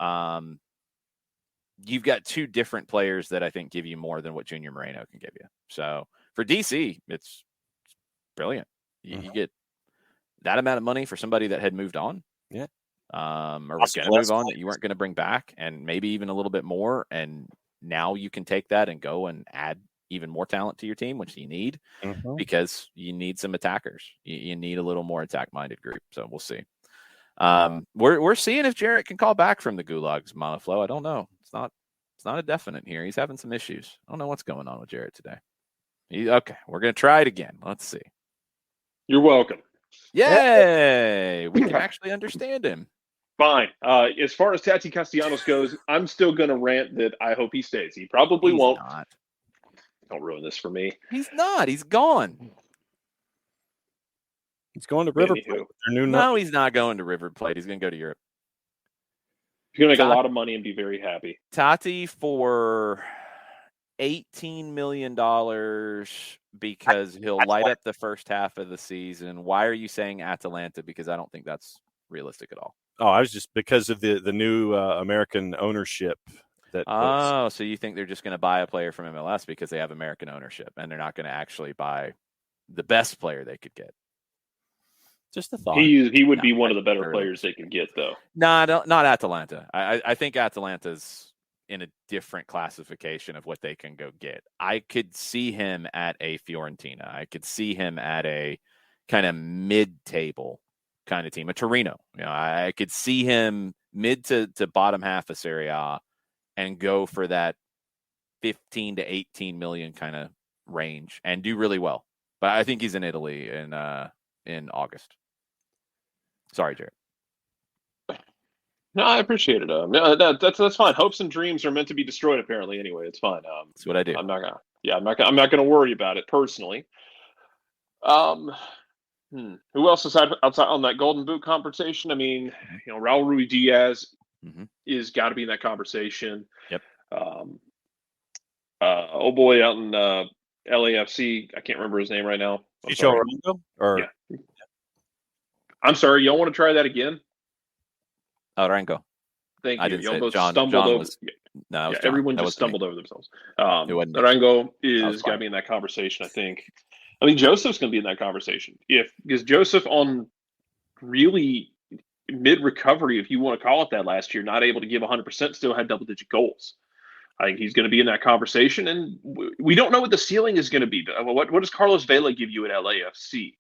S1: You've got 2 different players that I think give you more than what Junior Moreno can give you. So for DC, it's brilliant. You get that amount of money for somebody that had moved on.
S3: Yeah.
S1: Or was going to move on that you weren't going to bring back, and maybe even a little bit more. And now you can take that and go and add even more talent to your team, which you need because you need some attackers. You need a little more attack-minded group. So we'll see. We're seeing if Jarrett can call back from the Gulags, Monoflow. I don't know. It's not a definite here. He's having some issues. I don't know what's going on with Jarrett today. Okay, we're going to try it again. Let's see.
S2: You're welcome.
S1: Yay! We can actually understand him.
S2: Fine. As far as Tati Castellanos goes, I'm still going to rant that I hope he stays. He probably won't.
S1: Not.
S2: Don't ruin this for me.
S1: He's not. He's gone.
S3: He's going to River Plate.
S1: No, he's not going to River Plate. He's going to go to Europe.
S2: He's going to make a lot of money and be very happy.
S1: Tati for $18 million because he'll light up the first half of the season. Why are you saying Atalanta? Because I don't think that's realistic at all.
S3: Oh, I was just because of the new American ownership
S1: Oh, so you think they're just going to buy a player from MLS because they have American ownership, and they're not going to actually buy the best player they could get?
S3: Just a thought.
S2: He would be one of the better players they could get, though.
S1: No, not Atalanta. I think Atalanta's in a different classification of what they can go get. I could see him at a Fiorentina. I could see him at a kind of mid-table kind of team, a Torino. I could see him mid to bottom half of Serie A and go for that 15 to 18 million kind of range and do really well. But I think he's in Italy in August. Sorry, Jared.
S2: No, I appreciate it. That's fine. Hopes and dreams are meant to be destroyed, apparently. Anyway, it's fine.
S1: That's what I do.
S2: I'm not gonna worry about it personally. Who else is outside on that Golden Boot conversation? I mean, Raul Ruiz-Diaz is got to be in that conversation.
S1: Yep.
S2: Oh boy, out in LAFC, I can't remember his name right now. Yeah. I'm sorry. Y'all want to try that again?
S1: Arango.
S2: Thank you.
S1: I didn't
S2: Y'all
S1: say
S2: both
S1: John.
S2: stumbled
S1: John
S2: over.
S1: Was, no,
S2: yeah, everyone just stumbled over themselves. Arango is got to be in that conversation, I think. I mean, Joseph's going to be in that conversation because Joseph on really mid-recovery, if you want to call it that, last year, not able to give 100%, still had double-digit goals. I think he's going to be in that conversation, and we don't know what the ceiling is going to be. What does Carlos Vela give you at LAFC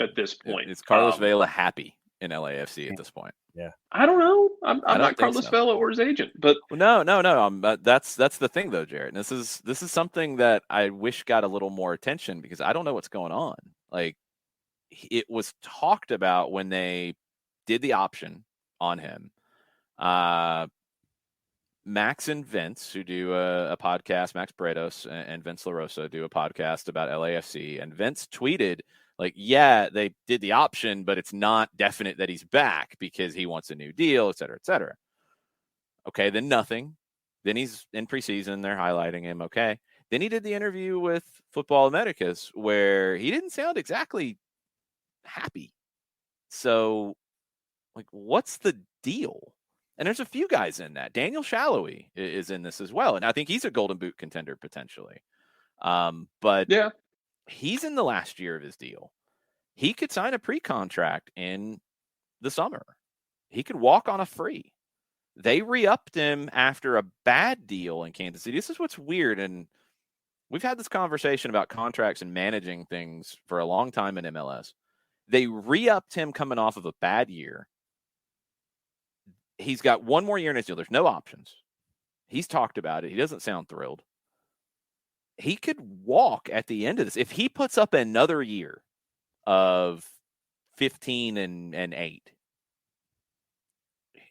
S2: at this point?
S1: Is Carlos Vela happy in LAFC at this point?
S3: Yeah,
S2: I don't know. I'm not Carlos Vela or his agent, but
S1: no. That's the thing, though, Jared. This is something that I wish got a little more attention because I don't know what's going on. Like, it was talked about when they did the option on him. Max and Vince, who do a podcast, Max Bredos and Vince LaRosa do a podcast about LAFC, and Vince tweeted, like, yeah, they did the option, but it's not definite that he's back because he wants a new deal, et cetera, et cetera. Okay, then nothing. Then he's in preseason. They're highlighting him. Okay. Then he did the interview with Football Americas where he didn't sound exactly happy. So, like, what's the deal? And there's a few guys in that. Daniel Shallowy is in this as well. And I think he's a Golden Boot contender potentially. But
S2: yeah,
S1: he's in the last year of his deal. He could sign a pre-contract in the summer. He could walk on a free. They re-upped him after a bad deal in Kansas City. This is what's weird. And we've had this conversation about contracts and managing things for a long time in MLS. They re-upped him coming off of a bad year. He's got one more year in his deal. There's no options. He's talked about it. He doesn't sound thrilled. He could walk at the end of this. If he puts up another year of 15 and 8,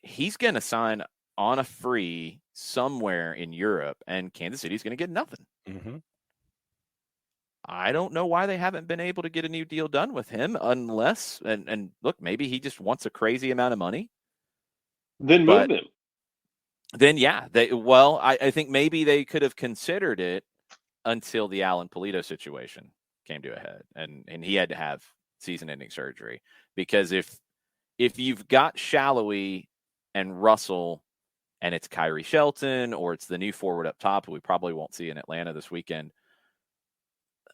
S1: he's going to sign on a free somewhere in Europe, and Kansas City's going to get nothing.
S3: Mm-hmm.
S1: I don't know why they haven't been able to get a new deal done with him unless, and look, maybe he just wants a crazy amount of money.
S2: Then move him.
S1: Then, yeah. I think maybe they could have considered it until the Alan Polito situation came to a head, and he had to have season-ending surgery. Because if you've got Shallowy and Russell, and it's Kyrie Shelton, or it's the new forward up top, who we probably won't see in Atlanta this weekend,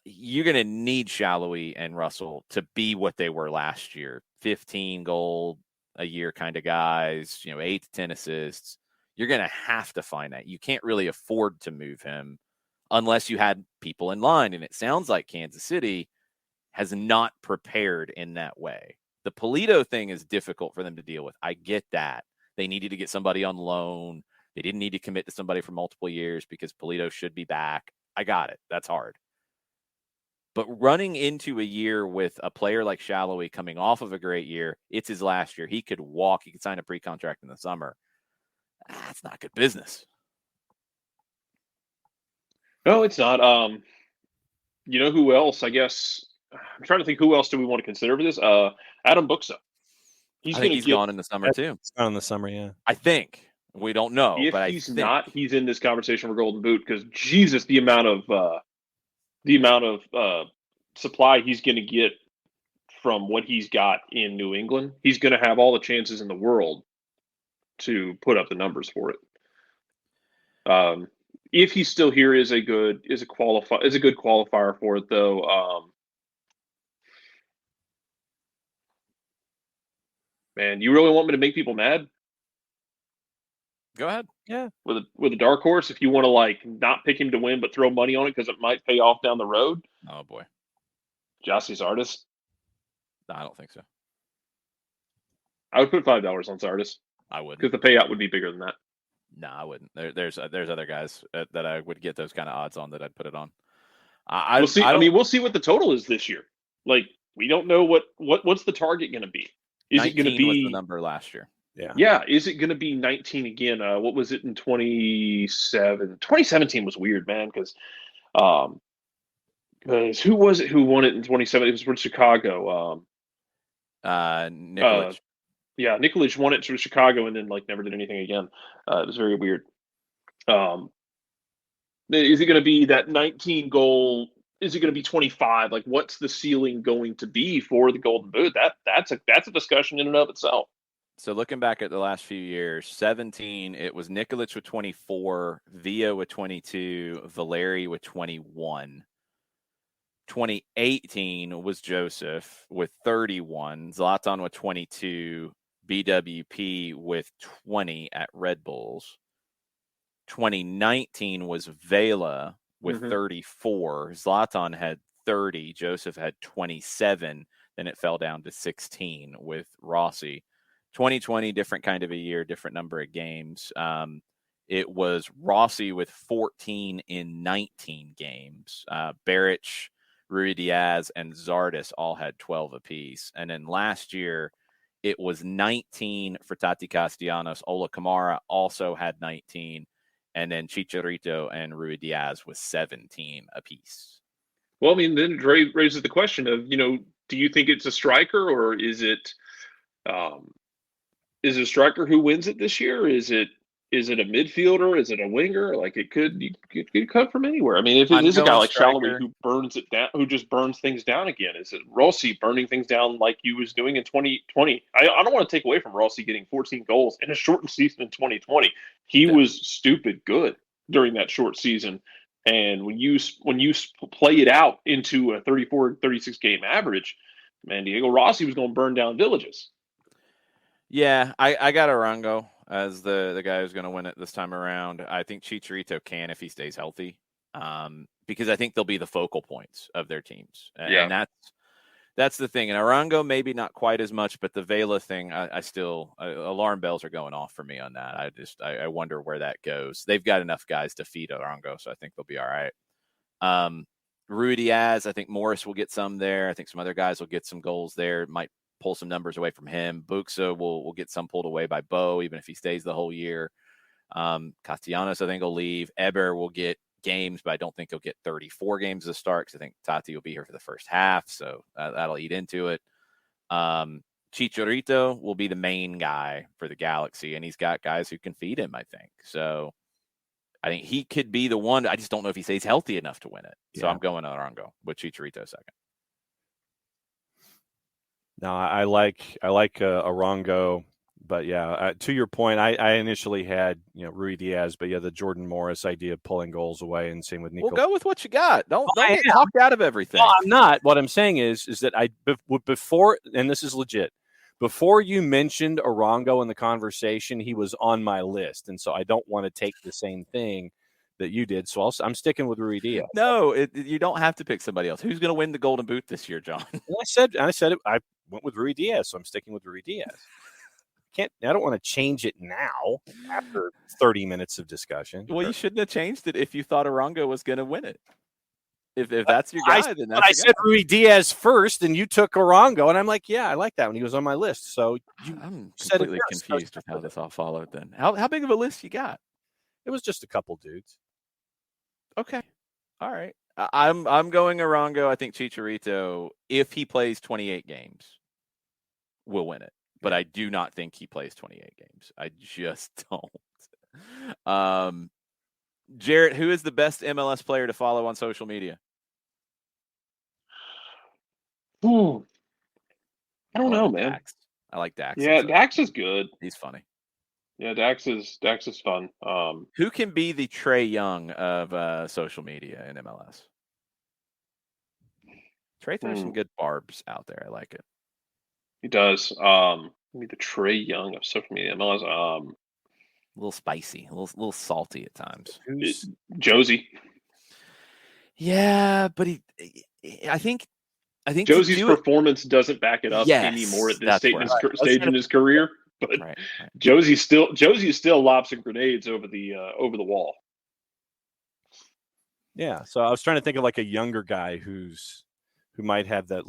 S1: you're going to need Shallowy and Russell to be what they were last year. 15 goal a year kind of guys, 8 to 10 assists. You're going to have to find that. You can't really afford to move him unless you had people in line. And it sounds like Kansas City has not prepared in that way. The Polito thing is difficult for them to deal with. I get that. They needed to get somebody on loan. They didn't need to commit to somebody for multiple years because Polito should be back. I got it. That's hard. But running into a year with a player like Shallowy coming off of a great year, it's his last year. He could walk. He could sign a pre-contract in the summer. That's not good business.
S2: No, it's not. You know who else? I guess I'm trying to think. Who else do we want to consider for this? Adam Buxa.
S1: I think he's gone in the summer too.
S3: He's gone in the summer, yeah.
S1: I think. We don't know.
S2: If
S1: but
S2: he's not, he's in this conversation for Golden Boot because Jesus, the amount of supply he's going to get from what he's got in New England, he's going to have all the chances in the world to put up the numbers for it.
S5: If he's still here, is a good qualifier for it though. Man, you really want me to make people mad?
S1: Go ahead.
S3: Yeah.
S5: With a dark horse, if you want to like not pick him to win but throw money on it because it might pay off down the road.
S1: Oh boy,
S5: Jossie's Artist.
S1: no, I don't think so.
S5: I would put $5 on Sardis
S1: I wouldn't.
S5: because the payout would be bigger than that.
S1: No, I wouldn't. There's other guys that I would get those kind of odds on that I'd put it on.
S5: We'll see. I mean, we'll see what the total is this year. Like, we don't know what's the target going to be. Is it going to be
S1: was the number last year?
S3: Yeah.
S5: Yeah. Is it going to be 19 again? What was it in 2017 was weird, man. Because who was it who won it in 2017? It was for Chicago.
S1: Nikolic.
S5: Yeah, Nikolic won it for Chicago and then like never did anything again. It was very weird. Is it going to be that 19 goal? Is it going to be 25? Like, what's the ceiling going to be for the Golden Boot? That's a discussion in and of itself.
S1: So looking back at the last few years, 17, it was Nikolic with 24, Villa with 22, Valeri with 21. 2018 was Joseph with 31, Zlatan with 22, BWP with 20 at Red Bulls. 2019 was Vela with 34. Zlatan had 30. Joseph had 27. Then it fell down to 16 with Rossi. 2020, different kind of a year, different number of games. It was Rossi with 14 in 19 games. Baric, Rui Diaz, and Zardes all had 12 apiece. And then last year, it was 19 for Tati Castellanos. Ola Kamara also had 19. And then Chicharito and Rui Diaz was 17 apiece.
S5: Well, I mean, then it raises the question of, do you think it's a striker or is it a striker who wins it this year? Is it a midfielder? Is it a winger? Like it could come from anywhere. I mean, if it is a guy like Shallowy who burns it down, who just burns things down again, is it Rossi burning things down like he was doing in 2020? I don't want to take away from Rossi getting 14 goals in a shortened season in 2020. He was stupid good during that short season. And when you play it out into a 34, 36 game average, man, Diego Rossi was going to burn down villages.
S1: Yeah, I got Arango as the guy who's going to win it this time around. I think Chicharito can if he stays healthy, because I think they'll be the focal points of their teams. And that's the thing. And Arango maybe not quite as much, but the Vela thing, I still alarm bells are going off for me on that. I wonder where that goes. They've got enough guys to feed Arango, so I think they'll be all right. Rui Diaz, I think Morris will get some there. I think some other guys will get some goals there. Might pull some numbers away from him. Buxa will get some pulled away by Bo, even if he stays the whole year. Castellanos, I think, will leave. Eber will get games, but I don't think he'll get 34 games to start because I think Tati will be here for the first half, so that'll eat into it. Chicharito will be the main guy for the Galaxy, and he's got guys who can feed him, I think. So I think he could be the one. I just don't know if he stays healthy enough to win it. So I'm going Arango with Chicharito second.
S3: No, I like Arango, but yeah, to your point, I initially had Rui Diaz, but yeah, the Jordan Morris idea of pulling goals away, and same with Nico.
S1: Well, go with what you got. Don't get talked out of everything.
S3: No, I'm not. What I'm saying is that before, and this is legit, before you mentioned Arango in the conversation, he was on my list, and so I don't want to take the same thing that you did. So I'm sticking with Rui Diaz.
S1: No, you don't have to pick somebody else. Who's going to win the Golden Boot this year, John?
S3: Well, I said it. I went with Rui Diaz, so I'm sticking with Rui Diaz. I don't want to change it now after 30 minutes of discussion.
S1: Well, you shouldn't have changed it if you thought Arango was going to win it. If that's your guy, then that's
S3: I said Rui Diaz first, and you took Arango, and I'm like, yeah, I like that when he was on my list. So
S1: I'm completely confused with how this all followed. Then how big of a list you got?
S3: It was just a couple dudes.
S1: Okay, all right. I'm going Arango. I think Chicharito, if he plays 28 games, will win it. But I do not think he plays 28 games. I just don't. Jarrett, who is the best MLS player to follow on social media?
S5: I don't know, man.
S1: Dax. I like Dax.
S5: Yeah, Dax is good.
S1: He's funny.
S5: Yeah, Dax is fun.
S1: Who can be the Trey Young of social media in MLS? Trey throws some good barbs out there. I like it.
S5: He does. Maybe the Trey Young of social media. MLS.
S1: A little spicy, a little salty at times.
S5: Josie.
S1: Yeah, but I think
S5: Josie's performance doesn't back it up anymore at this stage in his career. But
S1: right.
S5: Josie still lobs grenades over the wall.
S3: Yeah, so I was trying to think of like a younger guy who might have that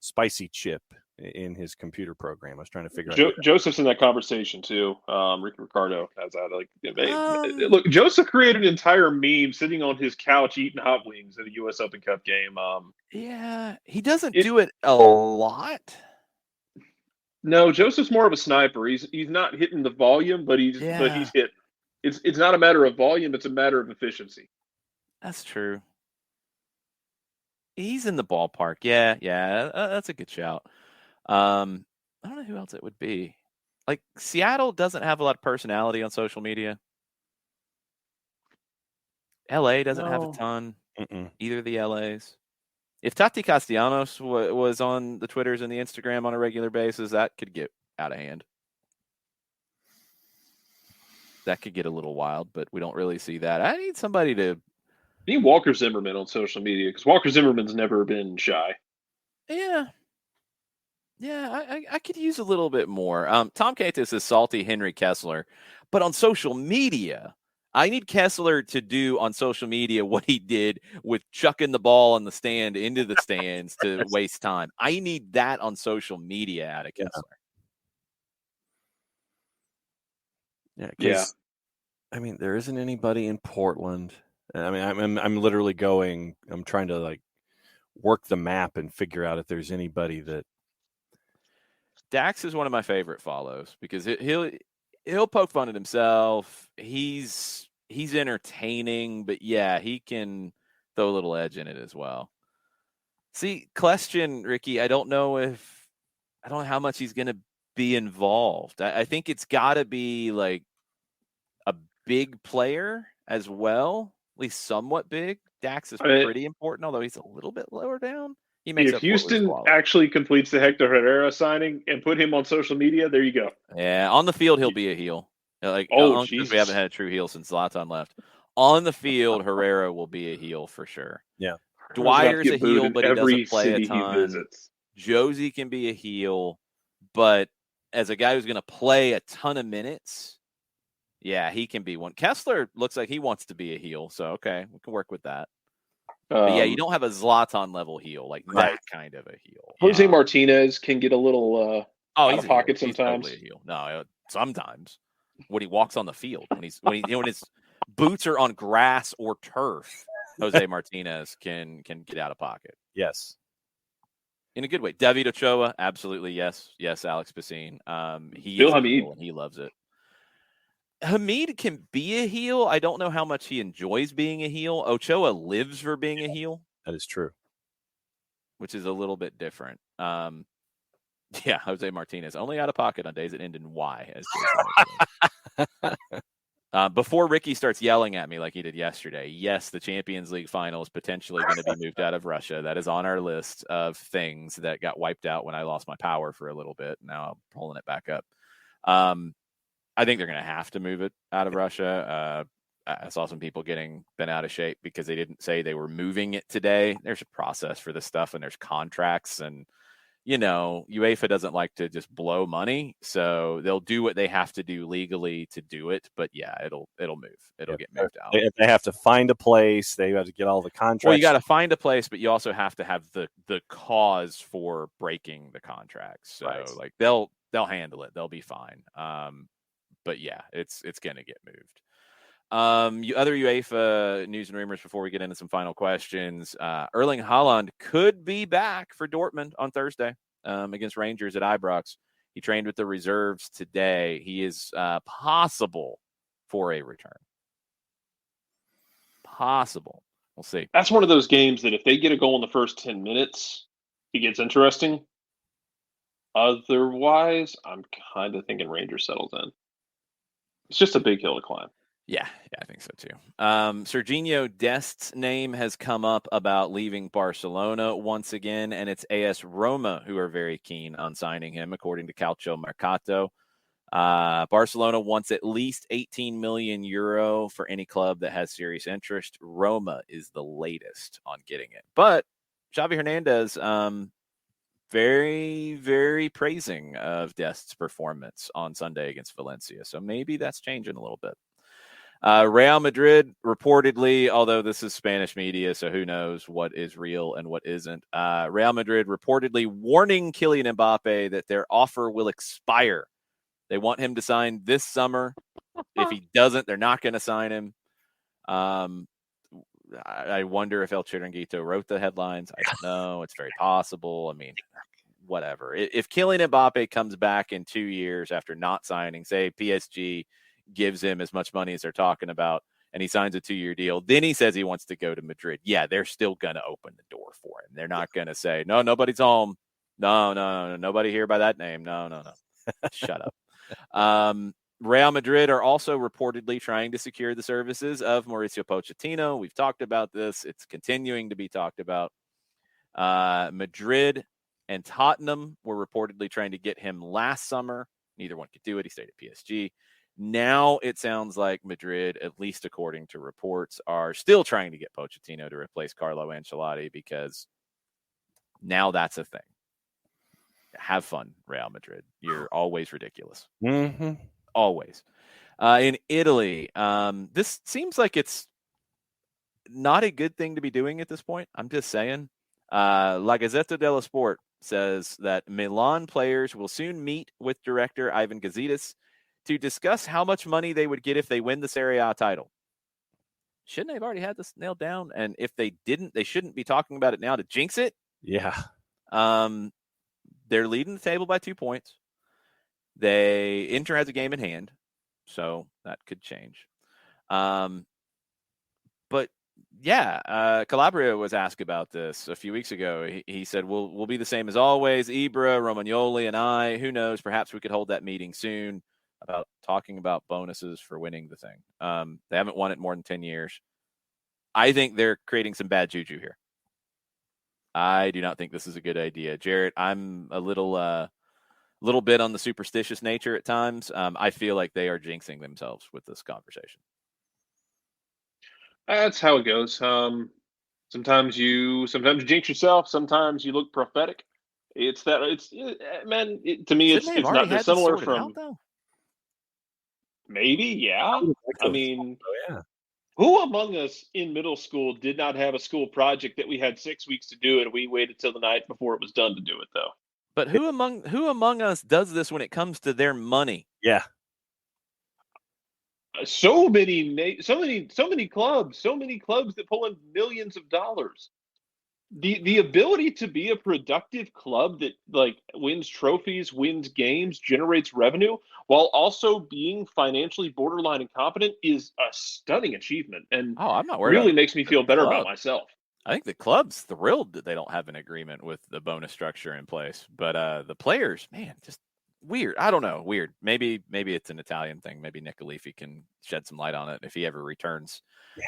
S3: spicy chip in his computer program. I was trying to figure out.
S5: Joseph's in that conversation too. Ricky Ricardo has that. Look, Joseph created an entire meme sitting on his couch eating hot wings at a U.S. Open Cup game.
S1: Yeah, he doesn't do it a lot.
S5: No, Joseph's more of a sniper. He's not hitting the volume, but he's hitting. It's not a matter of volume; it's a matter of efficiency.
S1: That's true. He's in the ballpark. Yeah, that's a good shout. I don't know who else it would be. Like Seattle doesn't have a lot of personality on social media. LA doesn't have a ton. Either of the LAs. If Tati Castellanos was on the Twitters and the Instagram on a regular basis, that could get out of hand. That could get a little wild, but we don't really see that. I need somebody to...
S5: I need Walker Zimmerman on social media because Walker Zimmerman's never been shy.
S1: Yeah, I could use a little bit more. Tom Cates is salty Henry Kessler, but on social media, I need Kessler to do on social media what he did with chucking the ball on the stand into the stands to waste time. I need that on social media out of Kessler.
S3: Yeah. I mean, there isn't anybody in Portland. I mean, I'm literally going. I'm trying to like work the map and figure out if there's anybody that.
S1: Dax is one of my favorite follows because he'll poke fun at himself. He's entertaining, but yeah, he can throw a little edge in it as well. See, question, Ricky, I don't know how much he's going to be involved. I think it's got to be like a big player as well, at least somewhat big. Dax is pretty important, although he's a little bit lower down. He makes
S5: if Houston actually completes the Hector Herrera signing and put him on social media, there you go.
S1: Yeah, on the field he'll be a heel. Like, we haven't had a true heel since Zlatan left. On the field, Herrera will be a heel for sure.
S3: Yeah,
S1: Dwyer's a heel, but he doesn't play a ton. Josie can be a heel, but as a guy who's going to play a ton of minutes, yeah, he can be one. Kessler looks like he wants to be a heel, so okay, we can work with that. But yeah, you don't have a Zlatan level heel, like that kind of a heel.
S5: Jose Martinez can get a little out of pocket sometimes.
S1: He's totally a heel. No, sometimes when he walks on the field, when his boots are on grass or turf, Jose Martinez can get out of pocket.
S3: Yes,
S1: in a good way. David Ochoa, absolutely yes, Alex Basine. He
S5: Bill
S1: is
S5: Hamid,
S1: and he loves it. Hamid can be a heel. I don't know how much he enjoys being a heel. Ochoa lives for being a heel.
S3: That is true.
S1: Which is a little bit different. Yeah, Jose Martinez, only out of pocket on days that end in Y. Before Ricky starts yelling at me like he did yesterday, yes, the Champions League final is potentially going to be moved out of Russia. That is on our list of things that got wiped out when I lost my power for a little bit. Now I'm pulling it back up. I think they're going to have to move it out of Russia. I saw some people getting bent out of shape because they didn't say they were moving it today. There's a process for this stuff, and there's contracts, and UEFA doesn't like to just blow money, so they'll do what they have to do legally to do it. But yeah, it'll move. It'll get moved out.
S3: They have to find a place. They have to get all the contracts.
S1: Well, you got to find a place, but you also have to have the cause for breaking the contracts. So like they'll handle it. They'll be fine. But yeah, it's going to get moved. Other UEFA news and rumors before we get into some final questions. Erling Haaland could be back for Dortmund on Thursday against Rangers at Ibrox. He trained with the reserves today. He is possible for a return. Possible. We'll see.
S5: That's one of those games that if they get a goal in the first 10 minutes, it gets interesting. Otherwise, I'm kind of thinking Rangers settles in. It's just a big hill to climb.
S1: Yeah, I think so too. Serginho Dest's name has come up about leaving Barcelona once again, and it's AS Roma who are very keen on signing him, according to Calcio Mercato. Barcelona wants at least 18 million euro for any club that has serious interest. Roma is the latest on getting it. But Xavi Hernandez, very, very praising of Dest's performance on Sunday against Valencia. So maybe that's changing a little bit. Real Madrid reportedly, although this is Spanish media, so who knows what is real and what isn't. Real Madrid reportedly warning Kylian Mbappe that their offer will expire. They want him to sign this summer. If he doesn't, they're not going to sign him. I wonder if El Chiringuito wrote the headlines. I don't know. It's very possible. I mean, whatever. If Kylian Mbappe comes back in 2 years after not signing, say PSG gives him as much money as they're talking about, and he signs a 2-year deal, then he says he wants to go to Madrid. Yeah, they're still going to open the door for him. They're not going to say, no, nobody's home. No, nobody here by that name. No. Shut up. Real Madrid are also reportedly trying to secure the services of Mauricio Pochettino. We've talked about this. It's continuing to be talked about. Madrid and Tottenham were reportedly trying to get him last summer. Neither one could do it. He stayed at PSG. Now it sounds like Madrid, at least according to reports, are still trying to get Pochettino to replace Carlo Ancelotti because now that's a thing. Have fun, Real Madrid. You're always ridiculous.
S3: Mm-hmm.
S1: Always. In Italy, this seems like it's not a good thing to be doing at this point. I'm just saying. La Gazzetta dello Sport says that Milan players will soon meet with director Ivan Gazidis to discuss how much money they would get if they win the Serie A title. Shouldn't they have already had this nailed down? And if they didn't, they shouldn't be talking about it now to jinx it.
S3: Yeah.
S1: They're leading the table by 2 points. Inter has a game in hand, so that could change. But yeah, Calabria was asked about this a few weeks ago. He said, we'll be the same as always. Ibra, Romagnoli, and I, who knows, perhaps we could hold that meeting soon about talking about bonuses for winning the thing. They haven't won it more than 10 years. I think they're creating some bad juju here. I do not think this is a good idea. Jarrett, I'm a little bit on the superstitious nature at times. I feel like they are jinxing themselves with this conversation.
S5: That's how it goes. Sometimes you jinx yourself. Sometimes you look prophetic. To me,
S1: Shouldn't
S5: it's not dissimilar from.
S1: Out, though?
S5: Maybe, yeah. I mean,
S3: yeah.
S5: Who among us in middle school did not have a school project that we had 6 weeks to do, and we waited till the night before it was done to do it, though?
S1: But who among us does this when it comes to their money?
S3: Yeah.
S5: So many clubs that pull in millions of dollars. The ability to be a productive club that wins trophies, wins games, generates revenue, while also being financially borderline incompetent is a stunning achievement, and
S1: I'm not worried.
S5: Really makes me feel better about myself.
S1: I think the club's thrilled that they don't have an agreement with the bonus structure in place, but the players, man, just weird. I don't know, weird. Maybe it's an Italian thing. Maybe Nick Alifi can shed some light on it if he ever returns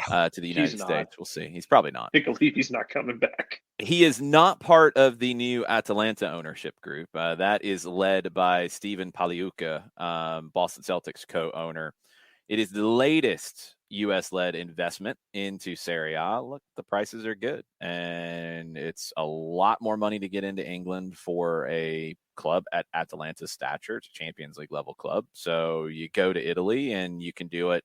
S1: to the United States. We'll see. He's probably not.
S5: Nick Alifi's not coming back.
S1: He is not part of the new Atalanta ownership group. That is led by Steven Paliuca, Boston Celtics co-owner. It is the latest U.S.-led investment into Serie A. Look, the prices are good, and it's a lot more money to get into England for a club at Atalanta's stature. It's a Champions League level club. So you go to Italy, and you can do it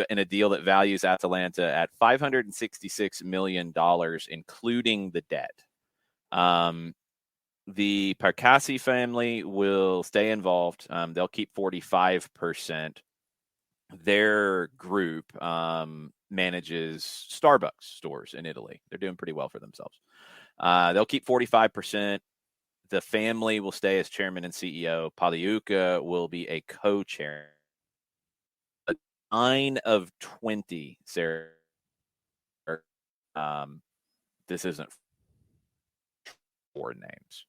S1: in a deal that values Atalanta at $566 million, including the debt. The Parcassi family will stay involved. They'll keep 45%. Their group manages Starbucks stores in Italy. They're doing pretty well for themselves. They'll keep 45%. The family will stay as chairman and CEO. Paliuca will be a co-chair. 9 of 20, Sarah. This isn't 4 names.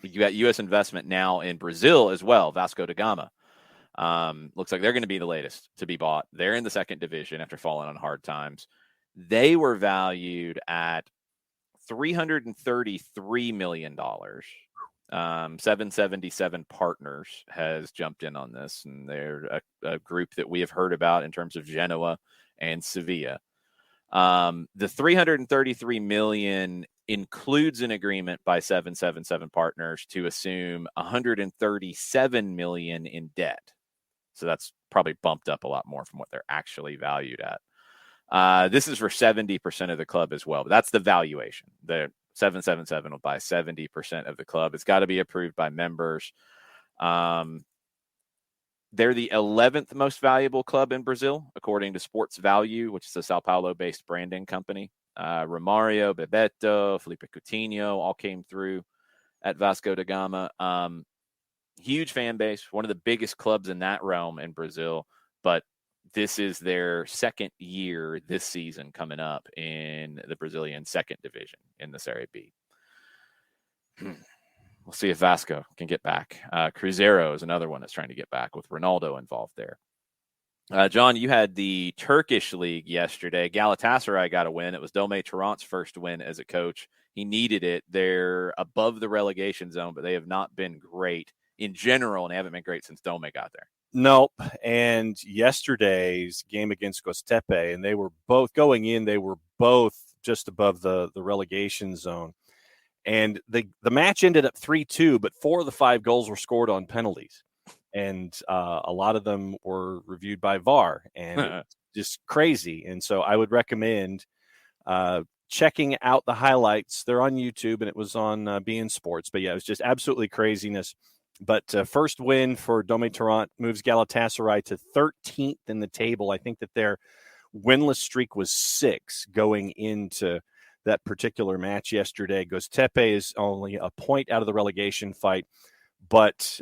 S1: You got U.S. investment now in Brazil as well, Vasco da Gama. Looks like they're going to be the latest to be bought. They're in the second division after falling on hard times. They were valued at $333 million. 777 Partners has jumped in on this, and they're a group that we have heard about in terms of Genoa and Sevilla. The $333 million includes an agreement by 777 Partners to assume $137 million in debt. So that's probably bumped up a lot more from what they're actually valued at. This is for 70% of the club as well, but that's the valuation. The 777 will buy 70% of the club. It's got to be approved by members. They're the 11th most valuable club in Brazil, according to Sports Value, which is a Sao Paulo-based branding company. Romario, Bebeto, Felipe Coutinho all came through at Vasco da Gama. Huge fan base, one of the biggest clubs in that realm in Brazil, but this is their second year this season coming up in the Brazilian second division in the Serie B. We'll see if Vasco can get back. Cruzeiro is another one that's trying to get back with Ronaldo involved there. John, you had the Turkish league yesterday. Galatasaray got a win. It was Dome Tarant's first win as a coach. He needed it. They're above the relegation zone, but they have not been great in general, and they haven't been great since Dome got there.
S3: Nope. And yesterday's game against Göztepe, and they were both going in, they were both just above the relegation zone. And the match ended up 3-2, but 4 of the 5 goals were scored on penalties. And a lot of them were reviewed by VAR, and just crazy. And so I would recommend checking out the highlights. They're on YouTube, and it was on beIN Sports. But yeah, it was just absolutely craziness. But first win for Dome Tarant moves Galatasaray to 13th in the table. I think that their winless streak was 6 going into that particular match yesterday. Göztepe is only a point out of the relegation fight. But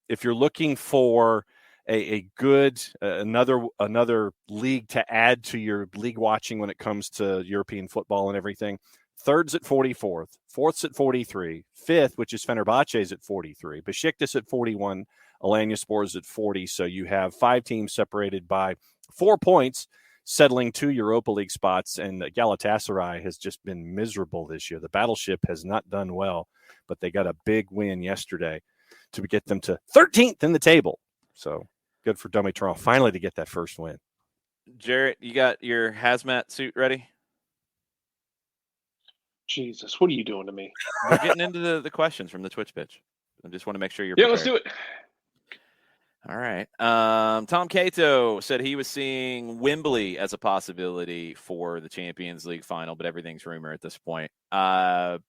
S3: if you're looking for a good another league to add to your league watching when it comes to European football and everything, third's at 44th, fourth's at 43, fifth, which is Fenerbahce, is at 43, Besiktas at 41, Alanyaspor is at 40. So you have 5 teams separated by 4 points, settling 2 Europa League spots, and Galatasaray has just been miserable this year. The Battleship has not done well, but they got a big win yesterday to get them to 13th in the table. So good for Dome Tarant finally to get that first win.
S1: Jarrett, you got your hazmat suit ready?
S5: Jesus, what are you doing to me?
S1: We're getting into the questions from the Twitch pitch. I just want to make sure you're
S5: prepared.
S1: Let's
S5: do it.
S1: All right. Tom Cato said he was seeing Wembley as a possibility for the Champions League final, but everything's rumor at this point. Hot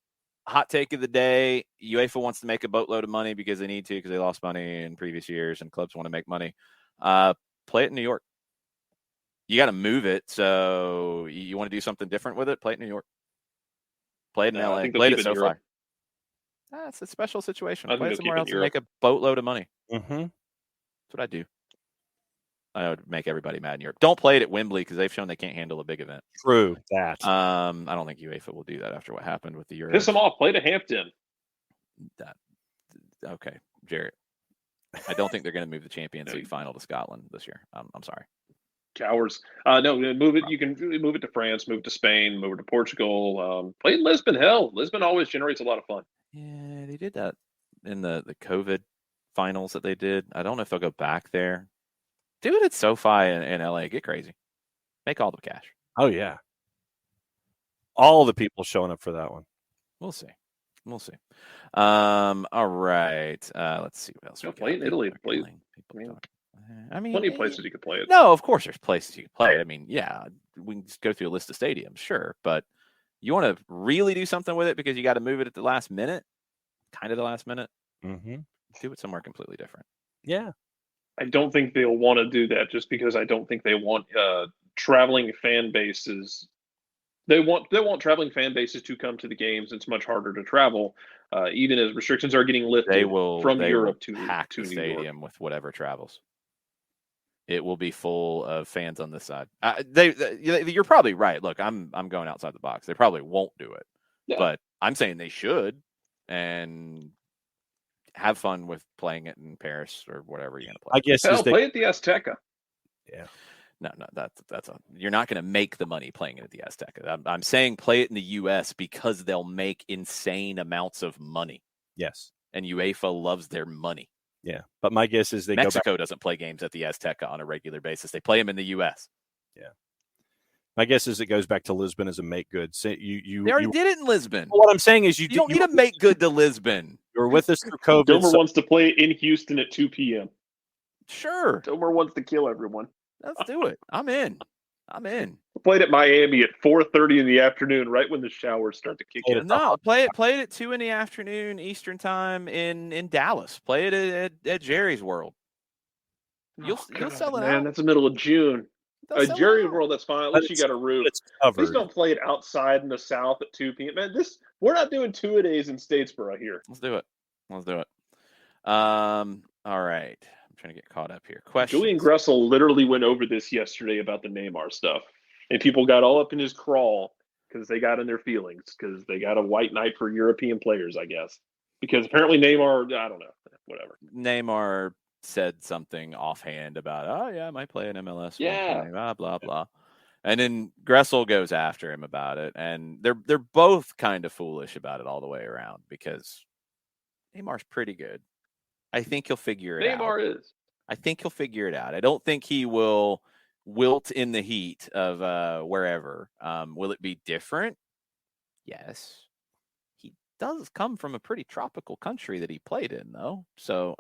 S1: take of the day, UEFA wants to make a boatload of money because they need to, because they lost money in previous years and clubs want to make money. Play it in New York. You got to move it. So you want to do something different with it? Play it in New York. Play it in LA. Play it at SoFi. It's a special situation. Play it somewhere else and make a boatload of money.
S3: Mm-hmm.
S1: That's what I do. I would make everybody mad in Europe. Don't play it at Wembley because they've shown they can't handle a big event.
S3: True that.
S1: I don't think UEFA will do that after what happened with the Euros.
S5: Piss them off. Play to Hampton.
S1: Okay, Jarrett. I don't think they're going to move the Champions League final to Scotland this year. I'm sorry.
S5: Cowards. No, move it. You can move it to France, move it to Spain, move it to Portugal. Play in Lisbon. Hell, Lisbon always generates a lot of fun.
S1: Yeah, they did that in the COVID finals that they did. I don't know if they'll go back there. Do it at SoFi in LA. Get crazy. Make all the cash.
S3: Oh, yeah. All the people showing up for that one.
S1: We'll see. All right. Let's see what else.
S5: Play in Italy.
S1: I mean,
S5: plenty of places you could play it.
S1: No, of course there's places you can play it. I mean, yeah, we can just go through a list of stadiums, sure. But you want to really do something with it because you got to move it at the last minute, kind of the last minute.
S3: Mm-hmm.
S1: Do it somewhere completely different.
S3: Yeah.
S5: I don't think they'll want to do that just because I don't think they want traveling fan bases. They want traveling fan bases to come to the games. It's much harder to travel, even as restrictions are getting lifted from Europe to
S1: pack
S5: to
S1: the
S5: New
S1: stadium
S5: York.
S1: with whatever travels. It will be full of fans on this side. You're probably right. Look, I'm going outside the box. They probably won't do it, but I'm saying they should. And have fun with playing it in Paris or whatever you're going to play.
S3: I guess
S5: Hell, play at the Azteca.
S3: Yeah.
S1: No, you're not going to make the money playing it at the Azteca. I'm saying play it in the U.S. because they'll make insane amounts of money.
S3: Yes.
S1: And UEFA loves their money.
S3: Yeah. But my guess is
S1: Mexico doesn't play games at the Azteca on a regular basis. They play them in the U.S.
S3: Yeah. My guess is it goes back to Lisbon as a make good. So
S1: they already did it in Lisbon.
S3: What I'm saying is you
S1: don't need to make good to Lisbon.
S3: You were with us through COVID.
S5: Domer wants to play in Houston at 2 p.m.
S1: Sure.
S5: Domer wants to kill everyone.
S1: Let's do it. I'm in.
S5: Played at Miami at 4:30 in the afternoon, right when the showers start to kick in.
S1: No, play it at 2 in the afternoon Eastern time in Dallas. Play it at Jerry's World. You'll sell it out.
S5: Man, that's the middle of June. Jerry's World, that's fine. At least you got a roof. Please don't play it outside in the South at 2 p.m. Man, we're not doing 2-a-days in Statesboro here.
S1: Let's do it. All right. Trying to get caught up here. Questions.
S5: Julian Gressel literally went over this yesterday about the Neymar stuff, and people got all up in his crawl because they got in their feelings because they got a white knight for European players, I guess. Because apparently Neymar, I don't know, whatever.
S1: Neymar said something offhand about, oh yeah, I might play an MLS.
S5: Yeah.
S1: Blah blah blah. And then Gressel goes after him about it, and they're both kind of foolish about it all the way around because Neymar's pretty good. I think he'll figure it out.
S5: Neymar is.
S1: I think he'll figure it out. I don't think he will wilt in the heat of wherever. Will it be different? Yes. He does come from a pretty tropical country that he played in, though. So,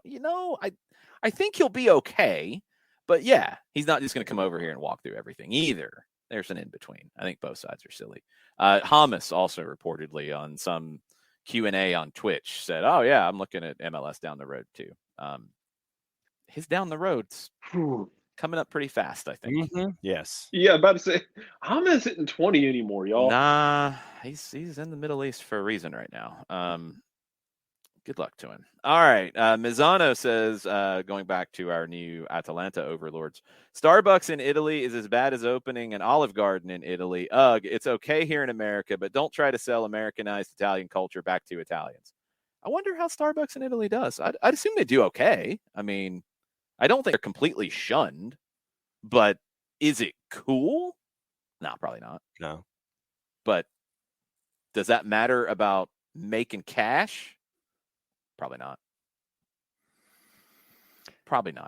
S1: I think he'll be okay. But, yeah, he's not just going to come over here and walk through everything either. There's an in-between. I think both sides are silly. Hamas also reportedly on some Q&A on Twitch said, oh yeah, I'm looking at MLS down the road too. His down the road's coming up pretty fast, I think.
S3: Mm-hmm. Yes.
S5: Yeah, about to say, I'm not hitting 20 anymore, y'all.
S1: Nah, he's in the Middle East for a reason right now. Good luck to him. All right. Mizano says, going back to our new Atalanta overlords, Starbucks in Italy is as bad as opening an Olive Garden in Italy. Ugh, it's okay here in America, but don't try to sell Americanized Italian culture back to Italians. I wonder how Starbucks in Italy does. I'd assume they do okay. I mean, I don't think they're completely shunned, but is it cool? No, probably not.
S3: No.
S1: But does that matter about making cash? Probably not.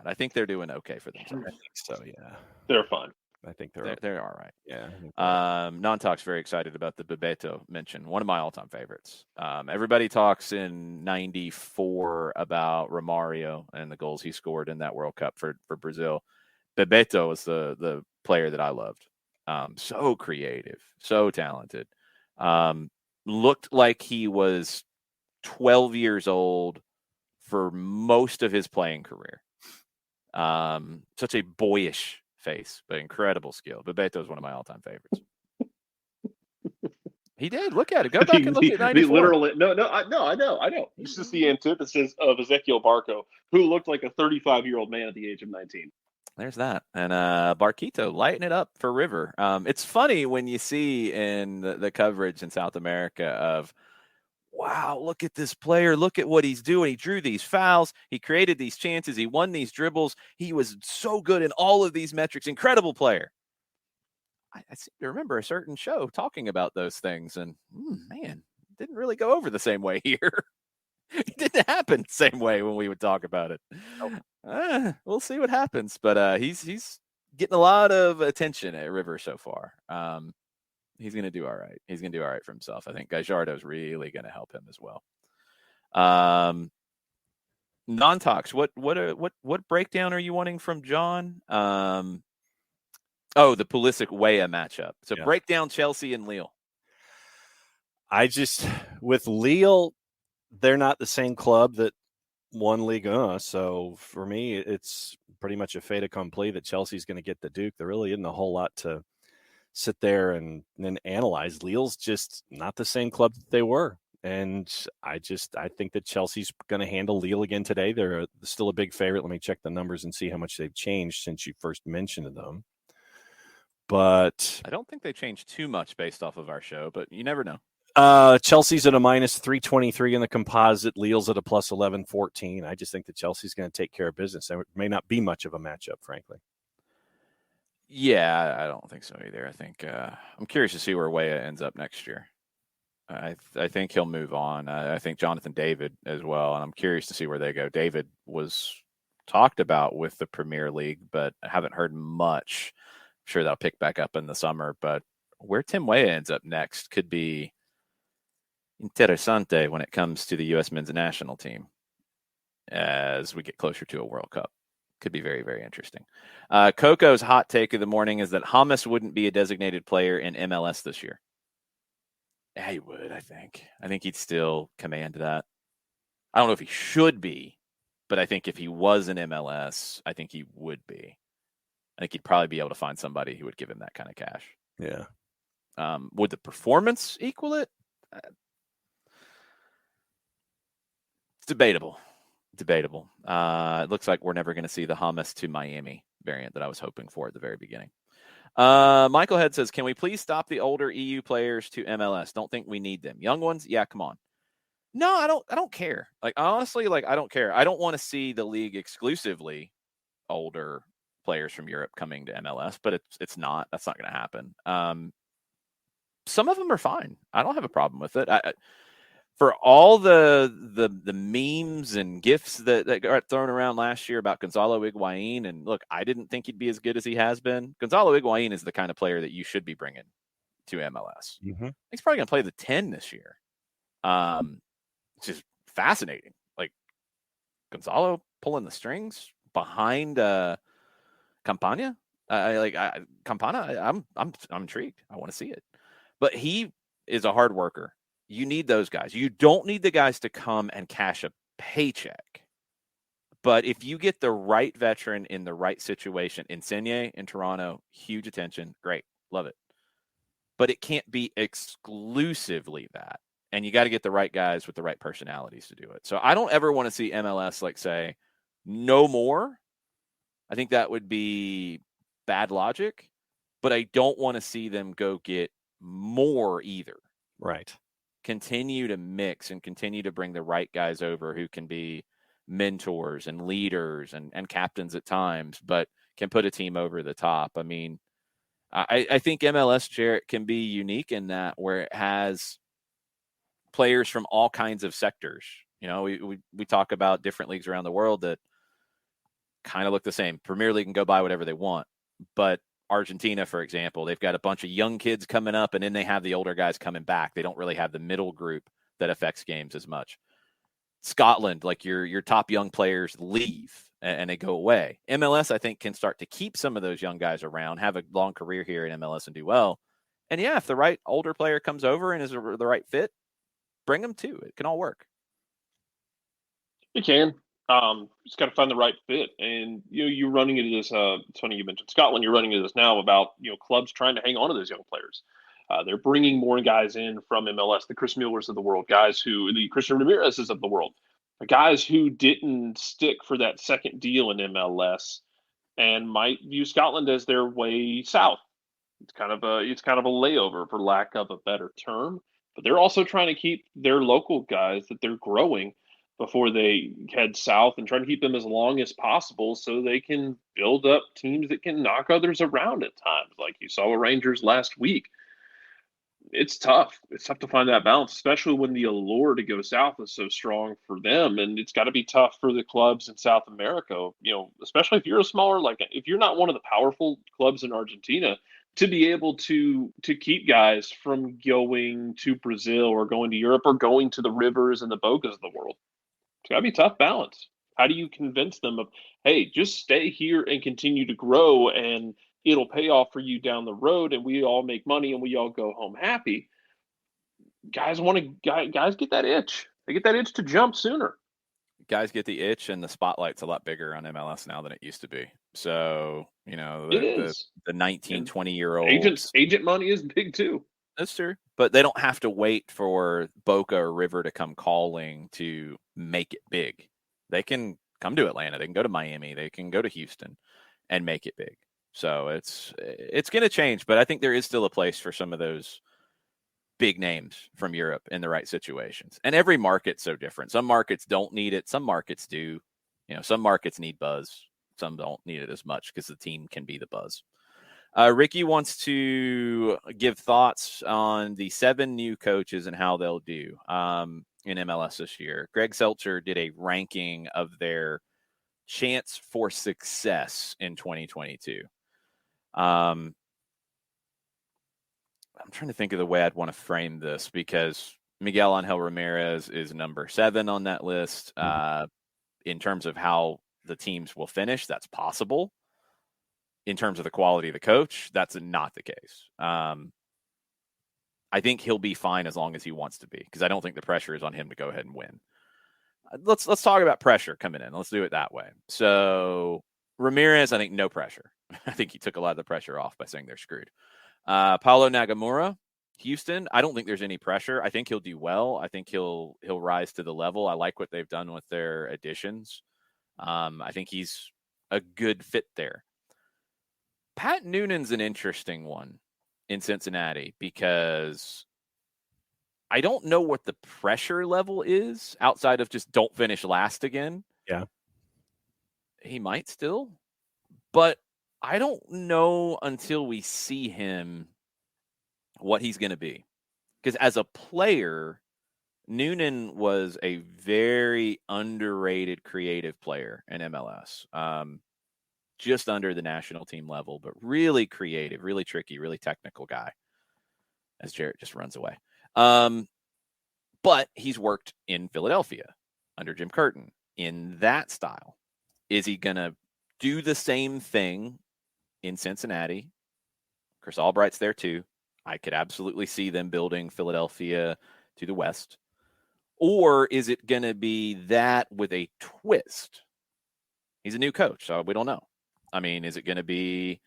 S1: I think they're doing okay for themselves.
S3: I think so, yeah.
S5: They're fine.
S3: I think they're
S1: all right.
S3: Yeah.
S1: Non-Talk's very excited about the Bebeto mention. One of my all-time favorites. Everybody talks in '94 about Romario and the goals he scored in that World Cup for Brazil. Bebeto was the player that I loved. So creative, so talented. Looked like he was 12 years old for most of his playing career. Such a boyish face, but incredible skill. Bebeto is one of my all-time favorites. He did. Look at it. Go back and look at 94.
S5: Literally, I know. This is the antithesis of Ezequiel Barco, who looked like a 35-year-old man at the age of 19.
S1: There's that. And Barquito lighting it up for River. It's funny when you see in the coverage in South America of, wow, look at this player. Look at what he's doing. He drew these fouls. He created these chances. He won these dribbles. He was so good in all of these metrics. Incredible player. I seem to remember a certain show talking about those things. And, man, it didn't really go over the same way here. It didn't happen the same way when we would talk about it. Nope. We'll see what happens. But he's getting a lot of attention at River so far. He's going to do all right. He's going to do all right for himself. I think Gallardo's really going to help him as well. Non-talks. What breakdown are you wanting from John? The Pulisic Weah matchup. So break down Chelsea and Lille.
S3: With Lille, they're not the same club that won Ligue 1. So for me, it's pretty much a fait accompli that Chelsea's going to get the Duke. There really isn't a whole lot to sit there and then analyze. Lille's just not the same club that they were. And I think that Chelsea's going to handle Lille again today. They're still a big favorite. Let me check the numbers and see how much they've changed since you first mentioned them. But
S1: I don't think they changed too much based off of our show, but you never know.
S3: Chelsea's at a minus 323 in the composite. Lille's at a plus 1114. I just think that Chelsea's going to take care of business. There may not be much of a matchup, frankly.
S1: Yeah, I don't think so either. I think I'm curious to see where Weah ends up next year. I think he'll move on. I think Jonathan David as well, and I'm curious to see where they go. David was talked about with the Premier League, but I haven't heard much. I'm sure that'll pick back up in the summer, but where Tim Weah ends up next could be interessante when it comes to the U.S. men's national team as we get closer to a World Cup. Could be very, very interesting. Coco's hot take of the morning is that James wouldn't be a designated player in MLS this year. Yeah, he would, I think. I think he'd still command that. I don't know if he should be, but I think if he was in MLS, I think he would be. I think he'd probably be able to find somebody who would give him that kind of cash.
S3: Yeah.
S1: Would the performance equal it? It's debatable. It looks like we're never going to see the James to Miami variant that I was hoping for at the very beginning. Michael Head says, can we please stop the older EU players to MLS? Don't think we need them. Young ones? Yeah, come on. No, I don't care. Like, honestly, I don't care. I don't want to see the league exclusively older players from Europe coming to MLS, but it's not. That's not going to happen. Some of them are fine. I don't have a problem with it. For all the memes and GIFs that got thrown around last year about Gonzalo Higuain, and look, I didn't think he'd be as good as he has been. Gonzalo Higuain is the kind of player that you should be bringing to MLS.
S3: Mm-hmm.
S1: He's probably going to play the 10 this year. It's just fascinating. Like Gonzalo pulling the strings behind Campana. Campana. I'm intrigued. I want to see it. But he is a hard worker. You need those guys. You don't need the guys to come and cash a paycheck. But if you get the right veteran in the right situation, Insigne in Toronto, huge attention, great, love it. But it can't be exclusively that. And you got to get the right guys with the right personalities to do it. So I don't ever want to see MLS say, no more. I think that would be bad logic. But I don't want to see them go get more either.
S3: Right.
S1: Continue to mix and continue to bring the right guys over who can be mentors and leaders and captains at times, but can put a team over the top. I mean, I think MLS, Jarrett, can be unique in that where it has players from all kinds of sectors. You know, we talk about different leagues around the world that kind of look the same. Premier League can go buy whatever they want, but Argentina, for example, they've got a bunch of young kids coming up, and then they have the older guys coming back. They don't really have the middle group that affects games as much. Scotland, like your top young players leave and they go away. MLS, I think, can start to keep some of those young guys around, have a long career here in MLS and do well. And yeah, if the right older player comes over and is the right fit, bring them too. It can all work.
S5: It can. Just got to find the right fit. And, you're running into this, it's funny you mentioned Scotland, you're running into this now about, clubs trying to hang on to those young players. They're bringing more guys in from MLS, the Chris Muellers of the world, the Christian Ramirez's of the world, the guys who didn't stick for that second deal in MLS and might view Scotland as their way south. It's kind of a layover, for lack of a better term, but they're also trying to keep their local guys that they're growing before they head south and trying to keep them as long as possible so they can build up teams that can knock others around at times, like you saw with Rangers last week. It's tough. It's tough to find that balance, especially when the allure to go south is so strong for them. And it's got to be tough for the clubs in South America, especially if you're a smaller, if you're not one of the powerful clubs in Argentina, to be able to keep guys from going to Brazil or going to Europe or going to the Rivers and the Bocas of the world. It's got to be a tough balance. How do you convince them of, hey, just stay here and continue to grow and it'll pay off for you down the road and we all make money and we all go home happy? Guys get that itch. They get that itch to jump sooner.
S1: Guys get the itch, and the spotlight's a lot bigger on MLS now than it used to be. So, the 19, 20-year-olds.
S5: Agent money is big too.
S1: That's true. But they don't have to wait for Boca or River to come calling to make it big. They can come to Atlanta. They can go to Miami. They can go to Houston and make it big. So it's going to change. But I think there is still a place for some of those big names from Europe in the right situations. And every market's so different. Some markets don't need it. Some markets do. Some markets need buzz. Some don't need it as much because the team can be the buzz. Ricky wants to give thoughts on the 7 new coaches and how they'll do in MLS this year. Greg Seltzer did a ranking of their chance for success in 2022. I'm trying to think of the way I'd want to frame this, because Miguel Angel Ramirez is number 7 on that list. In terms of how the teams will finish, that's possible. In terms of the quality of the coach, that's not the case. I think he'll be fine as long as he wants to be, because I don't think the pressure is on him to go ahead and win. Let's talk about pressure coming in. Let's do it that way. So Ramirez, I think no pressure. I think he took a lot of the pressure off by saying they're screwed. Paulo Nagamura, Houston, I don't think there's any pressure. I think he'll do well. I think he'll rise to the level. I like what they've done with their additions. I think he's a good fit there. Pat Noonan's an interesting one in Cincinnati, because I don't know what the pressure level is outside of just don't finish last again.
S3: Yeah.
S1: He might still, but I don't know until we see him what he's going to be. Because as a player, Noonan was a very underrated creative player in MLS. Just under the national team level, but really creative, really tricky, really technical guy, as Jarrett just runs away. But he's worked in Philadelphia under Jim Curtin in that style. Is he going to do the same thing in Cincinnati? Chris Albright's there too. I could absolutely see them building Philadelphia to the west. Or is it going to be that with a twist? He's a new coach, so we don't know. I mean, is it going to be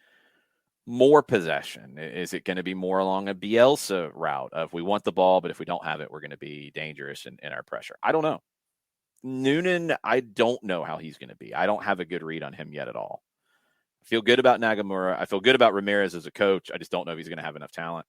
S1: more possession? Is it going to be more along a Bielsa route of we want the ball, but if we don't have it, we're going to be dangerous in our pressure? I don't know. Noonan, I don't know how he's going to be. I don't have a good read on him yet at all. I feel good about Nagamura. I feel good about Ramirez as a coach. I just don't know if he's going to have enough talent.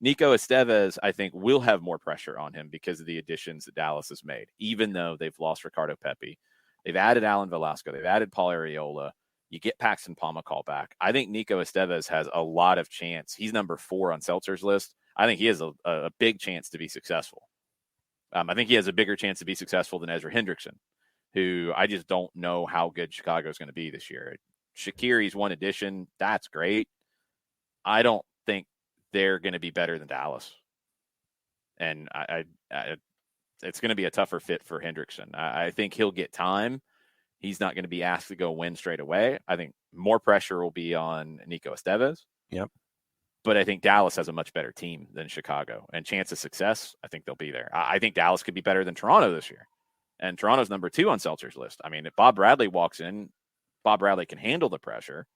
S1: Nico Estevez, I think, will have more pressure on him because of the additions that Dallas has made, even though they've lost Ricardo Pepi. They've added Alan Velasco. They've added Paul Arriola. You get Paxton Pomacall back. I think Nico Estevez has a lot of chance. He's number 4 on Seltzer's list. I think he has a big chance to be successful. I think he has a bigger chance to be successful than Ezra Hendrickson, who I just don't know how good Chicago is going to be this year. Shaqiri's one addition. That's great. I don't think they're going to be better than Dallas. And it's going to be a tougher fit for Hendrickson. I think he'll get time. He's not going to be asked to go win straight away. I think more pressure will be on Nico Estevez.
S3: Yep.
S1: But I think Dallas has a much better team than Chicago. And chance of success, I think they'll be there. I think Dallas could be better than Toronto this year. And Toronto's number 2 on Seltzer's list. I mean, if Bob Bradley walks in, Bob Bradley can handle the pressure.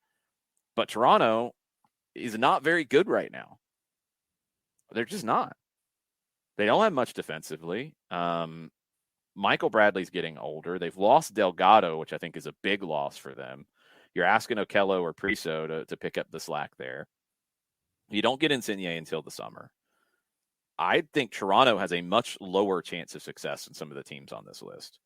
S1: But Toronto is not very good right now. They're just not. They don't have much defensively. Michael Bradley's getting older. They've lost Delgado, which I think is a big loss for them. You're asking Okello or Priso to pick up the slack there. You don't get Insigne until the summer. I think Toronto has a much lower chance of success than some of the teams on this list.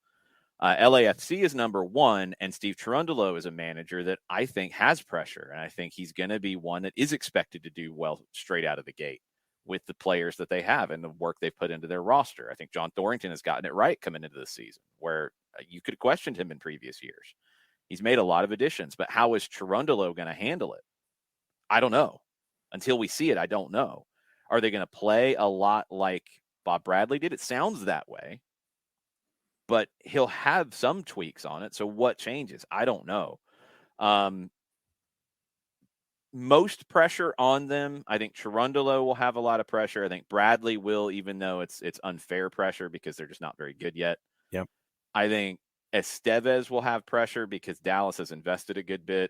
S1: LAFC is number 1, and Steve Cherundolo is a manager that I think has pressure, and I think he's going to be one that is expected to do well straight out of the gate with the players that they have and the work they've put into their roster. I think John Thornton has gotten it right coming into this season, where you could have questioned him in previous years. He's made a lot of additions, but how is Cherundolo going to handle it? I don't know. Until we see it, I don't know. Are they going to play a lot like Bob Bradley did? It sounds that way, but he'll have some tweaks on it. So what changes? I don't know. Most pressure on them. I think Cherundolo will have a lot of pressure. I think Bradley will, even though it's unfair pressure because they're just not very good yet.
S3: Yep.
S1: I think Estevez will have pressure because Dallas has invested a good bit.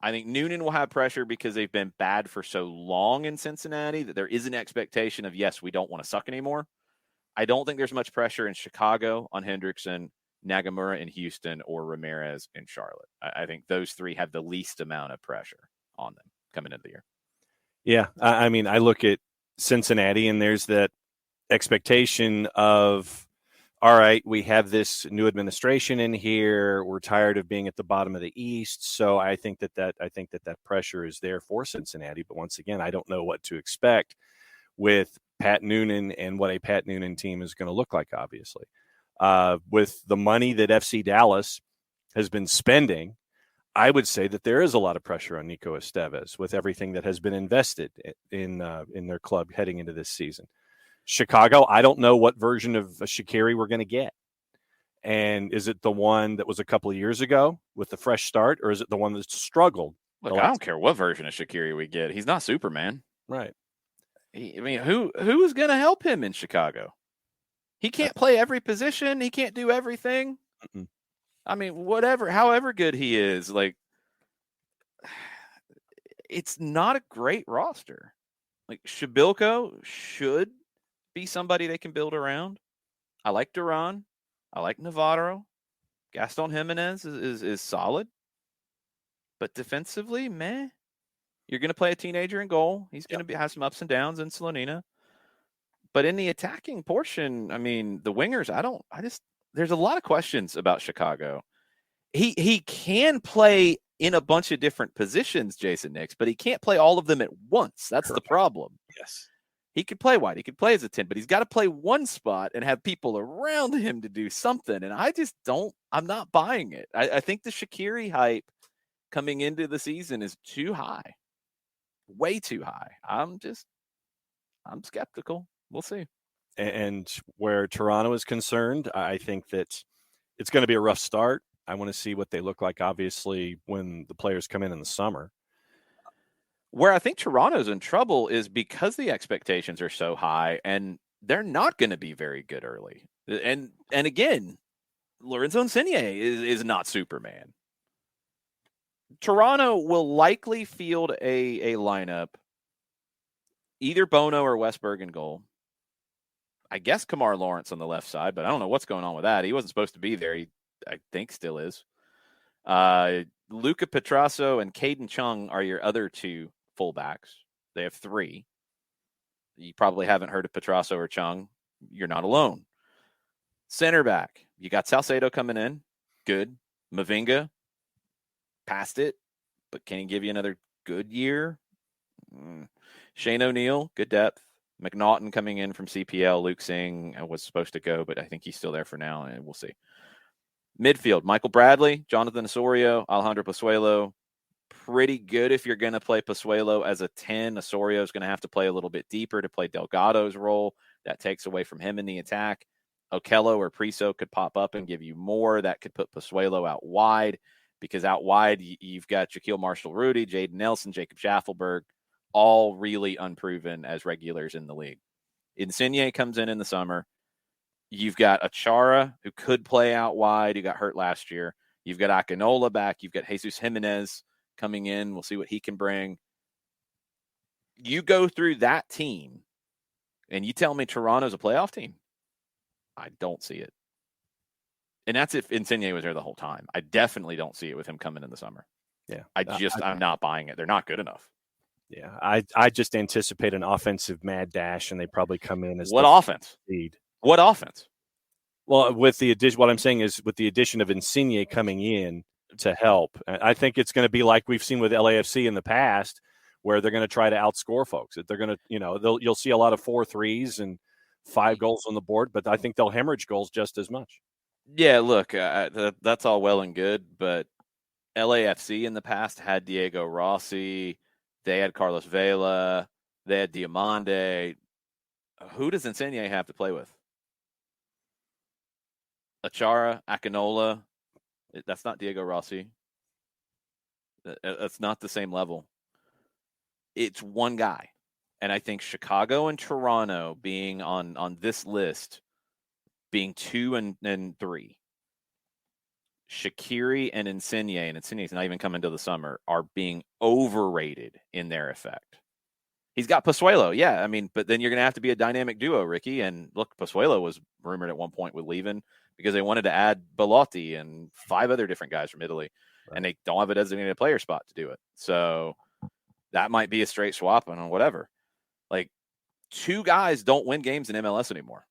S1: I think Noonan will have pressure because they've been bad for so long in Cincinnati that there is an expectation of, yes, we don't want to suck anymore. I don't think there's much pressure in Chicago on Hendrickson, Nagamura in Houston, or Ramirez in Charlotte. I think those 3 have the least amount of pressure on them coming into the year.
S3: Yeah, I mean, I look at Cincinnati, and there's that expectation of, all right, we have this new administration in here. We're tired of being at the bottom of the East, so I think that pressure is there for Cincinnati. But once again, I don't know what to expect with Pat Noonan and what a Pat Noonan team is going to look like. Obviously, with the money that FC Dallas has been spending, I would say that there is a lot of pressure on Nico Estevez with everything that has been invested in their club heading into this season. Chicago, I don't know what version of Shaqiri we're going to get. And is it the one that was a couple of years ago with the fresh start, or is it the one that struggled?
S1: Look, I don't care what version of Shaqiri we get. He's not Superman.
S3: Right.
S1: I mean, who is going to help him in Chicago? He can't play every position. He can't do everything.
S3: Mm-mm.
S1: I mean, however good he is, like, it's not a great roster. Like, Shabilko should be somebody they can build around. I like Duran. I like Navarro. Gaston Jimenez is solid. But defensively, meh. You're going to play a teenager in goal. He's going to have some ups and downs in Salonina. But in the attacking portion, I mean, the wingers, there's a lot of questions about Chicago. He can play in a bunch of different positions, Jason Nix, but he can't play all of them at once. That's the problem.
S3: Yes.
S1: He could play wide. He could play as a 10, but he's got to play one spot and have people around him to do something. And I'm not buying it. I think the Shaqiri hype coming into the season is too high. Way too high. I'm skeptical. We'll see.
S3: And where Toronto is concerned, I think that it's going to be a rough start. I want to see what they look like, obviously, when the players come in the summer.
S1: Where I think Toronto's in trouble is because the expectations are so high, and they're not going to be very good early. And again, Lorenzo Insigne is not Superman. Toronto will likely field a lineup, either Bono or Westberg in goal. I guess Kamar Lawrence on the left side, but I don't know what's going on with that. He wasn't supposed to be there. He, I think, still is. Luca Petrasso and Caden Chung are your other two fullbacks. They have three. You probably haven't heard of Petrasso or Chung. You're not alone. Center back, you got Salcedo coming in. Good. Mavinga, passed it, but can he give you another good year? Shane O'Neill, good depth. McNaughton coming in from CPL. Luke Singh was supposed to go, but I think he's still there for now, and we'll see. Midfield, Michael Bradley, Jonathan Osorio, Alejandro Pozuelo. Pretty good if you're going to play Pozuelo as a 10. Osorio is going to have to play a little bit deeper to play Delgado's role. That takes away from him in the attack. Okello or Priso could pop up and give you more. That could put Pozuelo out wide, because out wide you've got Shaquille Marshall-Rudy, Jaden Nelson, Jacob Schaffelberg, all really unproven as regulars in the league. Insigne comes in the summer. You've got Achara, who could play out wide, who got hurt last year. You've got Akinola back. You've got Jesus Jimenez coming in. We'll see what he can bring. You go through that team, and you tell me Toronto's a playoff team? I don't see it. And that's if Insigne was there the whole time. I definitely don't see it with him coming in the summer.
S3: Yeah.
S1: I'm not buying it. They're not good enough.
S3: Yeah. I just anticipate an offensive mad dash, and they probably come in as
S1: what offense?
S3: Lead.
S1: What offense?
S3: Well, with the addition, what I'm saying is with the addition of Insigne coming in to help, I think it's going to be like we've seen with LAFC in the past, where they're going to try to outscore folks. They're going to, you'll see a lot of 4-3s and 5 goals on the board, but I think they'll hemorrhage goals just as much.
S1: Yeah, look, that's all well and good, but LAFC in the past had Diego Rossi. They had Carlos Vela. They had Diamande. Who does Insigne have to play with? Achara, Akinola. That's not Diego Rossi. That's not the same level. It's one guy. And I think Chicago and Toronto being on this list, being 2 and 3, Shaqiri and Insigne's not even coming to the summer, are being overrated in their effect. He's got Pozuelo, yeah. I mean, but then you're going to have to be a dynamic duo, Ricky. And look, Pozuelo was rumored at one point with leaving because they wanted to add Belotti and 5 other different guys from Italy. Right. And they don't have a designated player spot to do it. So that might be a straight swap on whatever. Like, 2 guys don't win games in MLS anymore.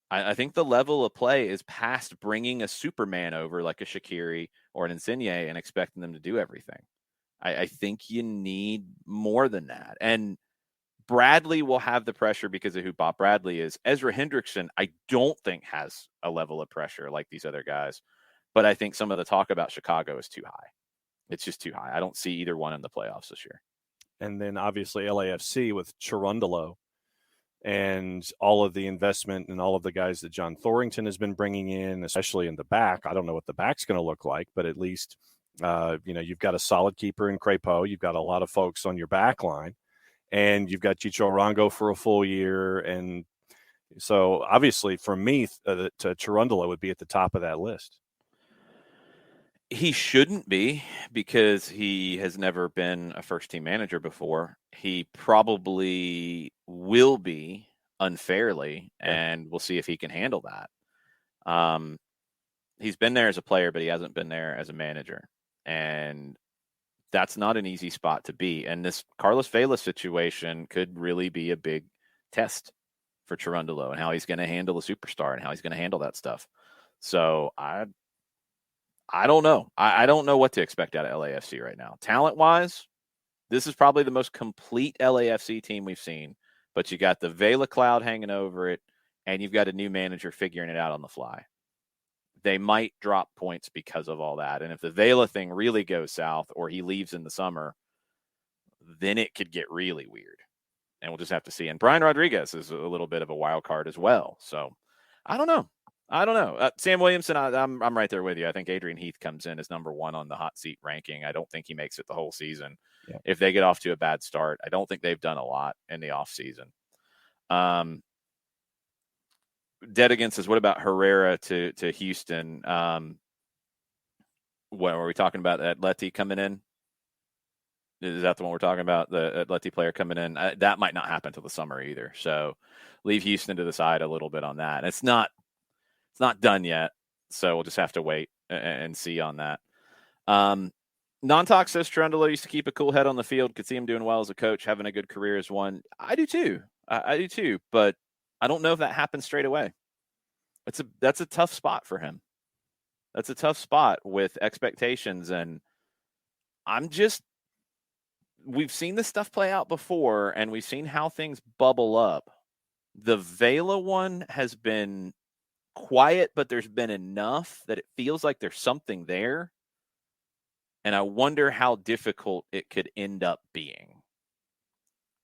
S1: I think the level of play is past bringing a Superman over like a Shaqiri or an Insigne and expecting them to do everything. I think you need more than that. And Bradley will have the pressure because of who Bob Bradley is. Ezra Hendrickson, I don't think has a level of pressure like these other guys. But I think some of the talk about Chicago is too high. It's just too high. I don't see either one in the playoffs this year.
S3: And then obviously LAFC with Chirundolo and all of the investment and all of the guys that John Thorrington has been bringing in, especially in the back. I don't know what the back's going to look like, but at least, you've got a solid keeper in Crepeau. You've got a lot of folks on your back line, and you've got Chicho Arango for a full year. And so obviously for me, to Chirundolo would be at the top of that list.
S1: He shouldn't be because he has never been a first-team manager before. He probably will be unfairly, and we'll see if he can handle that. He's been there as a player, but he hasn't been there as a manager, and that's not an easy spot to be. And this Carlos Vela situation could really be a big test for Chirundolo and how he's going to handle a superstar and how he's going to handle that stuff. So I don't know. I don't know what to expect out of LAFC right now. Talent-wise, this is probably the most complete LAFC team we've seen. But you got the Vela cloud hanging over it, and you've got a new manager figuring it out on the fly. They might drop points because of all that. And if the Vela thing really goes south or he leaves in the summer, then it could get really weird. And we'll just have to see. And Brian Rodriguez is a little bit of a wild card as well. So I don't know. Sam Williamson, I'm right there with you. I think Adrian Heath comes in as number 1 on the hot seat ranking. I don't think he makes it the whole season. Yeah. If they get off to a bad start, I don't think they've done a lot in the offseason. Dead Against says, what about Herrera to Houston? What are we talking about? Atleti coming in? Is that the one we're talking about? The Atleti player coming in? That might not happen till the summer either. So leave Houston to the side a little bit on that. It's not done yet, so we'll just have to wait and see on that. Non-Talk says Chirundolo used to keep a cool head on the field. Could see him doing well as a coach, having a good career as one. I do too. I do too, but I don't know if that happens straight away. That's a tough spot for him. That's a tough spot with expectations, and we've seen this stuff play out before, and we've seen how things bubble up. The Vela one has been quiet, but there's been enough that it feels like there's something there. And I wonder how difficult it could end up being.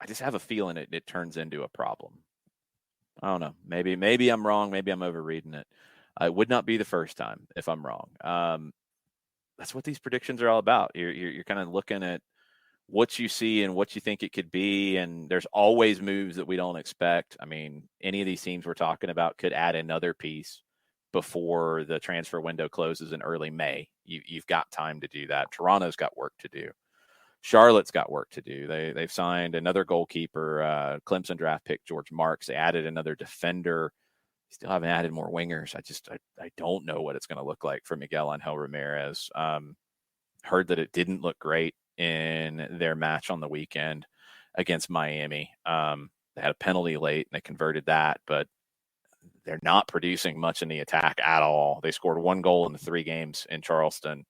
S1: I just have a feeling it turns into a problem. I don't know. Maybe I'm wrong. Maybe I'm overreading it. It would not be the first time if I'm wrong. That's what these predictions are all about. You're kind of looking at what you see and what you think it could be, and there's always moves that we don't expect. I mean, any of these teams we're talking about could add another piece before the transfer window closes in early May. You've got time to do that. Toronto's got work to do. Charlotte's got work to do. They've signed another goalkeeper, Clemson draft pick George Marks. They added another defender. Still haven't added more wingers. I don't know what it's going to look like for Miguel Angel Ramirez. Heard that it didn't look great in their match on the weekend against Miami. They had a penalty late and they converted that, but they're not producing much in the attack at all. They scored 1 goal in the 3 games in Charleston,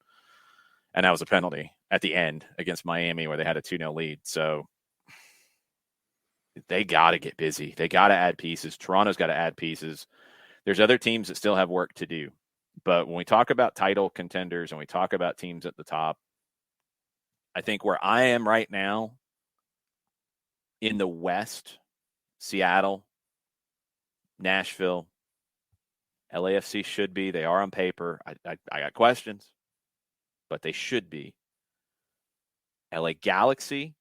S1: and that was a penalty at the end against Miami where they had a 2-0 lead. So they got to get busy. They got to add pieces. Toronto's got to add pieces. There's other teams that still have work to do. But when we talk about title contenders and we talk about teams at the top, I think where I am right now in the West, Seattle, Nashville, LAFC should be. They are on paper. I got questions, but they should be. LA Galaxy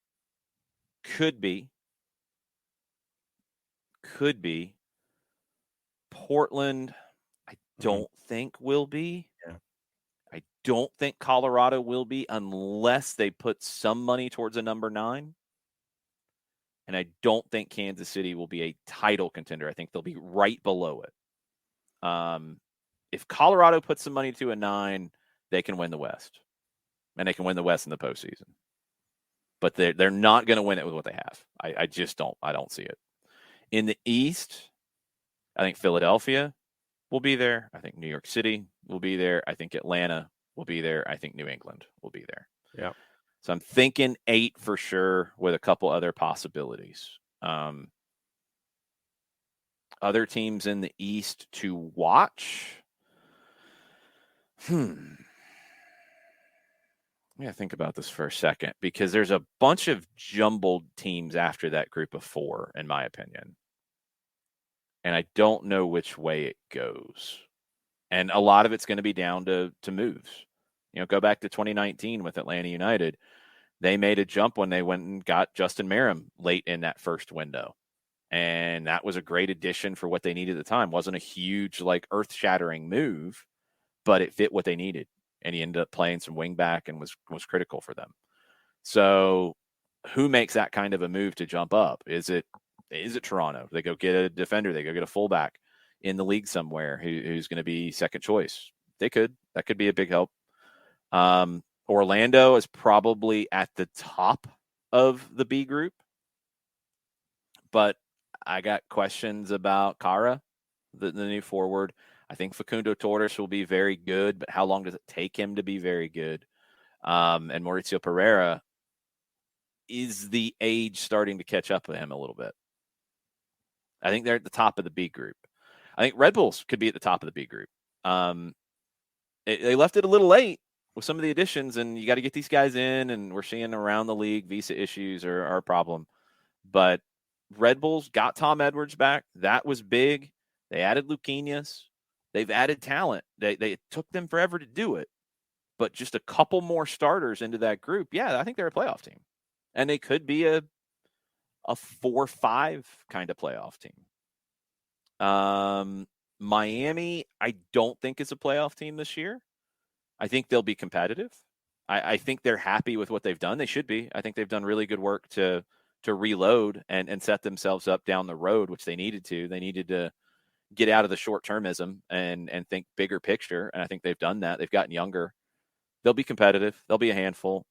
S1: could be. Portland, I don't think will be.
S3: Yeah.
S1: I don't think Colorado will be unless they put some money towards a number 9. And I don't think Kansas City will be a title contender. I think they'll be right below it. If Colorado puts some money to a 9, they can win the West. And they can win the West in the postseason. but they're not going to win it with what they have. I just don't. I don't see it. In the East, I think Philadelphia will be there. I think New York City will be there. I think Atlanta will be there. I think New England will be there.
S3: Yeah.
S1: So I'm thinking 8 for sure with a couple other possibilities. Other teams in the East to watch. Yeah, think about this for a second, because there's a bunch of jumbled teams after that group of 4, in my opinion. And I don't know which way it goes. And a lot of it's going to be down to moves. Go back to 2019 with Atlanta United. They made a jump when they went and got Justin Merrim late in that first window. And that was a great addition for what they needed at the time. Wasn't a huge, earth-shattering move, but it fit what they needed. And he ended up playing some wing back and was critical for them. So who makes that kind of a move to jump up? Is it Toronto? They go get a defender. They go get a fullback in the league somewhere who's going to be second choice. They could. That could be a big help. Orlando is probably at the top of the B group. But I got questions about Cara, the new forward. I think Facundo Torres will be very good, but how long does it take him to be very good? And Mauricio Pereira, is the age starting to catch up with him a little bit? I think they're at the top of the B group. I think Red Bulls could be at the top of the B group. They left it a little late with some of the additions, and you got to get these guys in, and we're seeing around the league visa issues are a problem. But Red Bulls got Tom Edwards back. That was big. They added Luquinhas. They've added talent. They took them forever to do it. But just a couple more starters into that group, yeah, I think they're a playoff team. And they could be a 4-5 kind of playoff team. Miami, I don't think is a playoff team this year. I think they'll be competitive. I think they're happy with what they've done. They should be. I think they've done really good work to reload and set themselves up down the road, which they needed to. They needed to get out of the short-termism and think bigger picture, and I think they've done that. They've gotten younger. They'll be competitive. They'll be a handful.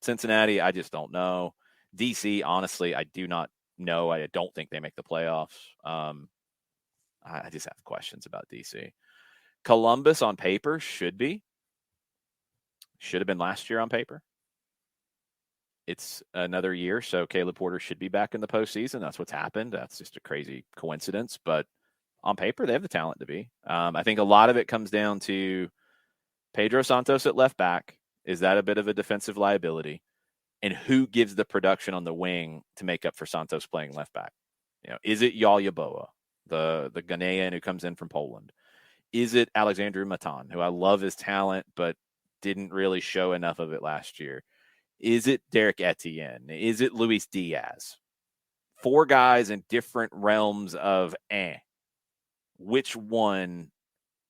S1: Cincinnati, I just don't know. DC, honestly, I do not know. I don't think they make the playoffs. I just have questions about DC. Columbus on paper should have been last year on paper. It's another year, so Caleb Porter should be back in the postseason. That's what's happened. That's just a crazy coincidence, but on paper, they have the talent to be. I think a lot of it comes down to Pedro Santos at left back. Is that a bit of a defensive liability? And who gives the production on the wing to make up for Santos playing left back? Is it Yayaboa, the Ghanaian who comes in from Poland? Is it Alexandru Matan, who I love his talent, but didn't really show enough of it last year? Is it Derek Etienne? Is it Luis Diaz? 4 guys in different realms of Which one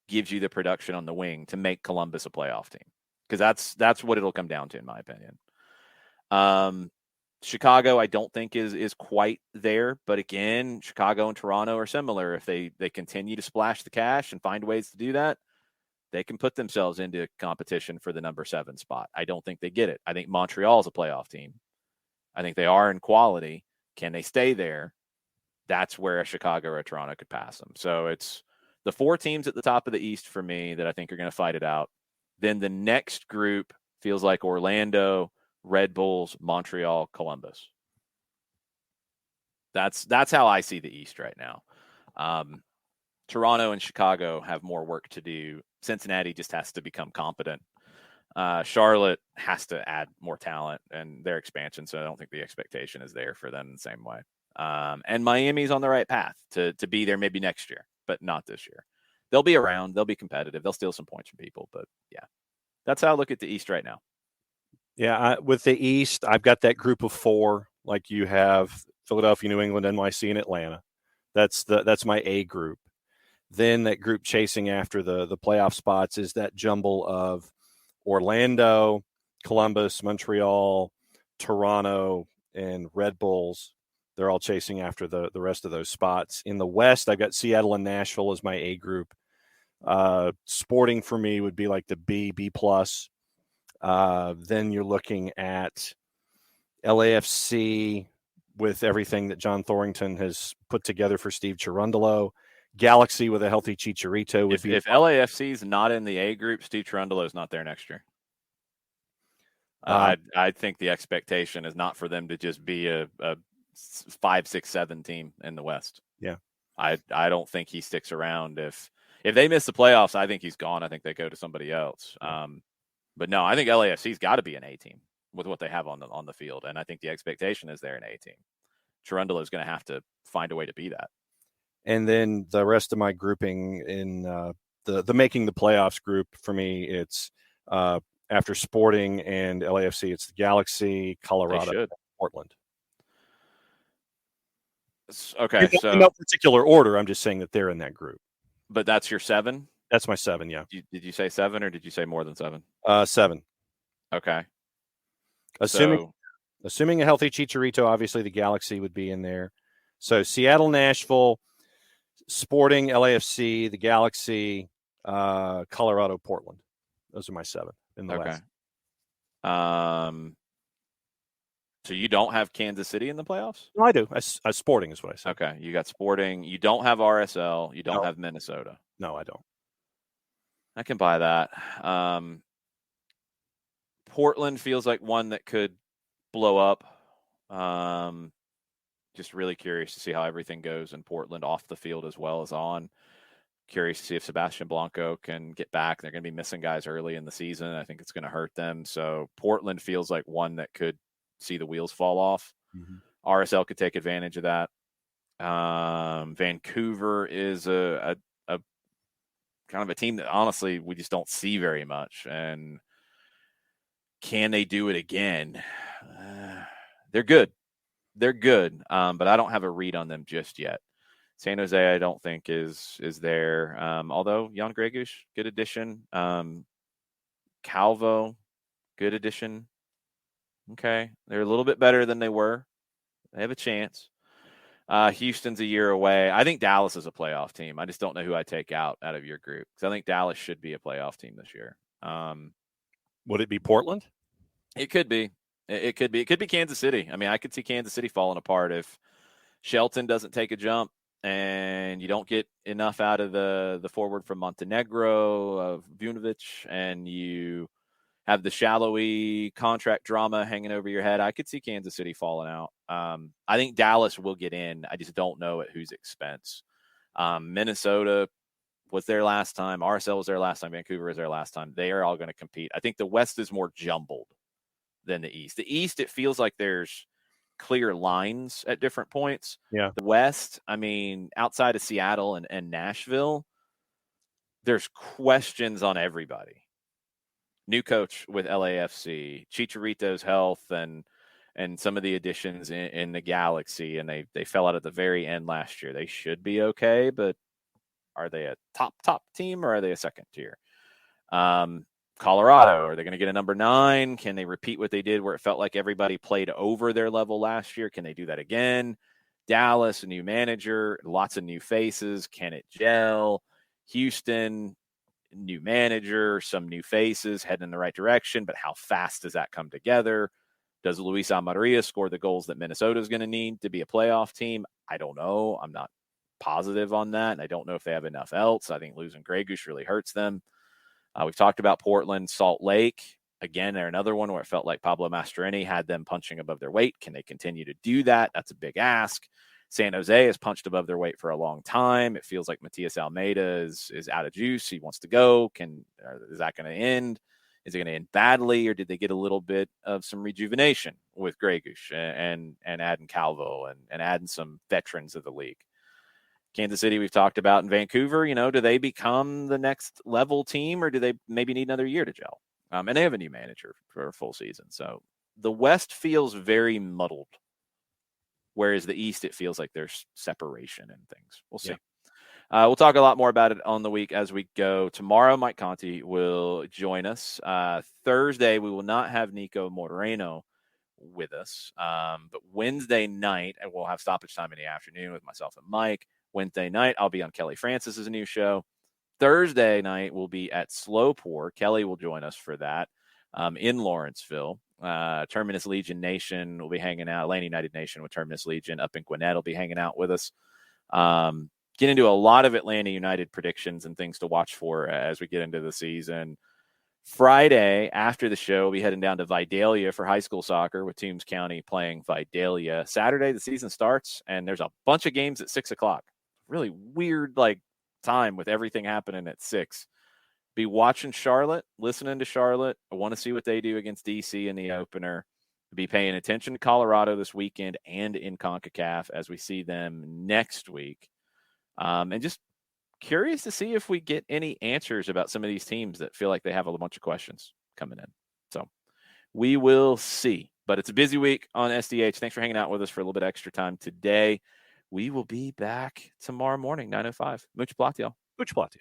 S1: gives you the production on the wing to make Columbus a playoff team? Because that's what it'll come down to, in my opinion. Chicago, I don't think is quite there, but again, Chicago and Toronto are similar. If they continue to splash the cash and find ways to do that, they can put themselves into competition for the number 7 spot. I don't think they get it. I think Montreal is a playoff team. I think they are in quality. Can they stay there? That's where a Chicago or a Toronto could pass them. So it's the 4 teams at the top of the East for me that I think are going to fight it out. Then the next group feels like Orlando, Red Bulls, Montreal, Columbus. That's how I see the East right now. Toronto and Chicago have more work to do. Cincinnati just has to become competent. Charlotte has to add more talent and their expansion, so I don't think the expectation is there for them in the same way. And Miami's on the right path to be there maybe next year, but not this year. They'll be around. They'll be competitive. They'll steal some points from people, but yeah. That's how I look at the East right now.
S3: Yeah, with the East, I've got that group of 4, like you have Philadelphia, New England, NYC, and Atlanta. That's my A group. Then that group chasing after the playoff spots is that jumble of Orlando, Columbus, Montreal, Toronto, and Red Bulls. They're all chasing after the rest of those spots. In the West, I've got Seattle and Nashville as my A group. Sporting for me would be like the B plus. Then you're looking at LAFC with everything that John Thorrington has put together for Steve Cherundolo. Galaxy with a healthy Chicharito would be.
S1: If LAFC is not in the A group, Steve Cherundolo is not there next year. I think the expectation is not for them to just be a 5, 6, 7 team in the West.
S3: Yeah,
S1: I don't think he sticks around. If they miss the playoffs, I think he's gone. I think they go to somebody else. But no, I think LAFC's got to be an A team with what they have on the field, and I think the expectation is they're an A team. Cherundolo is going to have to find a way to be that.
S3: And then the rest of my grouping in the making the playoffs group, for me, it's after Sporting and LAFC, it's the Galaxy, Colorado, Portland.
S1: Okay, so
S3: in no particular order, I'm just saying that they're in that group.
S1: But that's your 7?
S3: That's my 7, yeah.
S1: Did you say 7 or did you say more than 7?
S3: 7.
S1: Okay.
S3: Assuming a healthy Chicharito, obviously the Galaxy would be in there. So Seattle, Nashville, Sporting, LAFC, the Galaxy, Colorado, Portland. Those are my 7 in the West.
S1: So you don't have Kansas City in the playoffs?
S3: No, I do. Sporting is what I said.
S1: Okay, you got Sporting. You don't have RSL. You don't have Minnesota.
S3: No, I don't.
S1: I can buy that. Portland feels like one that could blow up. Just really curious to see how everything goes in Portland off the field as well as on. Curious to see if Sebastian Blanco can get back. They're going to be missing guys early in the season. I think it's going to hurt them. So Portland feels like one that could see the wheels fall off. Mm-hmm. RSL could take advantage of that. Vancouver is a kind of a team that honestly we just don't see very much. And can they do it again? They're good. They're good, but I don't have a read on them just yet. San Jose, I don't think is there. Although Jan Greguš, good addition. Calvo, good addition. Okay, they're a little bit better than they were. They have a chance. Houston's a year away. I think Dallas is a playoff team. I just don't know who I take out of your group because I think Dallas should be a playoff team this year.
S3: Would it be Portland?
S1: It could be. It could be. It could be Kansas City. I mean, I could see Kansas City falling apart if Shelton doesn't take a jump and you don't get enough out of the forward from Montenegro, of Vunovic, and you have the shallowy contract drama hanging over your head. I could see Kansas City falling out. I think Dallas will get in. I just don't know at whose expense. Minnesota was there last time. RSL was there last time. Vancouver was there last time. They are all going to compete. I think the West is more jumbled than the East. The East, it feels like there's clear lines at different points.
S3: Yeah.
S1: The West, I mean, outside of Seattle and Nashville, there's questions on everybody. New coach with LAFC, Chicharito's health and some of the additions in the Galaxy, and they fell out at the very end last year. They should be okay, but are they a top team or are they a second tier? Colorado, are they going to get a number 9? Can they repeat what they did where it felt like everybody played over their level last year? Can they do that again? Dallas, a new manager, lots of new faces. Can it gel? Houston, new manager, some new faces, heading in the right direction, but how fast does that come together? Does Luis Amarilla score the goals that Minnesota is going to need to be a playoff team? I don't know. I'm not positive on that, and I don't know if they have enough else. I think losing Greguš really hurts them. We've talked about Portland, Salt Lake. Again, they're another one where it felt like Pablo Mastroeni had them punching above their weight. Can they continue to do that? That's a big ask. San Jose has punched above their weight for a long time. It feels like Matias Almeida is out of juice. He wants to go. Is that going to end? Is it going to end badly, or did they get a little bit of some rejuvenation with Greguš and adding Calvo and adding some veterans of the league? Kansas City, we've talked about. In Vancouver, do they become the next level team, or do they maybe need another year to gel? And they have a new manager for a full season. So the West feels very muddled, whereas the East, it feels like there's separation and things. We'll see. Yeah. We'll talk a lot more about it on the week as we go. Tomorrow, Mike Conti will join us. Thursday, we will not have Nico Moreno with us. But Wednesday night, and we'll have stoppage time in the afternoon with myself and Mike. Wednesday night, I'll be on Kelly Francis's new show. Thursday night, we'll be at Slow Pour. Kelly will join us for that in Lawrenceville. Terminus Legion Nation will be hanging out. Atlanta United Nation with Terminus Legion up in Gwinnett will be hanging out with us. Get into a lot of Atlanta United predictions and things to watch for as we get into the season. Friday, after the show, we'll be heading down to Vidalia for high school soccer with Toombs County playing Vidalia. Saturday, the season starts, and there's a bunch of games at 6 o'clock. Really weird, time with everything happening at 6. Be watching Charlotte, listening to Charlotte. I want to see what they do against DC in the opener. Be paying attention to Colorado this weekend and in Concacaf as we see them next week. And just curious to see if we get any answers about some of these teams that feel like they have a bunch of questions coming in. So we will see. But it's a busy week on SDH. Thanks for hanging out with us for a little bit extra time today. We will be back tomorrow morning, 9:05. Much platiel.
S3: Much platiel.